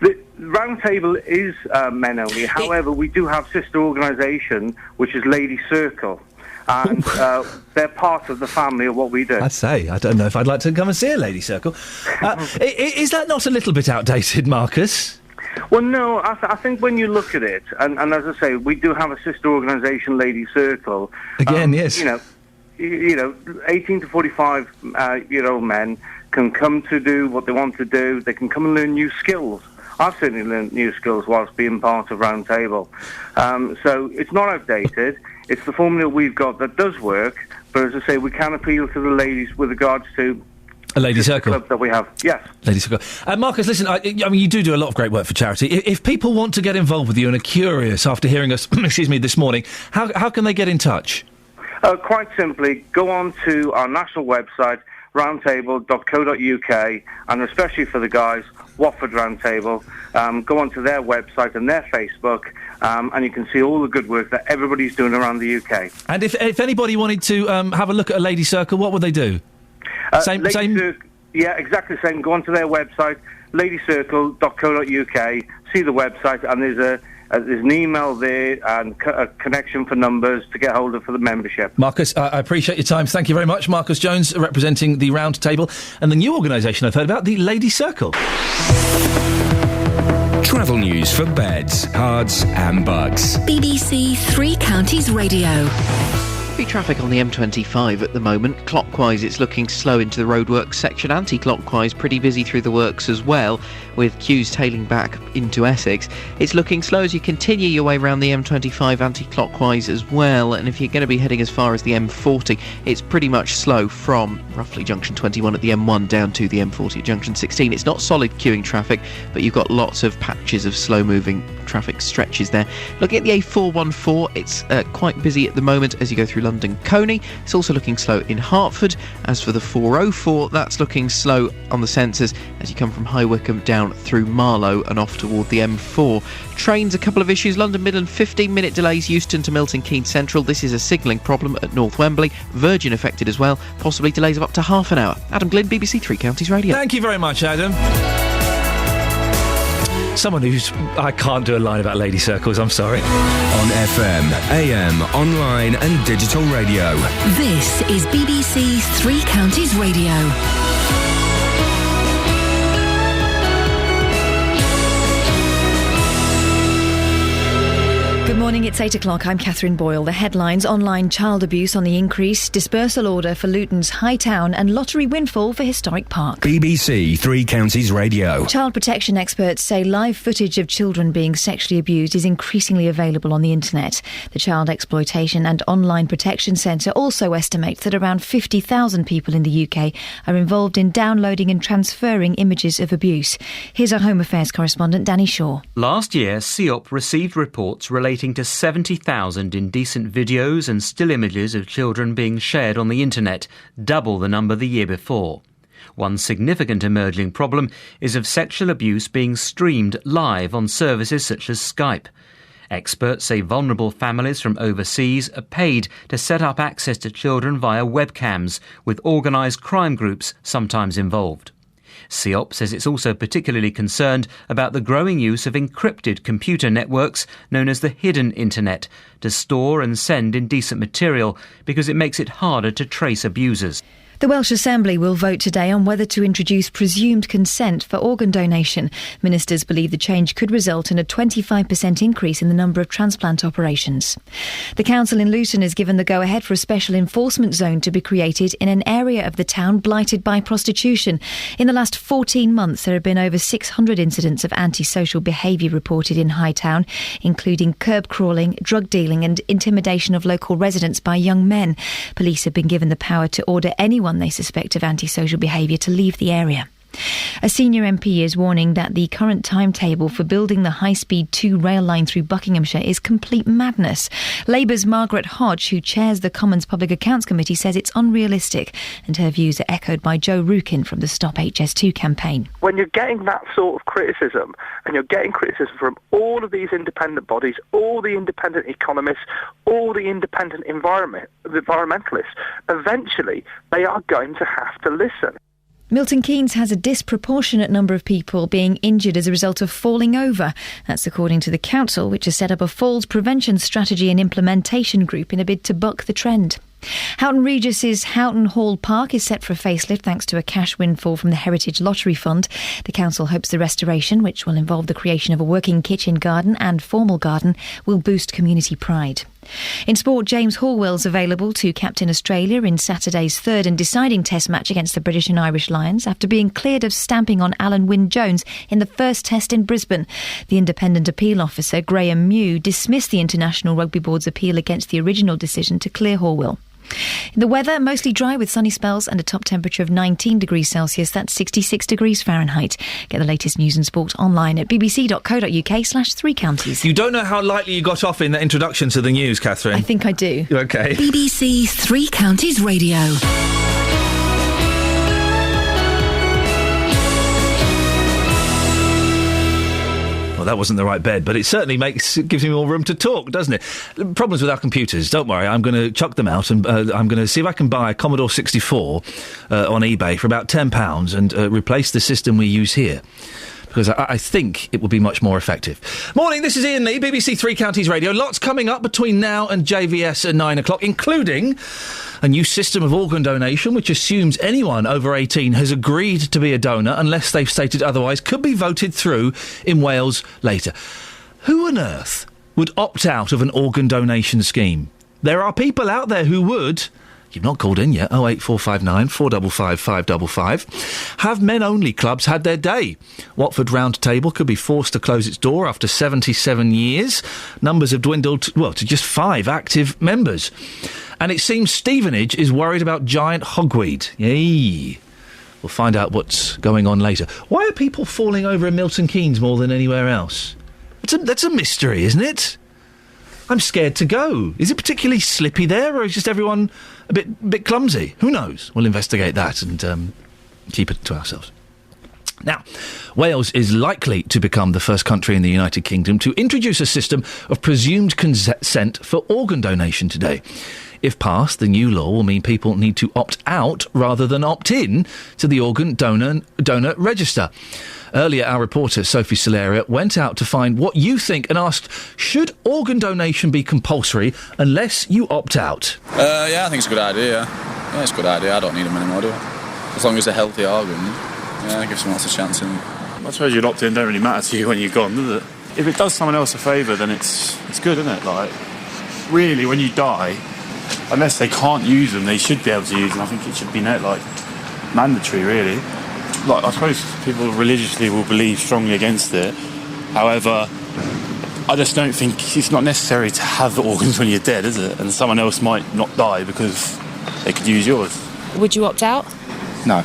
The Round Table is men only. However, we do have sister organisation, which is Lady Circle, and they're part of the family of what we do. I'd say, I don't know if I'd like to come and see a Lady Circle. Is that not a little bit outdated, Marcus? Well, no, I think when you look at it, and as I say, we do have a sister organisation, Lady Circle. Again, yes. 18 to 45-year-old men can come to do what they want to do. They can come and learn new skills. I've certainly learned new skills whilst being part of Round Table. So it's not outdated. It's the formula we've got that does work. But as I say, we can appeal to the ladies with regards to a Lady Circle club that we have. Yes, Lady Circle. Marcus, listen. I mean, you do a lot of great work for charity. If people want to get involved with you and are curious after hearing us, this morning, how can they get in touch? Quite simply, go on to our national website, roundtable.co.uk, and especially for the guys, Watford Round Table, go onto their website and their Facebook, and you can see all the good work that everybody's doing around the UK. And if anybody wanted to have a look at a Lady Circle, what would they do? Yeah, exactly the same. Go onto their website, ladycircle.co.uk, see the website, and there's an email there and a connection for numbers to get hold of for the membership. Marcus, I appreciate your time. Thank you very much. Marcus Jones, representing the Round Table and the new organisation I've heard about, the Lady Circle. Travel news for beds, cards and bugs. BBC Three Counties Radio. Traffic on the M25 at the moment. Clockwise it's looking slow into the roadworks section. Anti-clockwise pretty busy through the works as well, with queues tailing back into Essex. It's looking slow as you continue your way around the M25 anti-clockwise as well, and if you're going to be heading as far as the M40, it's pretty much slow from roughly junction 21 at the M1 down to the M40 at junction 16. It's not solid queuing traffic, but you've got lots of patches of slow moving traffic stretches there. Looking at the A414, it's quite busy at the moment as you go through London Coney. It's also looking slow in Hertford. As for the 404, that's looking slow on the sensors as you come from High Wycombe down through Marlow and off toward the M4. Trains, a couple of issues. London Midland, 15-minute delays Euston to Milton Keynes Central. This is a signalling problem at North Wembley. Virgin affected as well, possibly delays of up to half an hour. Adam Glynn, BBC Three Counties Radio. Thank you very much, Adam. Someone who's... I can't do a line about Lady Circles, I'm sorry. On FM, AM, online and digital radio. This is BBC Three Counties Radio. Good morning, it's 8 o'clock. I'm Catherine Boyle. The headlines: online child abuse on the increase, dispersal order for Luton's Hightown, and lottery windfall for Historic Park. BBC Three Counties Radio. Child protection experts say live footage of children being sexually abused is increasingly available on the internet. The Child Exploitation and Online Protection Centre also estimates that around 50,000 people in the UK are involved in downloading and transferring images of abuse. Here's our Home Affairs correspondent, Danny Shaw. Last year, CEOP received reports relating to 70,000 indecent videos and still images of children being shared on the internet, double the number the year before. One significant emerging problem is of sexual abuse being streamed live on services such as Skype. Experts say vulnerable families from overseas are paid to set up access to children via webcams, with organised crime groups sometimes involved. CEOP says it's also particularly concerned about the growing use of encrypted computer networks known as the hidden internet to store and send indecent material because it makes it harder to trace abusers. The Welsh Assembly will vote today on whether to introduce presumed consent for organ donation. Ministers believe the change could result in a 25% increase in the number of transplant operations. The council in Luton has given the go-ahead for a special enforcement zone to be created in an area of the town blighted by prostitution. In the last 14 months, there have been over 600 incidents of antisocial behaviour reported in Hightown, including curb crawling, drug dealing and intimidation of local residents by young men. Police have been given the power to order anyone they suspect of antisocial behaviour to leave the area. A senior MP is warning that the current timetable for building the high-speed 2 rail line through Buckinghamshire is complete madness. Labour's Margaret Hodge, who chairs the Commons Public Accounts Committee, says it's unrealistic, and her views are echoed by Joe Rukin from the Stop HS2 campaign. When you're getting that sort of criticism, and you're getting criticism from all of these independent bodies, all the independent economists, all the independent environmentalists, eventually they are going to have to listen. Milton Keynes has a disproportionate number of people being injured as a result of falling over. That's according to the council, which has set up a falls prevention strategy and implementation group in a bid to buck the trend. Houghton Regis's Houghton Hall Park is set for a facelift thanks to a cash windfall from the Heritage Lottery Fund. The council hopes the restoration, which will involve the creation of a working kitchen garden and formal garden, will boost community pride. In sport, James Horwell's available to captain Australia in Saturday's third and deciding test match against the British and Irish Lions after being cleared of stamping on Alan Wynne-Jones in the first test in Brisbane. The independent appeal officer, Graham Mew, dismissed the International Rugby Board's appeal against the original decision to clear Horwell. The weather, mostly dry with sunny spells and a top temperature of 19 degrees Celsius, that's 66 degrees Fahrenheit. Get the latest news and sport online at bbc.co.uk/3 counties. You don't know how lightly you got off in that introduction to the news, Catherine. I think I do. Okay. BBC Three Counties Radio. Well, that wasn't the right bed, but it certainly gives me more room to talk, doesn't it? Problems with our computers, don't worry, I'm going to chuck them out and I'm going to see if I can buy a Commodore 64 on eBay for about £10 and replace the system we use here. Because I think it will be much more effective. Morning, this is Iain Lee, BBC Three Counties Radio. Lots coming up between now and JVS at 9 o'clock, including a new system of organ donation which assumes anyone over 18 has agreed to be a donor unless they've stated otherwise, could be voted through in Wales later. Who on earth would opt out of an organ donation scheme? There are people out there who would. You've not called in yet. 08459 455 555. Have men-only clubs had their day? Watford Round Table could be forced to close its door after 77 years. Numbers have dwindled, to just 5 active members. And it seems Stevenage is worried about giant hogweed. Yay. We'll find out what's going on later. Why are people falling over in Milton Keynes more than anywhere else? That's a mystery, isn't it? I'm scared to go. Is it particularly slippy there, or is just everyone a bit clumsy? Who knows? We'll investigate that and keep it to ourselves. Now, Wales is likely to become the first country in the United Kingdom to introduce a system of presumed consent for organ donation today. If passed, the new law will mean people need to opt out rather than opt in to the organ donor register. Earlier, our reporter, Sophie Solaria, went out to find what you think and asked, should organ donation be compulsory unless you opt out? Yeah, I think it's a good idea, yeah. It's a good idea. I don't need them anymore, do I? As long as they're healthy organ, yeah, give someone else a chance. I suppose you'd opt in, don't really matter to you when you're gone, does it? If it does someone else a favour, then it's good, isn't it? Like, really, when you die, unless they can't use them, they should be able to use them. I think it should be mandatory, really. Like, I suppose people religiously will believe strongly against it. However, I just don't think it's not necessary to have the organs when you're dead, is it? And someone else might not die because they could use yours. Would you opt out? No,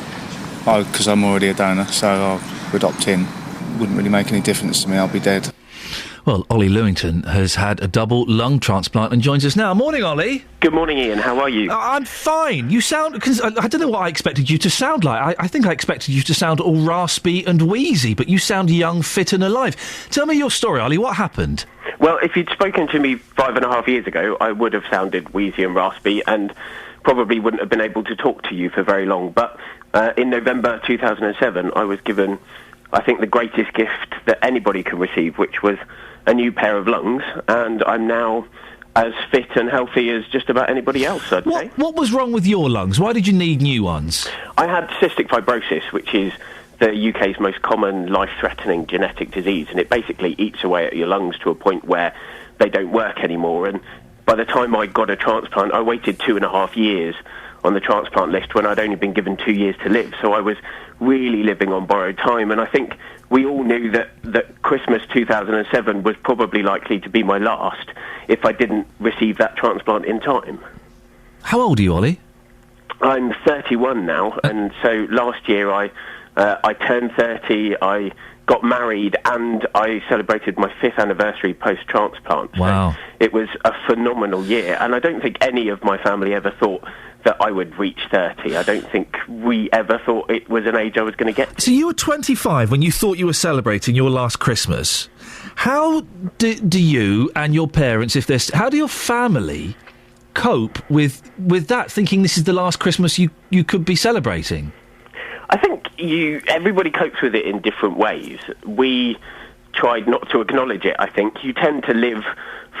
because I'm already a donor, so I would opt in. Wouldn't really make any difference to me, I'll be dead. Well, Ollie Lewington has had a double lung transplant and joins us now. Morning, Ollie. Good morning, Iain. How are you? I'm fine. You sound... Cause I don't know what I expected you to sound like. I think I expected you to sound all raspy and wheezy, but you sound young, fit and alive. Tell me your story, Ollie. What happened? Well, if you'd spoken to me 5.5 years ago, I would have sounded wheezy and raspy and probably wouldn't have been able to talk to you for very long. But in November 2007, I was given, I think, the greatest gift that anybody can receive, which was a new pair of lungs, and I'm now as fit and healthy as just about anybody else, I'd say. What was wrong with your lungs? Why did you need new ones? I had cystic fibrosis, which is the UK's most common life-threatening genetic disease, and it basically eats away at your lungs to a point where they don't work anymore. And by the time I got a transplant, I waited 2.5 years on the transplant list when I'd only been given 2 years to live, so I was really living on borrowed time. And I think we all knew that Christmas 2007 was probably likely to be my last if I didn't receive that transplant in time. How old are you, Ollie? I'm 31 now, and so last year I turned 30, I got married, and I celebrated my 5th anniversary post-transplant. Wow. So it was a phenomenal year, and I don't think any of my family ever thought that I would reach 30. I don't think we ever thought it was an age I was going to get to. So you were 25 when you thought you were celebrating your last Christmas. How do you and your parents, how do your family cope with that, thinking this is the last Christmas you could be celebrating? I think everybody copes with it in different ways. We tried not to acknowledge it, I think. You tend to live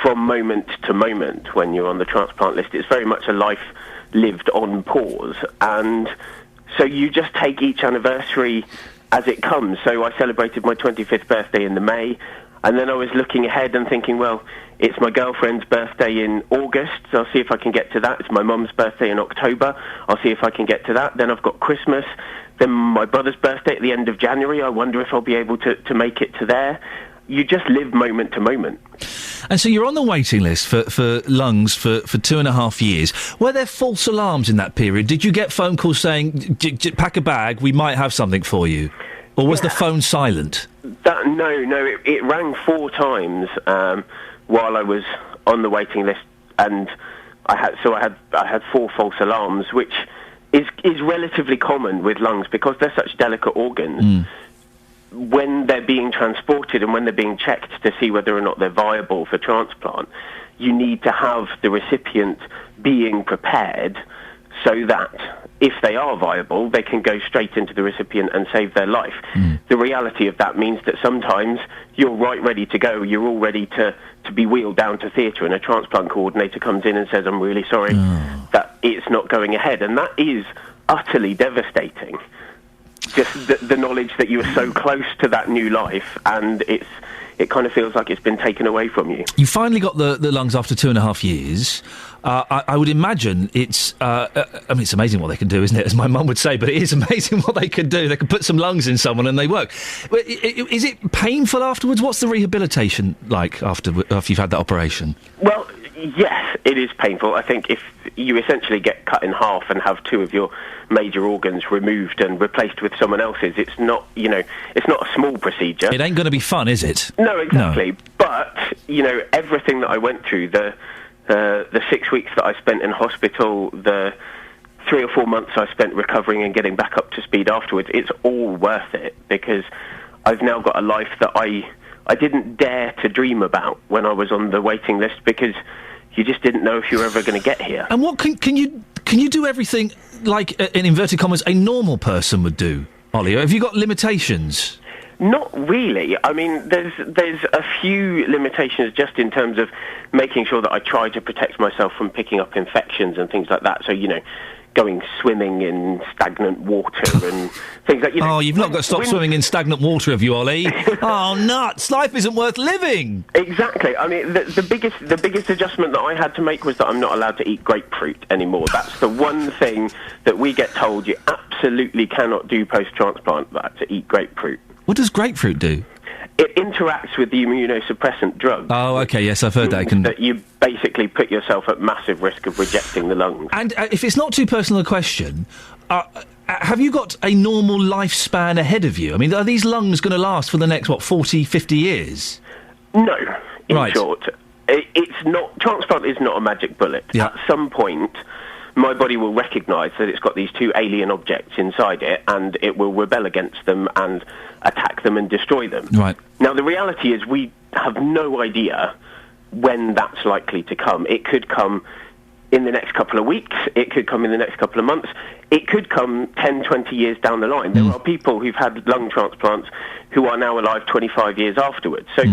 from moment to moment when you're on the transplant list. It's very much a life lived on pause, and so you just take each anniversary as it comes. So I celebrated my 25th birthday in the May, and then I was looking ahead and thinking, well, it's my girlfriend's birthday in August, so I'll see if I can get to that. It's my mum's birthday in October, I'll see if I can get to that. Then I've got Christmas, then my brother's birthday at the end of January. I wonder if I'll be able to make it to there. You just live moment to moment. And so you're on the waiting list for lungs for 2.5 years. Were there false alarms in that period? Did you get phone calls saying, pack a bag, we might have something for you? Or was the phone silent? No, it rang 4 times while I was on the waiting list, and I had 4 false alarms, which is relatively common with lungs because they're such delicate organs. when they're being transported and when they're being checked to see whether or not they're viable for transplant, you need to have the recipient being prepared so that if they are viable, they can go straight into the recipient and save their life. The reality of that means that sometimes you're right ready to go, you're all ready to be wheeled down to theatre, and a transplant coordinator comes in and says, I'm really sorry that it's not going ahead. And that is utterly devastating. Just the knowledge that you were so close to that new life, and it kind of feels like it's been taken away from you. You finally got the lungs after 2.5 years. I would imagine it's... it's amazing what they can do, isn't it? As my mum would say, but it is amazing what they can do. They can put some lungs in someone and they work. Is it painful afterwards? What's the rehabilitation like after you've had that operation? Well, yes, it is painful. I think if you essentially get cut in half and have 2 of your major organs removed and replaced with someone else's, it's not a small procedure. It ain't going to be fun, is it? No, exactly. No. But, everything that I went through, the 6 weeks that I spent in hospital, the 3 or 4 months I spent recovering and getting back up to speed afterwards, it's all worth it, because I've now got a life that I didn't dare to dream about when I was on the waiting list, because you just didn't know if you were ever going to get here. And what can you do everything like, in inverted commas, a normal person would do, Ollie? Have you got limitations? Not really. I mean, there's a few limitations just in terms of making sure that I try to protect myself from picking up infections and things like that. So, going swimming in stagnant water and things like... Oh, you've not got to stop swimming in stagnant water, have you, Ollie? Oh, nuts! Life isn't worth living! Exactly. I mean, the biggest adjustment that I had to make was that I'm not allowed to eat grapefruit anymore. That's the one thing that we get told you absolutely cannot do post-transplant, to eat grapefruit. What does grapefruit do? It interacts with the immunosuppressant drug. Oh, OK, yes, I've heard that. That you basically put yourself at massive risk of rejecting the lungs. And if it's not too personal a question, have you got a normal lifespan ahead of you? I mean, are these lungs going to last for the next, 40, 50 years? No, in short. It's not... Transplant is not a magic bullet. Yeah. At some point, my body will recognise that it's got these 2 alien objects inside it, and it will rebel against them and attack them and destroy them. Right. Now, the reality is we have no idea when that's likely to come. It could come in the next couple of weeks. It could come in the next couple of months. It could come 10, 20 years down the line. There are people who've had lung transplants who are now alive 25 years afterwards. So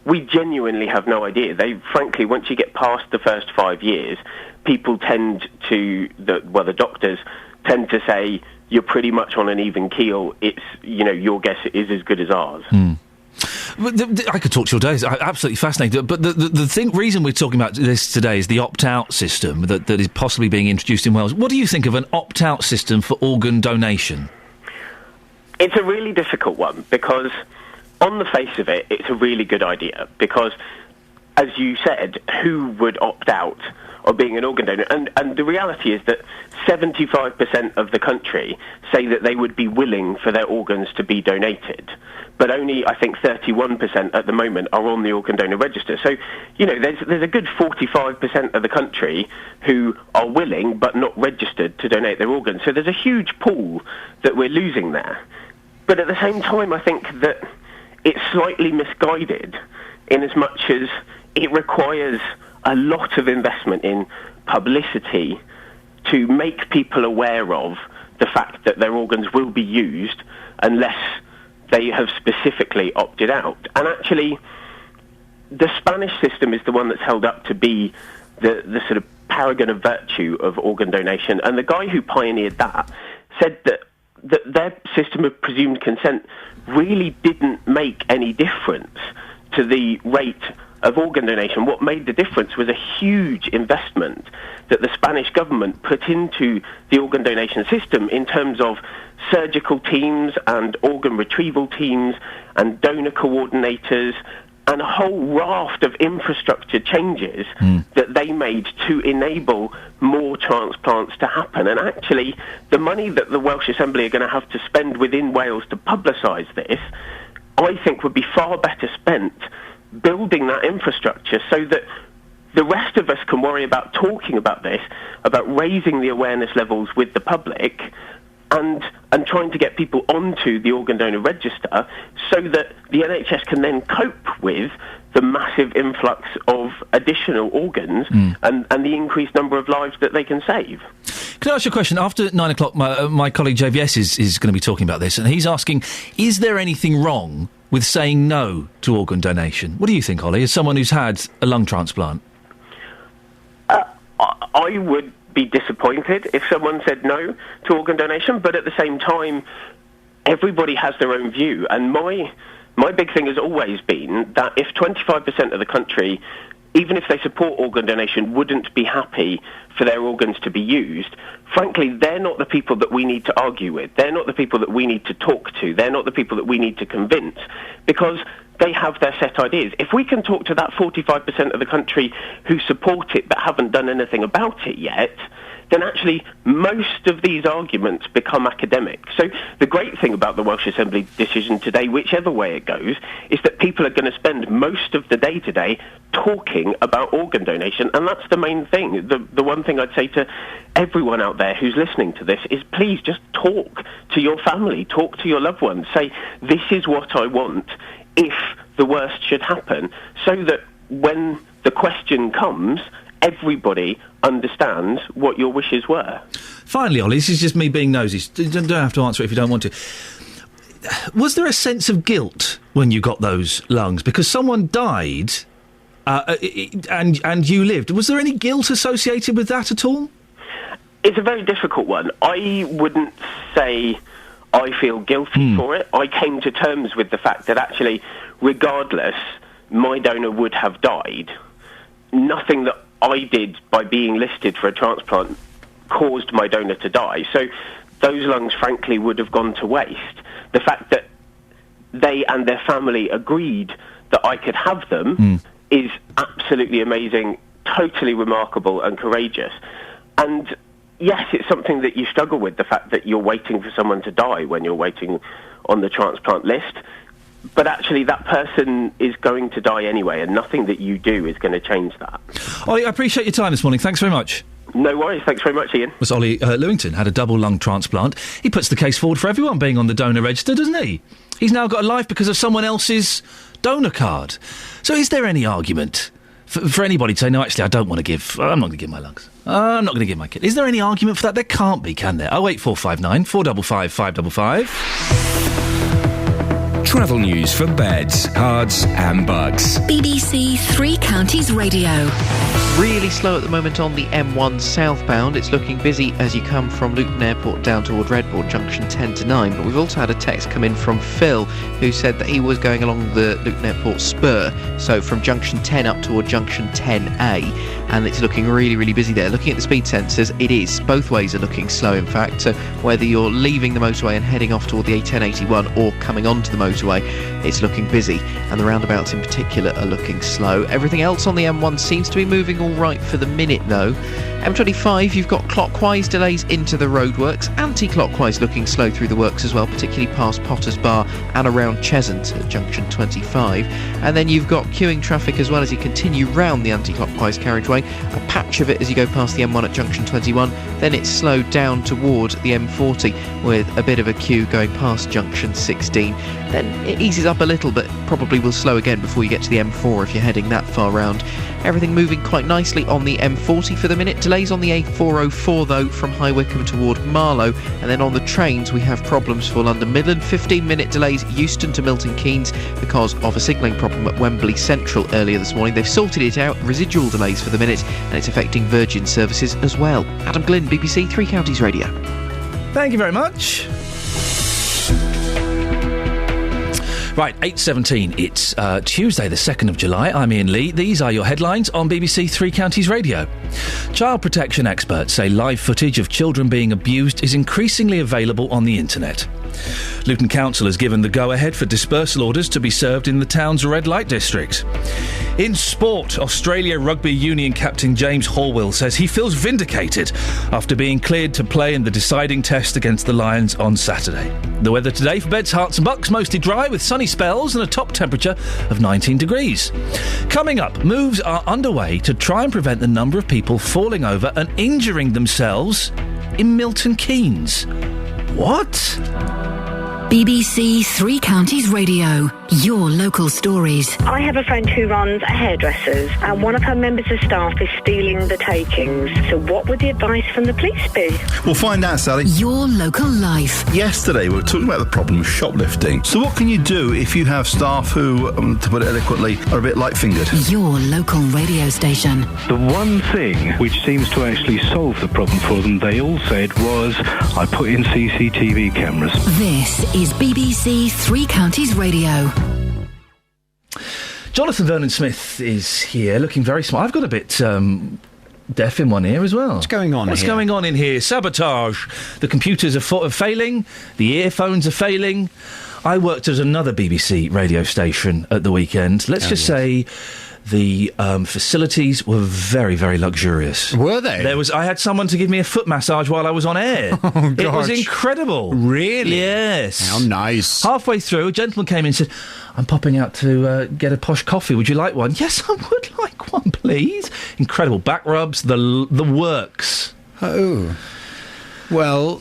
we genuinely have no idea. Frankly, once you get past the first 5 years, people tend to, the doctors tend to say, you're pretty much on an even keel. It's, your guess is as good as ours. I could talk to you all day. Absolutely fascinating. But the reason we're talking about this today is the opt-out system that is possibly being introduced in Wales. What do you think of an opt-out system for organ donation? It's a really difficult one, because on the face of it, it's a really good idea, because, as you said, who would opt out of being an organ donor? And the reality is that 75% of the country say that they would be willing for their organs to be donated, but only, I think, 31% at the moment are on the organ donor register. So, there's a good 45% of the country who are willing but not registered to donate their organs. So there's a huge pool that we're losing there. But at the same time, I think that it's slightly misguided in as much as it requires a lot of investment in publicity to make people aware of the fact that their organs will be used unless they have specifically opted out. And actually, the Spanish system is the one that's held up to be the sort of paragon of virtue of organ donation. And the guy who pioneered that said that their system of presumed consent really didn't make any difference to the rate of organ donation. What made the difference was a huge investment that the Spanish government put into the organ donation system in terms of surgical teams and organ retrieval teams and donor coordinators and a whole raft of infrastructure changes that they made to enable more transplants to happen. And actually, the money that the Welsh Assembly are going to have to spend within Wales to publicise this, I think would be far better spent building that infrastructure so that the rest of us can worry about talking about this, about raising the awareness levels with the public, and trying to get people onto the organ donor register so that the NHS can then cope with the massive influx of additional organs and the increased number of lives that they can save. Can I ask you a question? After 9 o'clock, my colleague JVS is going to be talking about this, and he's asking, is there anything wrong with saying no to organ donation? What do you think, Ollie, as someone who's had a lung transplant? I would be disappointed if someone said no to organ donation, but at the same time, everybody has their own view, and my big thing has always been that if 25% of the country, even if they support organ donation, wouldn't be happy for their organs to be used, frankly, they're not the people that we need to argue with. They're not the people that we need to talk to. They're not the people that we need to convince, because they have their set ideas. If we can talk to that 45% of the country who support it but haven't done anything about it yet, then actually most of these arguments become academic. So the great thing about the Welsh Assembly decision today, whichever way it goes, is that people are going to spend most of the day today talking about organ donation, and that's the main thing. The one thing I'd say to everyone out there who's listening to this is please just talk to your family, talk to your loved ones, say, this is what I want if the worst should happen, so that when the question comes, everybody understands what your wishes were. Finally, Ollie, this is just me being nosy. You don't have to answer it if you don't want to. Was there a sense of guilt when you got those lungs? Because someone died and you lived. Was there any guilt associated with that at all? It's a very difficult one. I wouldn't say I feel guilty for it. I came to terms with the fact that actually, regardless, my donor would have died. Nothing that I did by being listed for a transplant caused my donor to die. So those lungs, frankly, would have gone to waste. The fact that they and their family agreed that I could have them is absolutely amazing, totally remarkable and courageous. And yes, it's something that you struggle with, the fact that you're waiting for someone to die when you're waiting on the transplant list. But actually, that person is going to die anyway, and nothing that you do is going to change that. Ollie, I appreciate your time this morning. Thanks very much. No worries. Thanks very much, Ian. Was Ollie Lewington, had a double lung transplant. He puts the case forward for everyone being on the donor register, doesn't he? He's now got a life because of someone else's donor card. So is there any argument for anybody to say, no, actually, I don't want to give... I'm not going to give my lungs. I'm not going to give my kid. Is there any argument for that? There can't be, can there? 08459 455 555. Travel news for beds, cards and bugs. BBC Three Counties Radio. Really slow at the moment on the M1 southbound. It's looking busy as you come from Luton Airport down toward Redbourne Junction 10 to 9. But we've also had a text come in from Phil, who said that he was going along the Luton Airport spur, so from Junction 10 up toward Junction 10A, and it's looking really, really busy there. Looking at the speed sensors, it is. Both ways are looking slow, in fact. So whether you're leaving the motorway and heading off toward the A1081 or coming onto the motorway, it's looking busy, and the roundabouts in particular are looking slow. Everything else on the M1 seems to be moving all right for the minute, though. M25, you've got clockwise delays into the roadworks, anti-clockwise looking slow through the works as well, particularly past Potters Bar and around Cheshunt at junction 25. And then you've got queuing traffic as well as you continue round the anti-clockwise carriageway, a patch of it as you go past the M1 at junction 21, then it's slowed down toward the M40 with a bit of a queue going past junction 16. Then it eases up a little, but probably will slow again before you get to the M4 if you're heading that far round. Everything moving quite nicely on the M40 for the minute. Delays on the A404 though from High Wycombe toward Marlow, and then on the trains we have problems for London Midland. 15-minute delays Euston to Milton Keynes because of a signalling problem at Wembley Central earlier this morning. They've sorted it out. Residual delays for the minute, and it's affecting Virgin services as well. Adam Glynn, BBC Three Counties Radio. Thank you very much. Right, 8:17. It's Tuesday, the 2nd of July. I'm Iain Lee. These are your headlines on BBC Three Counties Radio. Child protection experts say live footage of children being abused is increasingly available on the internet. Luton Council has given the go-ahead for dispersal orders to be served in the town's red light district. In sport, Australia Rugby Union captain James Horwill says he feels vindicated after being cleared to play in the deciding test against the Lions on Saturday. The weather today for Beds, Herts and Bucks, mostly dry with sunny spells and a top temperature of 19 degrees. Coming up, moves are underway to try and prevent the number of people falling over and injuring themselves in Milton Keynes. What? BBC Three Counties Radio. Your local stories. I have a friend who runs a hairdresser's, and one of her members of staff is stealing the takings. So what would the advice from the police be? We'll find out, Sally. Your local life. Yesterday we were talking about the problem of shoplifting. So what can you do if you have staff who, to put it eloquently, are a bit light-fingered? Your local radio station. The one thing which seems to actually solve the problem for them, they all said, was, I put in CCTV cameras. This is BBC Three Counties Radio. Jonathan Vernon-Smith is here, looking very smart. I've got a bit deaf in one ear as well. What's going on What's here? going on in here? Sabotage. The computers are failing. The earphones are failing. I worked at another BBC radio station at the weekend. Let's say the facilities were very, very luxurious. Were they? I had someone to give me a foot massage while I was on air. Oh, it was gosh. incredible. Really? Yes. How nice. Halfway through, a gentleman came in and said, I'm popping out to get a posh coffee. Would you like one? Yes, I would like one, please. Incredible back rubs, the works. Oh. Well,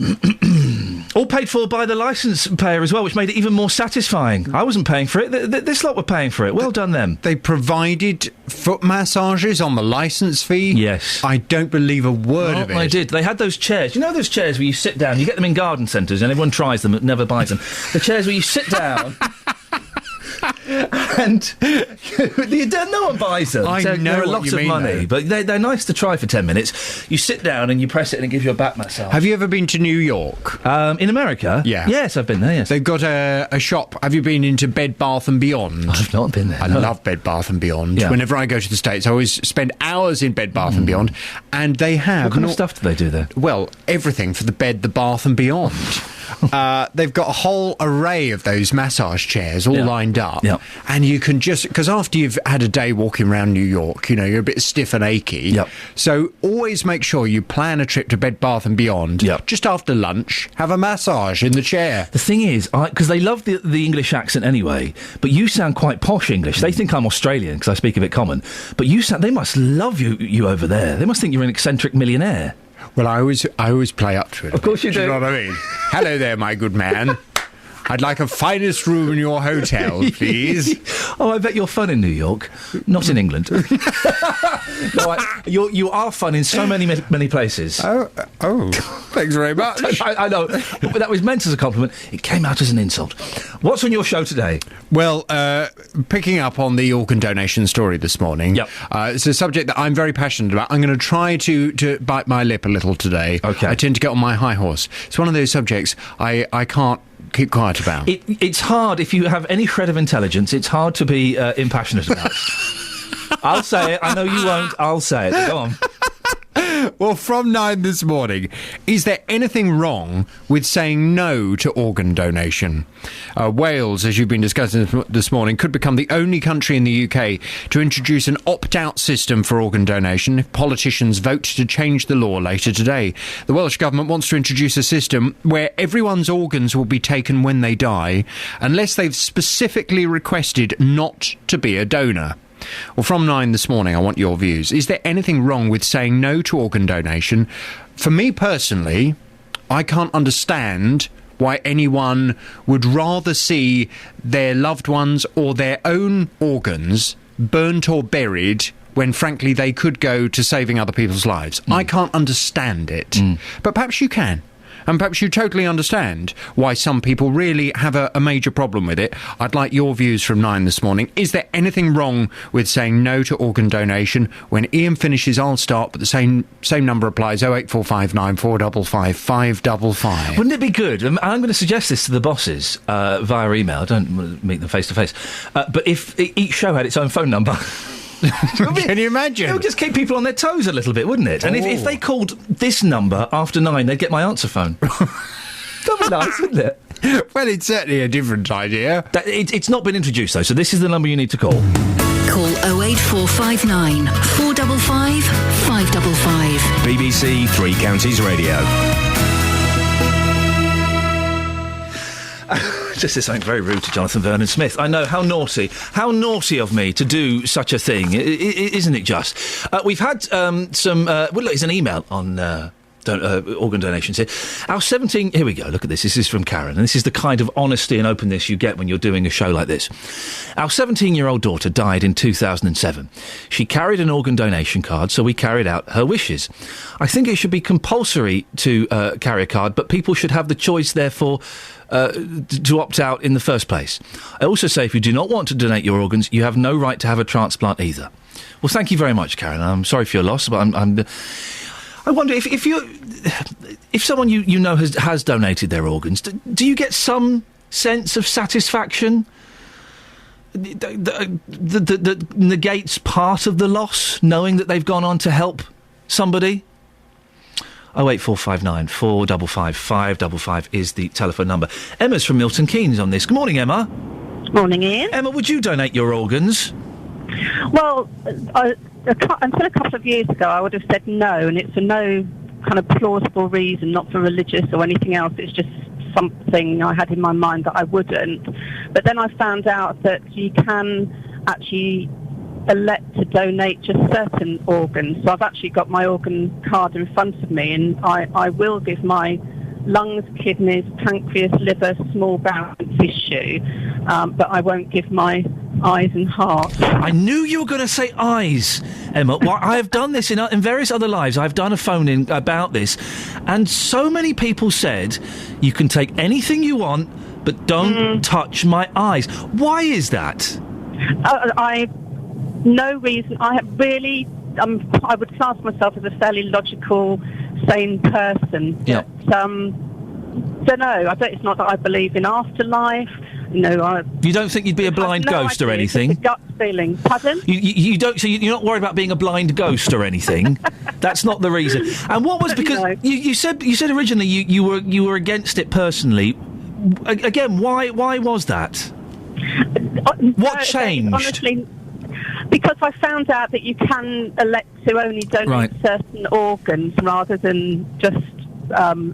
all paid for by the licence payer as well, which made it even more satisfying. I wasn't paying for it. This lot were paying for it. Well done, them. They provided foot massages on the licence fee? Yes. I don't believe a word of it. They did. They had those chairs. You know those chairs where you sit down? You get them in garden centres and everyone tries them but never buys them. The chairs where you sit down... and no one buys them. I know they're a what lot you of mean, money, though. but they're nice to try for 10 minutes. You sit down and you press it and it gives you a back massage. Have you ever been to New York? In America? Yeah. Yes, I've been there, yes. They've got a shop. Have you been into Bed Bath & Beyond? I've not been there. I love Bed Bath & Beyond. Yeah. Whenever I go to the States, I always spend hours in Bed Bath & Beyond, and they have... What kind of stuff do they do there? Well, everything for the bed, the bath and beyond. They've got a whole array of those massage chairs all lined up, and you can just... Because after you've had a day walking around New York, you know, you're a bit stiff and achy. So always make sure you plan a trip to Bed Bath & Beyond. Just after lunch, have a massage in the chair. The thing is, because they love the English accent anyway, but you sound quite posh English. They think I'm Australian because I speak a bit common, but they must love you over there. They must think you're an eccentric millionaire. Well, I always play up to it. Of course you do. Do you know what I mean? Hello there, my good man. I'd like a finest room in your hotel, please. Oh, I bet you're fun in New York, not in England. No, you are fun in so many places. Oh, thanks very much. I know, but that was meant as a compliment. It came out as an insult. What's on your show today? Well, picking up on the organ donation story this morning, it's a subject that I'm very passionate about. I'm going to try to bite my lip a little today. Okay. I tend to get on my high horse. It's one of those subjects I can't keep quiet about. It's hard if you have any shred of intelligence. It's hard to be impassionate about. I'll say it. I know you won't. I'll say it. Go on. Well, from 9 this morning, is there anything wrong with saying no to organ donation? Wales, as you've been discussing this morning, could become the only country in the UK to introduce an opt-out system for organ donation if politicians vote to change the law later today. The Welsh Government wants to introduce a system where everyone's organs will be taken when they die, unless they've specifically requested not to be a donor. Well, from 9 this morning, I want your views. Is there anything wrong with saying no to organ donation? For me personally, I can't understand why anyone would rather see their loved ones or their own organs burnt or buried when, frankly, they could go to saving other people's lives. I can't understand it. But perhaps you can. And perhaps you totally understand why some people really have a major problem with it. I'd like your views from 9 this morning. Is there anything wrong with saying no to organ donation? When Iain finishes, I'll start, but the same number applies, 08459 455 555. Wouldn't it be good? I'm going to suggest this to the bosses via email. I don't want to meet them face to face. But if each show had its own phone number... Can you imagine? It would just keep people on their toes a little bit, wouldn't it? And if they called this number after 9, they'd get my answer phone. That'd be nice, wouldn't it? Well, it's certainly a different idea. It's not been introduced, though, so this is the number you need to call. Call 08459 455 555. BBC Three Counties Radio. Just said something very rude to Jonathan Vernon-Smith. I know, how naughty of me to do such a thing, isn't it just? We've had some... well, look, it's an email on organ donations here. Our 17... Here we go, look at this. This is from Karen, and this is the kind of honesty and openness you get when you're doing a show like this. Our 17-year-old daughter died in 2007. She carried an organ donation card, so we carried out her wishes. I think it should be compulsory to carry a card, but people should have the choice, therefore, to opt out in the first place. I also say if you do not want to donate your organs, you have no right to have a transplant either. Well, thank you very much, Karen. I'm sorry for your loss, but I wonder if someone you know has donated their organs, do you get some sense of satisfaction that negates part of the loss, knowing that they've gone on to help somebody? 08459 455 555 is the telephone number. Emma's from Milton Keynes on this. Good morning, Emma. Morning, Ian. Emma, would you donate your organs? Well, until a couple of years ago, I would have said no, and it's for no kind of plausible reason, not for religious or anything else. It's just something I had in my mind that I wouldn't. But then I found out that you can actually elect to donate just certain organs. So I've actually got my organ card in front of me, and I will give my lungs, kidneys, pancreas, liver, small bowel and tissue, but I won't give my eyes and heart. I knew you were going to say eyes, Emma. Well, I have done this in various other lives. I've done a phone-in about this, and so many people said, you can take anything you want, but don't touch my eyes. Why is that? No reason. I would class myself as a fairly logical, sane person. Yeah. Don't know. It's not that I believe in afterlife. No, you don't think you'd be a blind ghost or anything? It's a gut feeling. Pardon? You don't. So you're not worried about being a blind ghost or anything? That's not the reason. And what was because you said originally you were against it personally. Again, why was that? What changed? Honestly, because I found out that you can elect to only donate certain organs rather than just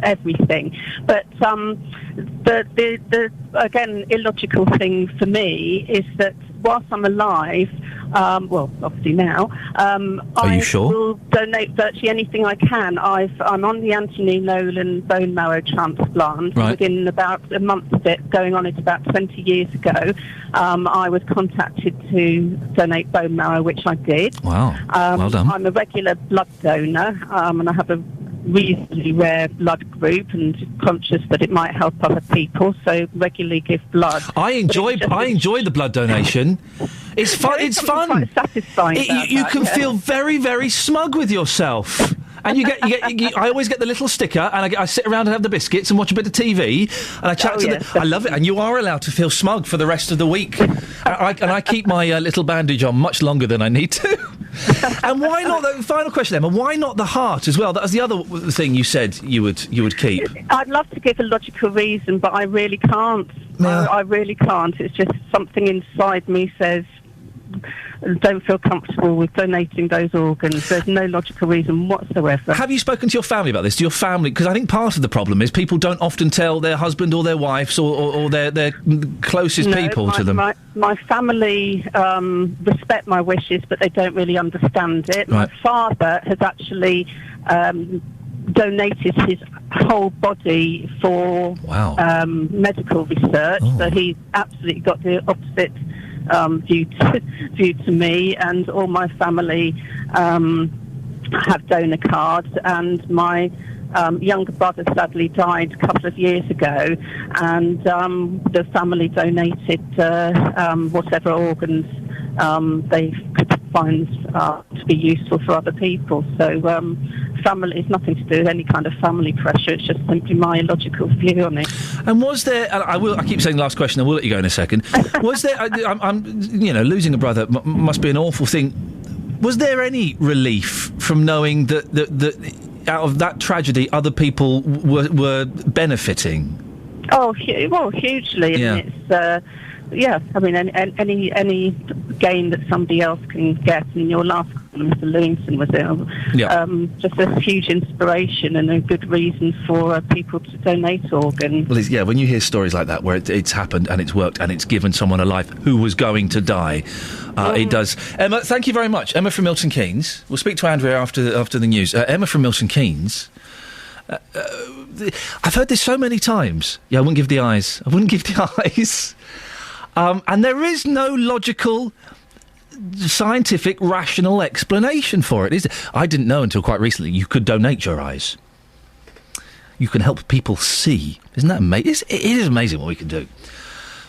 everything. But the again illogical thing for me is that whilst I'm alive, well, obviously now, Are you sure? will donate virtually anything I can. I'm on the Anthony Nolan bone marrow transplant. Right. Within about a month of it going on, it's about 20 years ago, I was contacted to donate bone marrow, which I did. Wow, well done. I'm a regular blood donor, and I have a reasonably rare blood group, and conscious that it might help other people, so regularly give blood. I enjoy the blood donation. It's fun. It's fun. Quite satisfying. You can feel very, very smug with yourself. And you get. I always get the little sticker, and I sit around and have the biscuits and watch a bit of TV, and I chat I love it, and you are allowed to feel smug for the rest of the week. I keep my little bandage on much longer than I need to. And why not? The final question, Emma. Why not the heart as well? That was the other thing you said you would keep. I'd love to give a logical reason, but I really can't. No. I really can't. It's just something inside me says, don't feel comfortable with donating those organs. There's no logical reason whatsoever. Have you spoken to your family about this? To your family? Because I think part of the problem is people don't often tell their husband or their wives or their closest people to them. My family respect my wishes, but they don't really understand it. Right. My father has actually donated his whole body for medical research, so he's absolutely got the opposite view to me, and all my family have donor cards, and my younger brother sadly died a couple of years ago, and the family donated whatever organs they could find to be useful for other people. So family is nothing to do with any kind of family pressure. It's just simply my logical view on it. And was there? I keep saying last question. I will let you go in a second. Was there? I'm losing a brother must be an awful thing. Was there any relief from knowing that out of that tragedy, other people were benefiting? Oh, hugely. Yeah. I mean, it's I mean, any gain that somebody else can get. And your last column, Mr. Lewington, was just a huge inspiration and a good reason for people to donate organs. Well, when you hear stories like that where it's happened and it's worked and it's given someone a life who was going to die, it does. Emma, thank you very much. Emma from Milton Keynes. We'll speak to Andrea after the news. Emma from Milton Keynes. I've heard this so many times. Yeah, I wouldn't give the eyes. And there is no logical, scientific, rational explanation for it, is there? I didn't know until quite recently you could donate your eyes. You can help people see. Isn't that amazing? It is amazing what we can do.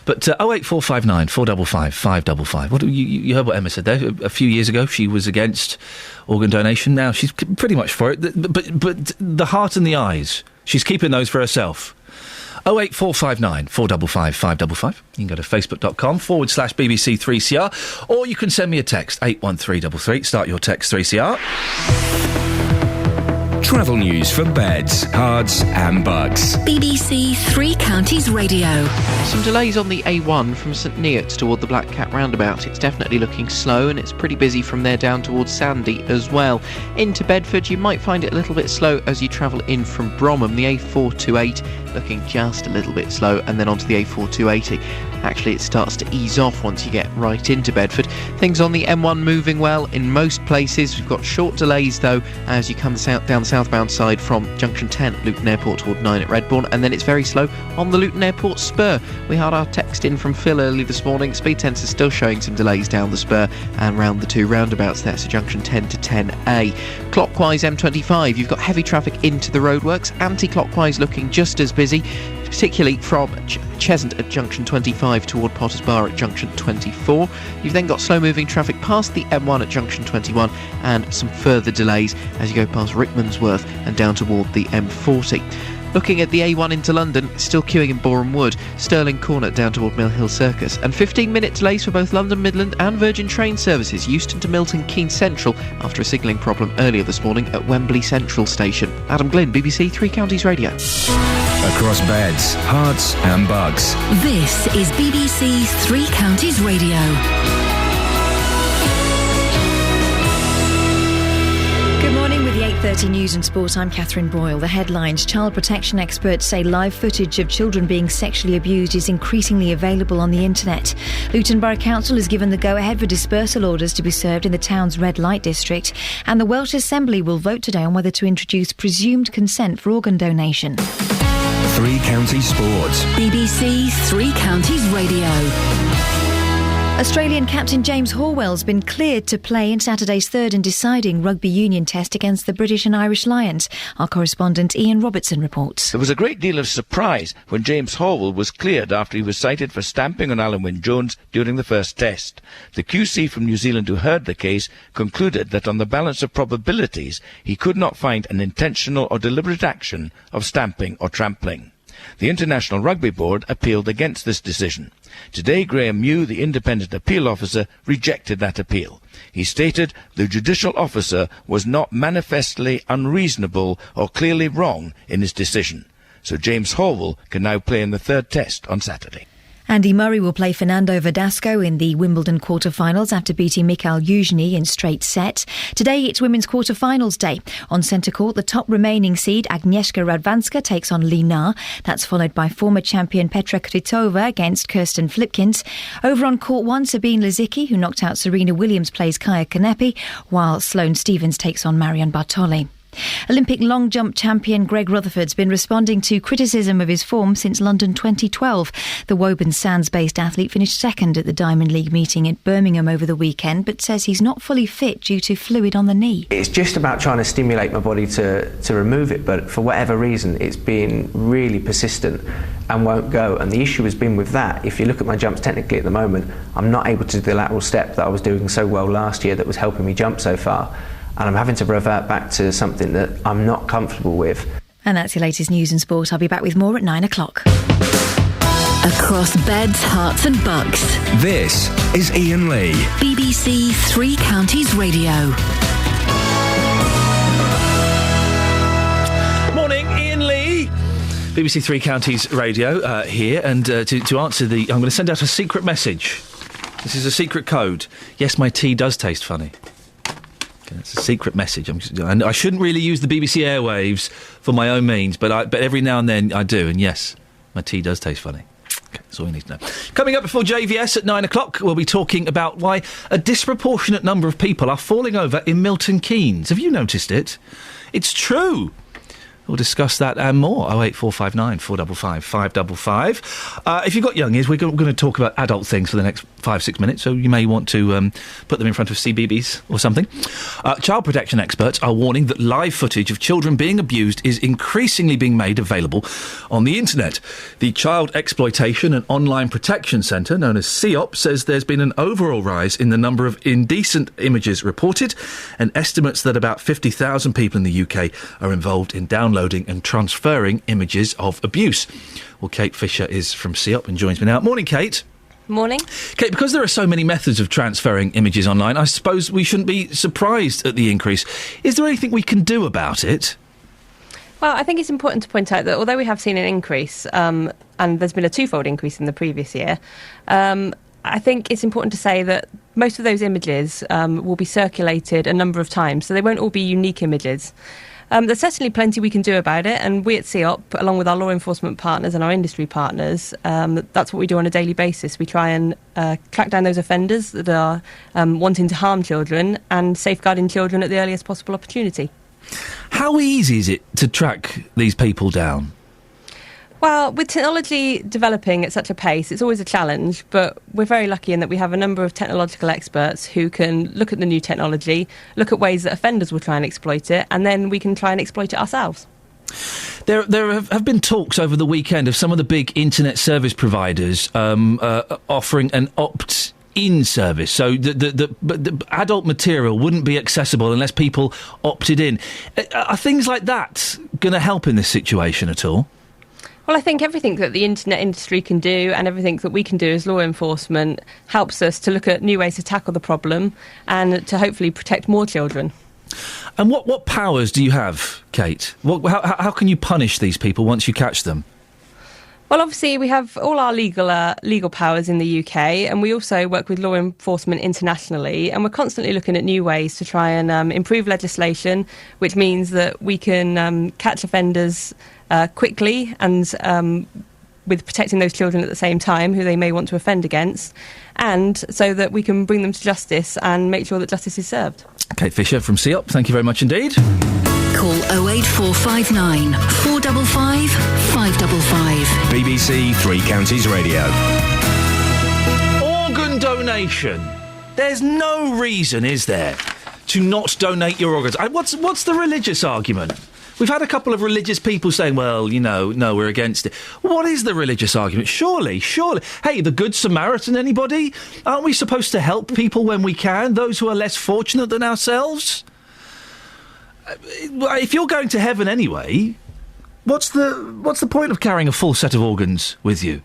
But 08459 455 555. What you heard what Emma said there a few years ago. She was against organ donation. Now she's pretty much for it. But the heart and the eyes, she's keeping those for herself. 08459 455 555. You can go to facebook.com/BBC3CR, or you can send me a text 81333. Start your text 3CR. Travel news for beds, cards and bugs. BBC Three Counties Radio. Some delays on the A1 from St Neots toward the Black Cat roundabout. It's definitely looking slow, and it's pretty busy from there down towards Sandy as well. Into Bedford, you might find it a little bit slow as you travel in from Bromham. The A428 looking just a little bit slow, and then onto the A4280. Actually, it starts to ease off once you get right into Bedford. Things on the M1 moving well in most places. We've got short delays, though, as you come down the southbound side from Junction 10 at Luton Airport toward 9 at Redbourne, and then it's very slow on the Luton Airport spur. We had our text in from Phil early this morning. Speed sensors still showing some delays down the spur and round the two roundabouts there, so Junction 10 to 10A. Clockwise M25, you've got heavy traffic into the roadworks. Anti-clockwise looking just as busy, particularly from Cheshunt at Junction 25 toward Potters Bar at Junction 24. You've then got slow-moving traffic past the M1 at Junction 21 and some further delays as you go past Rickmansworth and down toward the M40. Looking at the A1 into London, still queuing in Boreham Wood, Stirling Corner down toward Mill Hill Circus, and 15-minute delays for both London Midland and Virgin train services, Euston to Milton Keynes Central, after a signalling problem earlier this morning at Wembley Central Station. Adam Glynn, BBC Three Counties Radio. Across beds, hearts and bugs. This is BBC Three Counties Radio. Good morning with the 8:30 News and Sport. I'm Catherine Boyle. The headlines: child protection experts say live footage of children being sexually abused is increasingly available on the internet. Luton Borough Council has given the go-ahead for dispersal orders to be served in the town's red light district, and the Welsh Assembly will vote today on whether to introduce presumed consent for organ donation. Three Counties Sports. BBC Three Counties Radio. Australian captain James Horwell's been cleared to play in Saturday's third and deciding rugby union test against the British and Irish Lions. Our correspondent Ian Robertson reports. There was a great deal of surprise when James Horwell was cleared after he was cited for stamping on Alan Wynne-Jones during the first test. The QC from New Zealand who heard the case concluded that on the balance of probabilities he could not find an intentional or deliberate action of stamping or trampling. The International Rugby Board appealed against this decision. Today, Graham Mew, the independent appeal officer, rejected that appeal. He stated the judicial officer was not manifestly unreasonable or clearly wrong in his decision. So James Horwell can now play in the third test on Saturday. Andy Murray will play Fernando Verdasco in the Wimbledon quarter-finals after beating Mikhail Yuzhny in straight sets. Today it's women's quarter-finals day. On centre court, the top remaining seed Agnieszka Radwanska takes on Li Na. That's followed by former champion Petra Kvitova against Kirsten Flipkins. Over on court one, Sabine Lisicki, who knocked out Serena Williams, plays Kaya Kanepi, while Sloane Stephens takes on Marion Bartoli. Olympic long jump champion Greg Rutherford's been responding to criticism of his form since London 2012. The Woburn Sands-based athlete finished second at the Diamond League meeting at Birmingham over the weekend, but says he's not fully fit due to fluid on the knee. It's just about trying to stimulate my body to remove it, but for whatever reason it's been really persistent and won't go. And the issue has been with that, if you look at my jumps technically at the moment, I'm not able to do the lateral step that I was doing so well last year that was helping me jump so far. And I'm having to revert back to something that I'm not comfortable with. And that's your latest news and sport. I'll be back with more at 9 o'clock. Across beds, hearts and bucks. This is Iain Lee. BBC Three Counties Radio. Morning, Iain Lee. BBC Three Counties Radio here, and to answer I'm going to send out a secret message. This is a secret code. Yes, my tea does taste funny. It's a secret message. And I shouldn't really use the BBC airwaves for my own means, but every now and then I do. And yes, my tea does taste funny. Okay, that's all you need to know. Coming up before JVS at 9 o'clock, we'll be talking about why a disproportionate number of people are falling over in Milton Keynes. Have you noticed it? It's true. We'll discuss that and more. 08459 455 555. If you've got young ears, we're going to talk about adult things for the next 5-6 minutes, so you may want to put them in front of CBeebies or something. Child protection experts are warning that live footage of children being abused is increasingly being made available on the internet. The Child Exploitation and Online Protection Centre, known as CEOP, says there's been an overall rise in the number of indecent images reported, and estimates that about 50,000 people in the UK are involved in downloading and transferring images of abuse. Well, Kate Fisher is from CEOP and joins me now. Morning, Kate. Morning. Kate, because there are so many methods of transferring images online, I suppose we shouldn't be surprised at the increase. Is there anything we can do about it? Well, I think it's important to point out that although we have seen an increase, and there's been a twofold increase in the previous year, I think it's important to say that most of those images will be circulated a number of times, so they won't all be unique images. There's certainly plenty we can do about it, and we at CEOP, along with our law enforcement partners and our industry partners, that's what we do on a daily basis. We try and track down those offenders that are wanting to harm children and safeguarding children at the earliest possible opportunity. How easy is it to track these people down? Well, with technology developing at such a pace, it's always a challenge, but we're very lucky in that we have a number of technological experts who can look at the new technology, look at ways that offenders will try and exploit it, and then we can try and exploit it ourselves. There have been talks over the weekend of some of the big internet service providers offering an opt-in service, so the adult material wouldn't be accessible unless people opted in. Are things like that going to help in this situation at all? Well, I think everything that the internet industry can do and everything that we can do as law enforcement helps us to look at new ways to tackle the problem and to hopefully protect more children. And what powers do you have, Kate? How can you punish these people once you catch them? Well, obviously, we have all our legal powers in the UK, and we also work with law enforcement internationally, and we're constantly looking at new ways to try and improve legislation, which means that we can catch offenders quickly and with protecting those children at the same time who they may want to offend against, and so that we can bring them to justice and make sure that justice is served. Kate Fisher from CEOP, thank you very much indeed. Call 08459 455 555. BBC Three Counties Radio. Organ donation. There's no reason, is there, to not donate your organs? What's the religious argument? We've had a couple of religious people saying, well, no, we're against it. What is the religious argument? Surely. Hey, the Good Samaritan, anybody? Aren't we supposed to help people when we can, those who are less fortunate than ourselves? If you're going to heaven anyway, what's the point of carrying a full set of organs with you?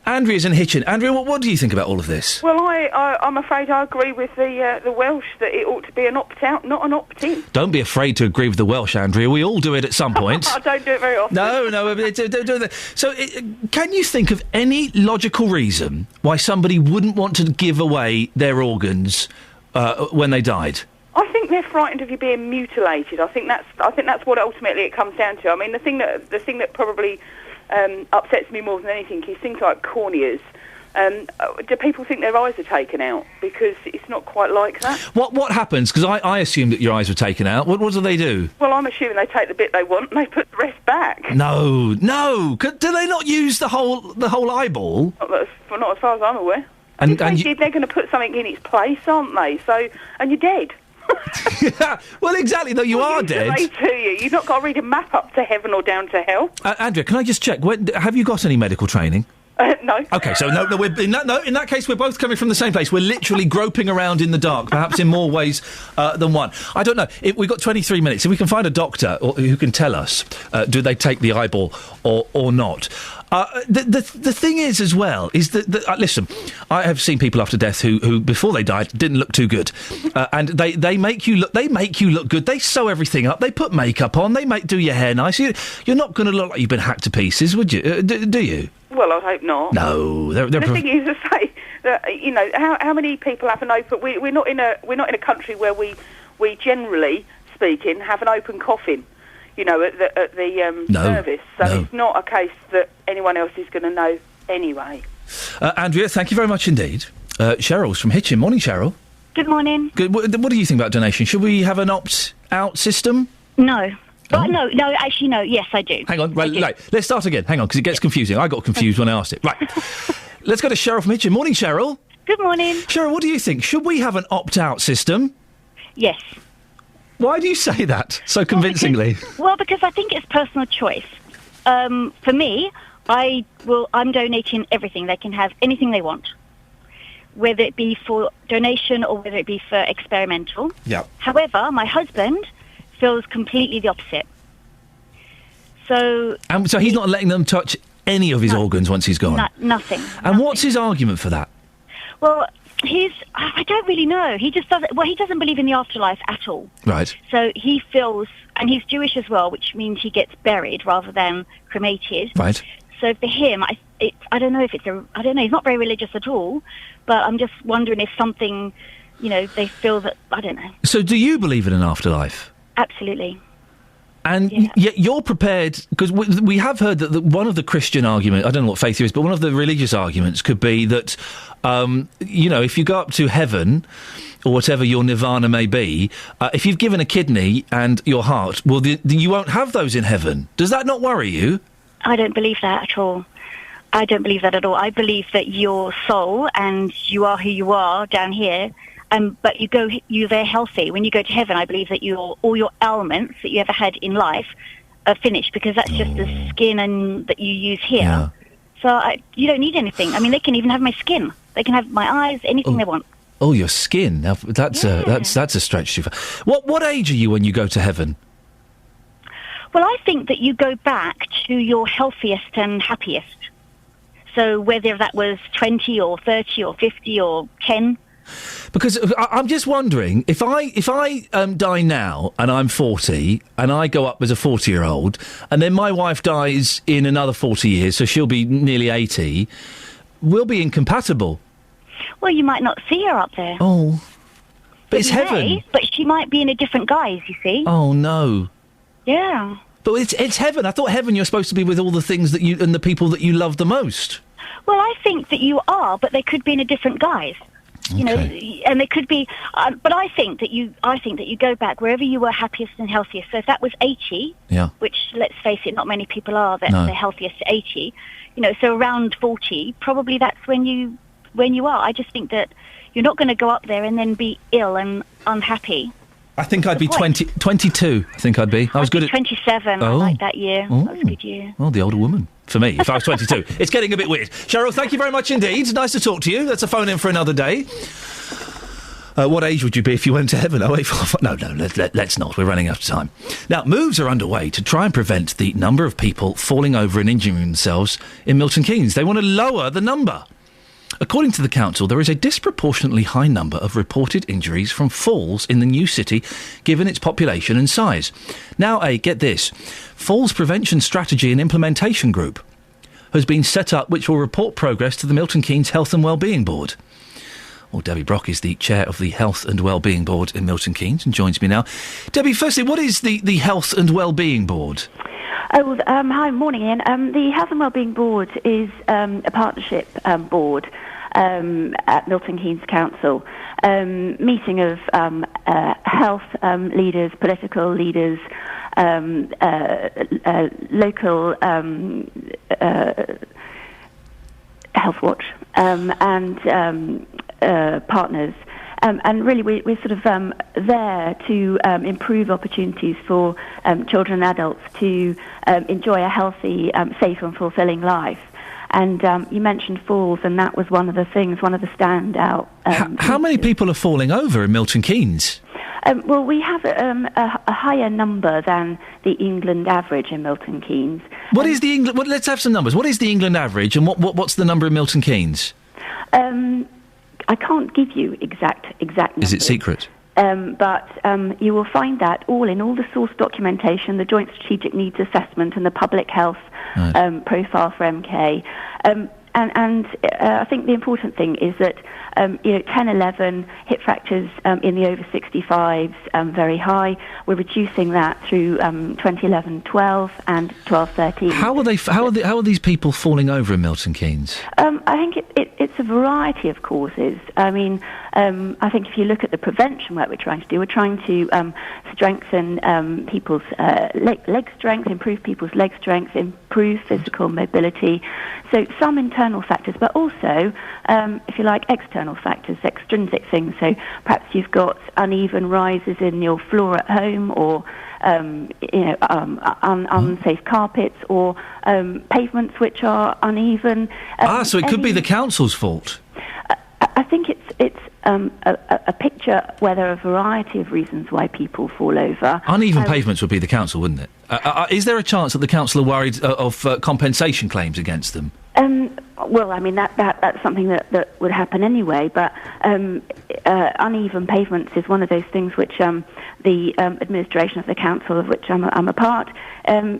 Andrea's in Hitchin. Andrea, what do you think about all of this? Well, I'm afraid I agree with the Welsh that it ought to be an opt-out, not an opt-in. Don't be afraid to agree with the Welsh, Andrea. We all do it at some point. I don't do it very often. No. Don't do that. So, can you think of any logical reason why somebody wouldn't want to give away their organs when they died? I think they're frightened of you being mutilated. I think that's what ultimately it comes down to. I mean, the thing that probably upsets me more than anything is things like corneas. Do people think their eyes are taken out? Because it's not quite like that. What happens? Because I assume that your eyes were taken out. What do they do? Well, I'm assuming they take the bit they want and they put the rest back. No. Do they not use the whole eyeball? Not as far as I'm aware. And they're going to put something in its place, aren't they? So, and you're dead. Well, exactly, though you are dead. You've not got to read a map up to heaven or down to hell. Andrea, can I just check? Have you got any medical training? No. Okay, so no. In that case, we're both coming from the same place. We're literally groping around in the dark, perhaps in more ways than one. I don't know. We've got 23 minutes. If we can find a doctor who can tell us, do they take the eyeball or not? The thing is, as well, is that listen, I have seen people after death who before they died didn't look too good, and they make you look good. They sew everything up. They put makeup on. They do your hair nice. You're not going to look like you've been hacked to pieces, would you? Do you? Well, I hope not. No, the thing is to say that how many people have an open? We're not in a country where we generally speaking have an open coffin. At the service. So it's not a case that anyone else is going to know anyway. Andrea, thank you very much indeed. Cheryl's from Hitchin. Morning, Cheryl. Good morning. Good. What do you think about donation? Should we have an opt-out system? No. Right, no, actually, no. Yes, I do. Hang on, right, let's start again. Hang on, because it gets confusing. I got confused when I asked it. Right. Let's go to Cheryl from Hitchin. Morning, Cheryl. Good morning. Cheryl, what do you think? Should we have an opt-out system? Yes. Why do you say that so convincingly? Well, because I think it's personal choice. For me, I'm donating everything. They can have anything they want, whether it be for donation or whether it be for experimental. Yeah. However, my husband feels completely the opposite. So he's not letting them touch any of his organs once he's gone? Nothing. And what's his argument for that? Well, I don't really know. He just doesn't, he doesn't believe in the afterlife at all. Right. So he feels, and he's Jewish as well, which means he gets buried rather than cremated. Right. So for him, I don't know if I don't know, he's not very religious at all, but I'm just wondering if something, they feel that, I don't know. So do you believe in an afterlife? Absolutely. And yet you're prepared, because we have heard that one of the Christian arguments, I don't know what faith here is, but one of the religious arguments could be that, if you go up to heaven, or whatever your nirvana may be, if you've given a kidney and your heart, well, you won't have those in heaven. Does that not worry you? I don't believe that at all. I don't believe that at all. I believe that your soul, and you are who you are down here, but you're there healthy. When you go to heaven, I believe that all your ailments that you ever had in life are finished, because that's just the skin that you use here. Yeah. So you don't need anything. I mean, they can even have my skin. They can have my eyes, anything they want. Oh, your skin. Now, that's a stretch too far. What age are you when you go to heaven? Well, I think that you go back to your healthiest and happiest. So whether that was 20 or 30 or 50 or 10. Because I'm just wondering, if I die now and I'm 40 and I go up as a 40-year-old and then my wife dies in another 40 years, so she'll be nearly 80, we'll be incompatible. Well, you might not see her up there. Oh. But it's heaven. But she might be in a different guise, you see. Oh, no. Yeah. But it's heaven. I thought heaven you're supposed to be with all the things that you and the people that you love the most. Well, I think that you are, but they could be in a different guise. Okay. And they could be. But I think that you go back wherever you were happiest and healthiest. So if that was 80, which let's face it, not many people are that they're healthiest at 80. So around 40, probably that's when you are. I just think that you're not going to go up there and then be ill and unhappy. I think I'd be 22. I think I'd be. I was good at 27. I like that year. Oh. That was a good year. Well, the older woman. For me, if I was 22. It's getting a bit weird. Cheryl, thank you very much indeed. Nice to talk to you. That's a phone in for another day. What age would you be if you went to heaven? No, let's not. We're running out of time. Now, moves are underway to try and prevent the number of people falling over and injuring themselves in Milton Keynes. They want to lower the number. According to the council, there is a disproportionately high number of reported injuries from falls in the new city, given its population and size. Now, get this, Falls Prevention Strategy and Implementation Group has been set up, which will report progress to the Milton Keynes Health and Wellbeing Board. Well, Debbie Brock is the chair of the Health and Wellbeing Board in Milton Keynes and joins me now. Debbie, firstly, what is the Health and Wellbeing Board? Oh, hi, morning, Iain. The Health and Wellbeing Board is a partnership board at Milton Keynes Council, meeting of health leaders, political leaders, local Health Watch, and partners. And really, we're sort of there to improve opportunities for children and adults to enjoy a healthy, safe and fulfilling life. And you mentioned falls, and that was one of the things, one of the standout... How many people are falling over in Milton Keynes? Well, we have a higher number than the England average in Milton Keynes. What is the England... let's have some numbers. What is the England average, and what's the number in Milton Keynes? I can't give you exact numbers. Is it secret? But you will find that all the source documentation, the Joint Strategic Needs Assessment and the Public Health profile for MK. And I think the important thing is that 10, 11 hip fractures in the over 65s, very high. We're reducing that through 2011, 12 and 12, 13. How are these people falling over in Milton Keynes? I think it's a variety of causes. I mean, I think if you look at the prevention work we're trying to do, we're trying to strengthen people's leg strength, improve people's leg strength, improve physical mobility. So some internal factors, but also, if you like, external factors, extrinsic things. So perhaps you've got uneven rises in your floor at home, or unsafe carpets, or pavements which are uneven. So it could be the council's fault. I think it's a picture where there are a variety of reasons why people fall over. Uneven pavements would be the council, wouldn't it? Is there a chance that the council are worried of compensation claims against them? Well, I mean, that's something that would happen anyway, but uneven pavements is one of those things which the administration of the council, of which I'm a part,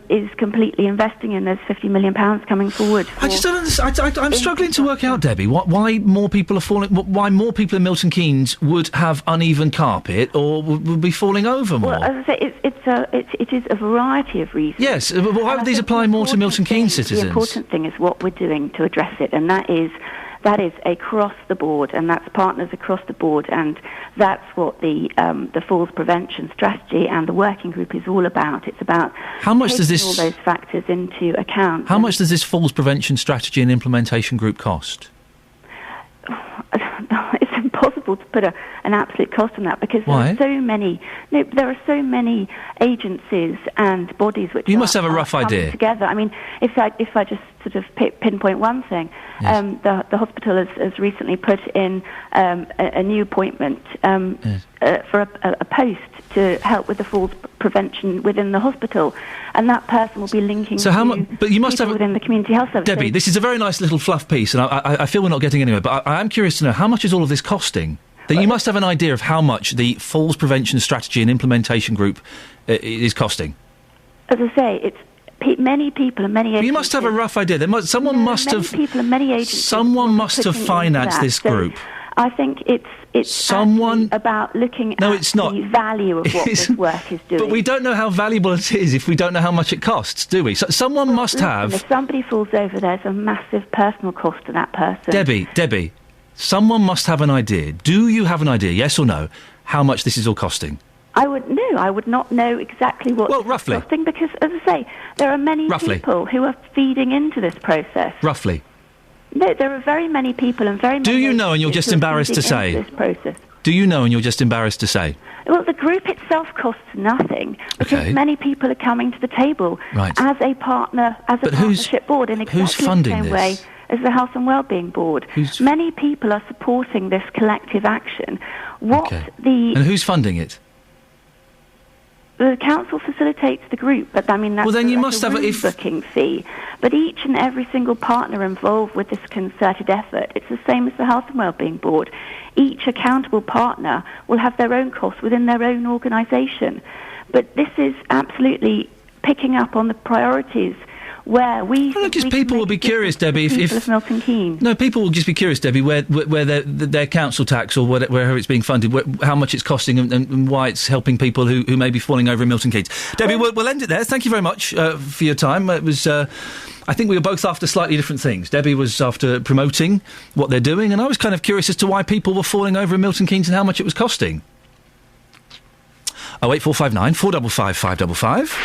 is completely investing in. There's £50 million coming forward. I just don't understand. I'm struggling to work out, Debbie, why more people are falling. Why more people in Milton Keynes would have uneven carpet or would be falling over more. Well, as I say, it is a variety of reasons. Yes, but why would these apply more to Milton Keynes citizens? The important thing is what we're doing to address it, and that is across the board, and that's partners across the board, and that's what the falls prevention strategy and the working group is all about. It's about how much does this all those factors into account. How much does this falls prevention strategy and implementation group cost? It's impossible to put an absolute cost on that, because there are so many. No, there are so many agencies and bodies which you must have a rough idea together. I mean, if I just sort of pinpoint one thing, yes. The hospital has recently put in a new appointment for a post to help with the falls prevention within the hospital, and that person will be linking but you must have within the community health service. Debbie, this is a very nice little fluff piece, and I feel we're not getting anywhere, but I am curious to know, how much is all of this costing? You must have an idea of how much the falls prevention strategy and implementation group is costing. As I say, it's many people and many agencies. You must have a rough idea. Someone must have financed this group. I think it's about looking at the value of what this work is doing. But we don't know how valuable it is if we don't know how much it costs, do we? So someone must have. If somebody falls over, there's a massive personal cost to that person. Debbie, someone must have an idea. Do you have an idea, yes or no, how much this is all costing? I would not know exactly what it's costing, because, as I say, there are many people who are feeding into this process. Roughly? No, there are very many people and very many... Do you know and you're just embarrassed to say? This process. Do you know and you're just embarrassed to say? Well, the group itself costs nothing, because many people are coming to the table as a partner, as a partnership board, in exactly the same way as the Health and Wellbeing Board. Many people are supporting this collective action. And who's funding it? The council facilitates the group, but I mean that's a booking fee. But each and every single partner involved with this concerted effort, it's the same as the Health and Wellbeing Board. Each accountable partner will have their own costs within their own organisation. But this is absolutely picking up on the priorities where people will be curious, Debbie. If Milton Keynes. No, people will just be curious, Debbie, where their council tax or wherever it's being funded, how much it's costing, and why it's helping people who may be falling over in Milton Keynes. Debbie, we'll end it there. Thank you very much for your time. It was. I think we were both after slightly different things. Debbie was after promoting what they're doing, and I was kind of curious as to why people were falling over in Milton Keynes and how much it was costing. 08459 455 555.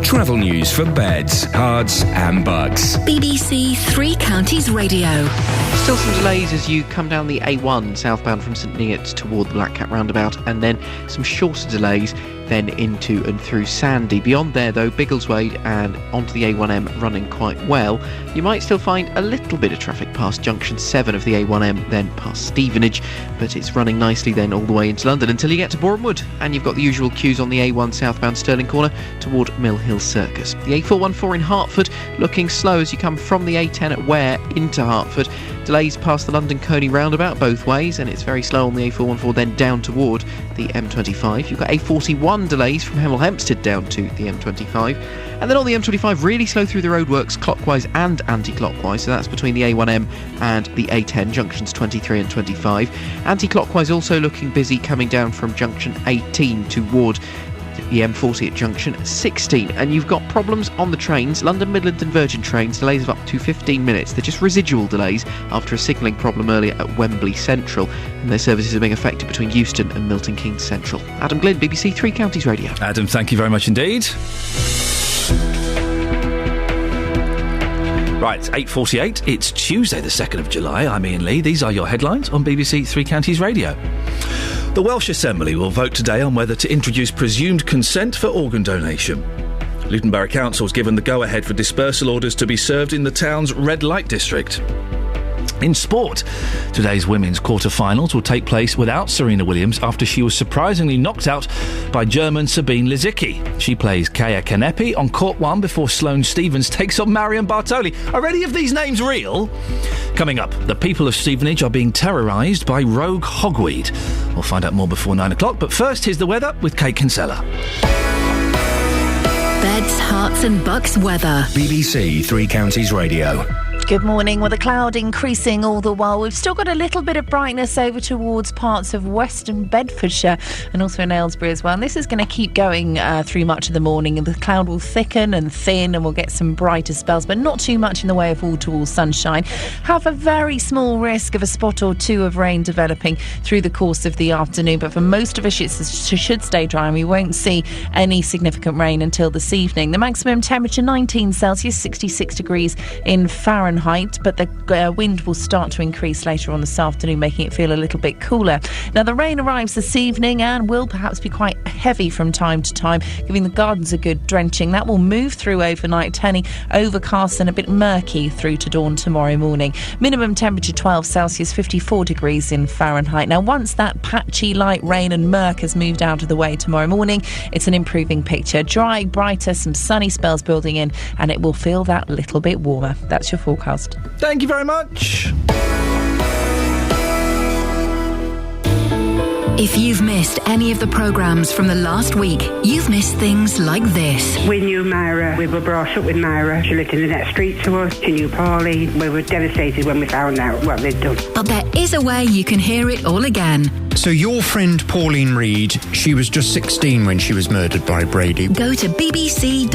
Travel news for beds, cards and bugs. BBC Three Counties Radio. Still some delays as you come down the A1 southbound from St Neots toward the Black Cat roundabout, and then some shorter delays then into and through Sandy. Beyond there, though, Biggleswade and onto the A1M running quite well. You might still find a little bit of traffic past junction 7 of the A1M, then past Stevenage, but it's running nicely then all the way into London until you get to Boreham Wood, and you've got the usual queues on the A1 southbound Stirling Corner toward Mill Hill Circus. The A414 in Hertford looking slow as you come from the A10 at Ware into Hertford. Delays past the London Coney roundabout both ways, and it's very slow on the A414 then down toward the M25. You've got A41 delays from Hemel Hempstead down to the M25. And then on the M25, really slow through the roadworks clockwise and anti-clockwise. So that's between the A1M and the A10, junctions 23 and 25. Anti-clockwise also looking busy coming down from junction 18 toward the M40 at junction 16. And you've got problems on the trains. London Midland and Virgin trains, delays of up to 15 minutes. They're just residual delays after a signalling problem earlier at Wembley Central, and their services are being affected between Euston and Milton Keynes Central. Adam Glynn, BBC Three Counties Radio. Adam, thank you very much indeed. Right, 8:48. It's Tuesday, the 2nd of July. I'm Iain Lee. These are your headlines on BBC Three Counties Radio. The Welsh Assembly will vote today on whether to introduce presumed consent for organ donation. Luton Borough Council has given the go-ahead for dispersal orders to be served in the town's red light district. In sport, today's women's quarter-finals will take place without Serena Williams after she was surprisingly knocked out by German Sabine Lisicki. She plays Kaya Kanepi on court 1 before Sloane Stephens takes on Marion Bartoli. Are any of these names real? Coming up, the people of Stevenage are being terrorised by rogue hogweed. We'll find out more before 9 o'clock, but first here's the weather with Kate Kinsella. Beds, Herts and Bucks weather. BBC Three Counties Radio. Good morning. Well, the cloud increasing all the while. We've still got a little bit of brightness over towards parts of western Bedfordshire and also in Aylesbury as well. And this is going to keep going through much of the morning. And the cloud will thicken and thin and we'll get some brighter spells, but not too much in the way of wall-to-wall sunshine. Have a very small risk of a spot or two of rain developing through the course of the afternoon. But for most of us, it should stay dry and we won't see any significant rain until this evening. The maximum temperature 19 Celsius, 66 degrees in Fahrenheit. But the wind will start to increase later on this afternoon, making it feel a little bit cooler. Now, the rain arrives this evening and will perhaps be quite heavy from time to time, giving the gardens a good drenching. That will move through overnight, turning overcast and a bit murky through to dawn tomorrow morning. Minimum temperature 12 Celsius, 54 degrees in Fahrenheit. Now, once that patchy light rain and murk has moved out of the way tomorrow morning, it's an improving picture. Dry, brighter, some sunny spells building in, and it will feel that little bit warmer. That's your forecast. Thank you very much. If you've missed any of the programmes from the last week, you've missed things like this. We knew Myra. We were brought up with Myra. She lived in the next street to us. She knew Paulie. We were devastated when we found out what they'd done. But there is a way you can hear it all again. So your friend Pauline Reed, she was just 16 when she was murdered by Brady. Go to bbc.co.uk/Three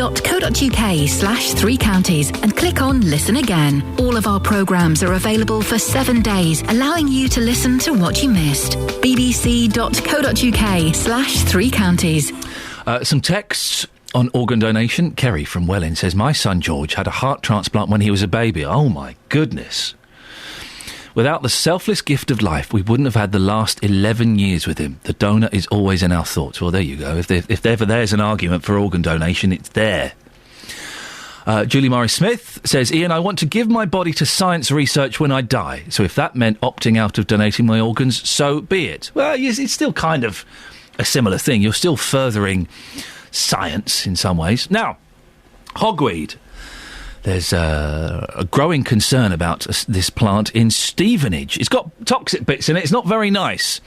Counties and click on Listen Again. All of our programmes are available for 7 days, allowing you to listen to what you missed. bbc.co.uk/Three Counties. Some texts on organ donation. Kerry from Welling says, my son George had a heart transplant when he was a baby. Oh my goodness. Without the selfless gift of life, we wouldn't have had the last 11 years with him. The donor is always in our thoughts. Well, there you go. If ever there's an argument for organ donation, it's there. Julie Morris-Smith says, Iain, I want to give my body to science research when I die. So if that meant opting out of donating my organs, so be it. Well, it's still kind of a similar thing. You're still furthering science in some ways. Now, hogweed. There's a growing concern about this plant in Stevenage. It's got toxic bits in it. It's not very nice.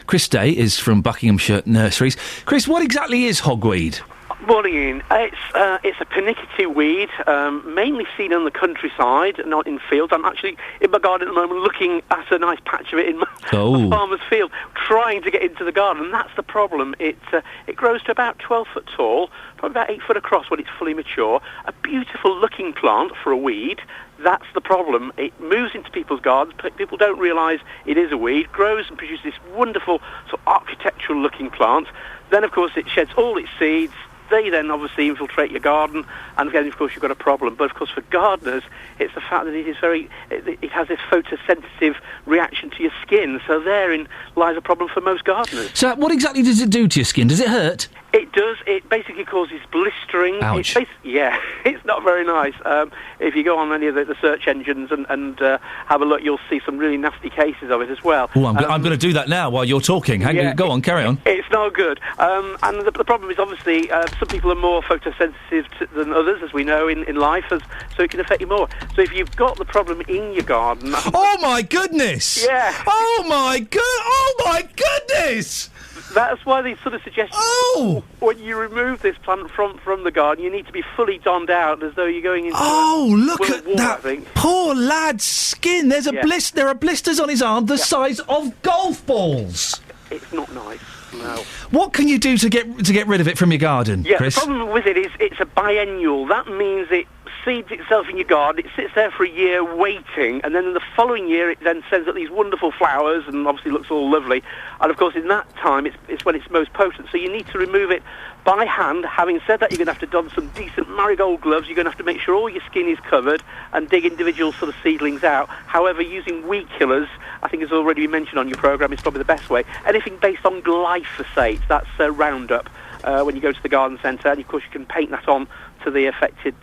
Chris Day is from Buckinghamshire Nurseries. Chris, what exactly is hogweed? Morning, Ian. It's a pernickety weed, mainly seen on the countryside, not in fields. I'm actually in my garden at the moment looking at a nice patch of it in my farmer's field, trying to get into the garden. And that's the problem. It grows to about 12 foot tall, probably about 8 foot across when it's fully mature. A beautiful-looking plant for a weed. That's the problem. It moves into people's gardens. People don't realise it is a weed, grows and produces this wonderful sort of architectural-looking plant. Then, of course, it sheds all its seeds. They then obviously infiltrate your garden, and again, of course, you've got a problem. But of course, for gardeners, it's the fact that it has this photosensitive reaction to your skin. So therein lies a problem for most gardeners. So, what exactly does it do to your skin? Does it hurt? It does. It basically causes blistering. Ouch. It's not very nice. If you go on any of the search engines and have a look, you'll see some really nasty cases of it as well. Oh, I'm going to do that now while you're talking. Go on, carry on. It's not good. And the problem is obviously some people are more photosensitive than others, as we know in life, so it can affect you more. So if you've got the problem in your garden... Oh, my goodness! Yeah. Oh, my goodness! That's why they sort of suggest when you remove this plant from the garden, you need to be fully donned out as though you're going into look World at War, that I think. poor lad's skin. There's a there are blisters on his arm the size of golf balls. It's not nice. No. What can you do to get rid of it from your garden, Chris? The problem with it is it's a biennial. That means it seeds itself in your garden, it sits there for a year waiting, and then in the following year it then sends out these wonderful flowers and obviously looks all lovely. And of course in that time it's when it's most potent, so you need to remove it by hand. Having said that, you're going to have to don some decent marigold gloves. You're going to have to make sure all your skin is covered and dig individual sort of seedlings out. However, using weed killers, I think has already been mentioned on your programme, is probably the best way. Anything based on glyphosate, that's Roundup, when you go to the garden centre, and of course you can paint that on to the affected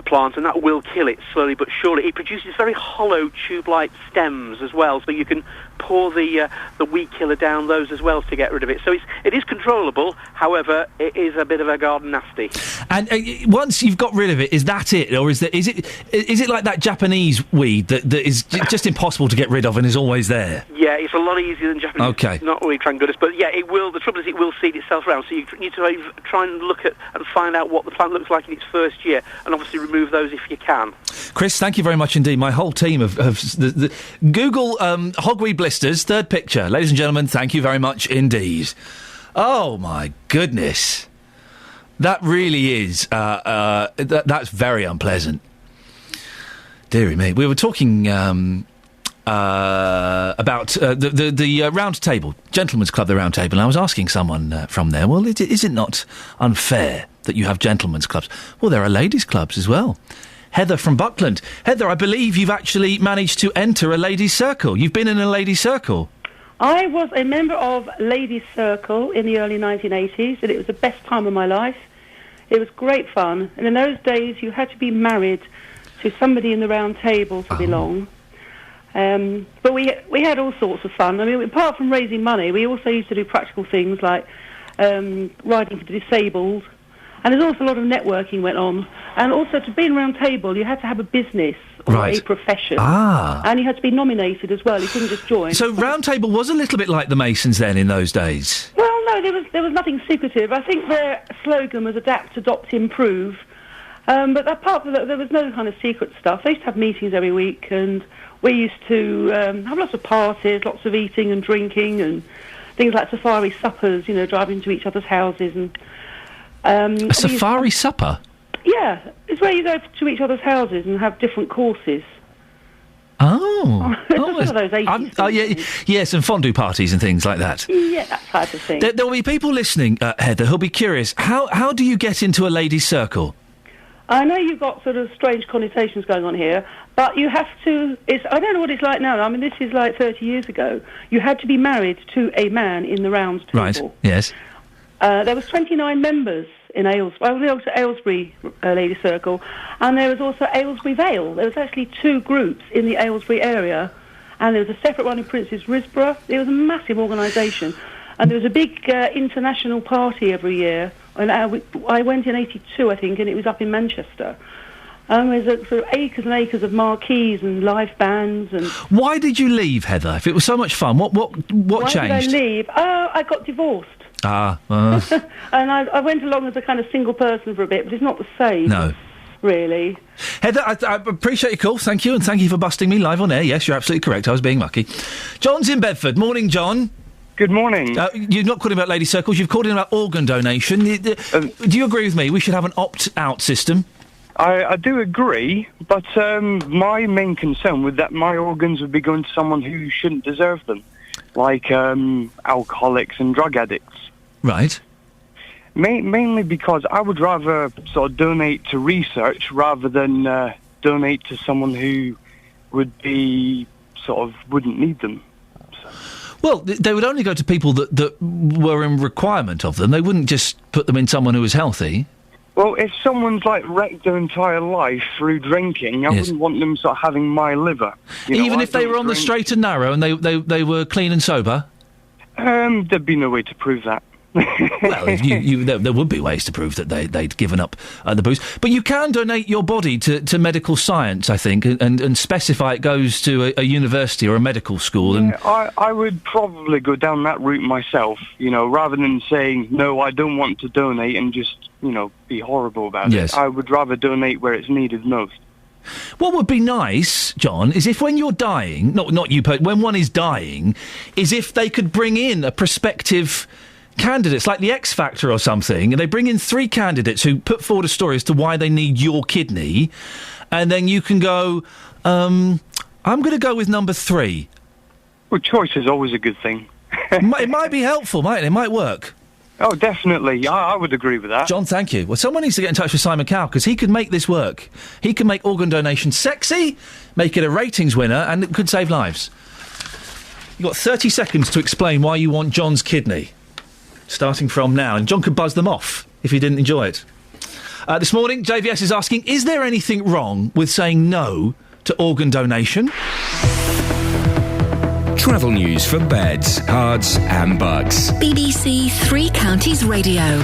plant, and that will kill it slowly but surely. It produces very hollow tube-like stems as well, so you can pour the weed killer down those as well to get rid of it. So it is controllable. However, it is a bit of a garden nasty. And once you've got rid of it, is that it, or is it like that Japanese weed that is just impossible to get rid of and is always there? Yeah, it's a lot easier than Japanese. Okay. It's not really Trangoodus, but yeah, it will. The trouble is, it will seed itself around. So you need to try and look at and find out what the plant looks like in its first year, and obviously remove those if you can. Chris, thank you very much indeed. My whole team of the Google hogweed blisters, third picture. Ladies and gentlemen, thank you very much indeed. Oh my goodness, that really is that's very unpleasant. Dearie me. We were talking about the round table, gentlemen's club, the round table, and I was asking someone from there, well, is it not unfair that you have gentlemen's clubs? Well, there are ladies' clubs as well. Heather from Buckland. Heather, I believe you've actually managed to enter a ladies' circle. You've been in a ladies' circle. I was a member of Ladies' Circle in the early 1980s, and it was the best time of my life. It was great fun, and in those days you had to be married to somebody in the round table to belong. But we had all sorts of fun. I mean, apart from raising money, we also used to do practical things like riding for the disabled, and there's also a lot of networking went on. And also, to be in a round table, you had to have a business or a profession. And you had to be nominated as well. You couldn't just join. So round table was a little bit like the Masons then in those days? Well, no, there was nothing secretive. I think their slogan was adapt, adopt, improve. But apart from that, there was no kind of secret stuff. They used to have meetings every week, and we used to have lots of parties, lots of eating and drinking, and things like safari suppers, driving to each other's houses. And a safari supper? Yeah, it's where you go to each other's houses and have different courses. Oh. It's one of those 80s yes, and fondue parties and things like that. Yeah, that type of thing. There will be people listening, Heather, who'll be curious. How do you get into a ladies' circle? I know you've got sort of strange connotations going on here, but you have to... I don't know what it's like now. I mean, this is like 30 years ago. You had to be married to a man in the round table. Right, yes. There was 29 members in Aylesbury. I was also Aylesbury Ladies' Circle, and there was also Aylesbury Vale. There was actually two groups in the Aylesbury area, and there was a separate one in Prince's Risborough. It was a massive organisation, and there was a big international party every year. And I went in 82, I think, and it was up in Manchester. There's sort of acres and acres of marquees and live bands. And why did you leave, Heather? If it was so much fun, what changed? Why did I leave? I got divorced. And I went along as a kind of single person for a bit, but it's not the same. No. Really. Heather, I appreciate your call. Thank you, and thank you for busting me live on air. Yes, you're absolutely correct. I was being mucky. John's in Bedford. Morning, John. Good morning. You're not calling about ladies' circles. You've called in about organ donation. Do you agree with me? We should have an opt-out system. I do agree, but my main concern was that my organs would be going to someone who shouldn't deserve them, like alcoholics and drug addicts. Right. Mainly because I would rather sort of donate to research rather than donate to someone who would be wouldn't need them. Well, they would only go to people that were in requirement of them. They wouldn't just put them in someone who was healthy. Well, if someone's wrecked their entire life through drinking, I wouldn't want them having my liver. Even if they were on the straight and narrow and they were clean and sober? There'd be no way to prove that. Well, there would be ways to prove that they'd given up the booze. But you can donate your body to medical science, I think, and specify it goes to a university or a medical school. And I would probably go down that route myself, rather than saying, no, I don't want to donate and just, be horrible about it. I would rather donate where it's needed most. What would be nice, John, is if when you're dying, not you, but when one is dying, is if they could bring in a prospective candidates, like the X Factor or something, and they bring in 3 candidates who put forward a story as to why they need your kidney, and then you can go, I'm going to go with number 3. Well, choice is always a good thing. It might be helpful, mightn't it? It might work. Oh, definitely. I would agree with that. John, thank you. Well, someone needs to get in touch with Simon Cowell, because he could make this work. He can make organ donation sexy, make it a ratings winner, and it could save lives. You've got 30 seconds to explain why you want John's kidney, starting from now. And John could buzz them off if he didn't enjoy it. This morning, JVS is asking, is there anything wrong with saying no to organ donation? Travel news for beds, cards and bugs. BBC Three Counties Radio.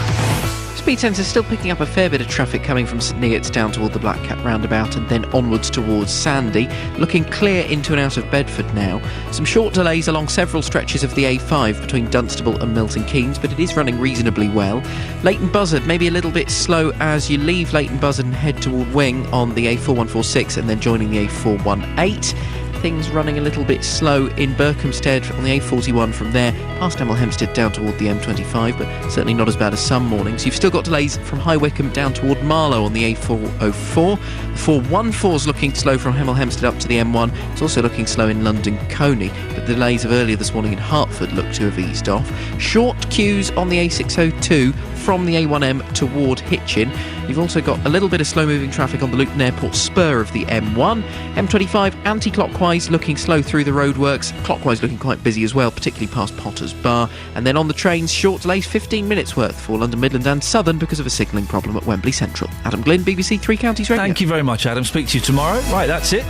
Speed centre still picking up a fair bit of traffic coming from St Neots down toward the Black Cat roundabout and then onwards towards Sandy. Looking clear into and out of Bedford now. Some short delays along several stretches of the A5 between Dunstable and Milton Keynes, but it is running reasonably well. Leighton Buzzard maybe a little bit slow as you leave Leighton Buzzard and head toward Wing on the A4146 and then joining the A418. Things running a little bit slow in Berkhamsted on the A41 from there, past Hemel Hempstead down toward the M25, but certainly not as bad as some mornings. You've still got delays from High Wycombe down toward Marlow on the A404. The 414's looking slow from Hemel Hempstead up to the M1. It's also looking slow in London Coney, but the delays of earlier this morning in Hertford look to have eased off. Short queues on the A602 from the A1M toward Hitchin. You've also got a little bit of slow-moving traffic on the Luton Airport spur of the M1. M25 anti-clockwise looking slow through the roadworks. Clockwise looking quite busy as well, particularly past Potter's Bar. And then on the trains, short delays, 15 minutes worth for London Midland and Southern because of a signalling problem at Wembley Central. Adam Glynn, BBC Three Counties Radio. Thank you very much, Adam. Speak to you tomorrow. Right, that's it.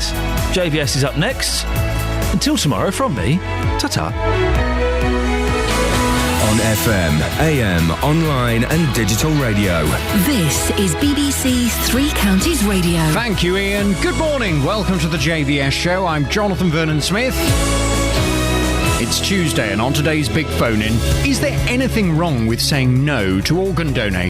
JVS is up next. Until tomorrow, from me, ta-ta. On FM, AM, online and digital radio. This is BBC Three Counties Radio. Thank you, Iain. Good morning. Welcome to the JVS show. I'm Jonathan Vernon-Smith. It's Tuesday, and on today's Big Phone-In, is there anything wrong with saying no to organ donation?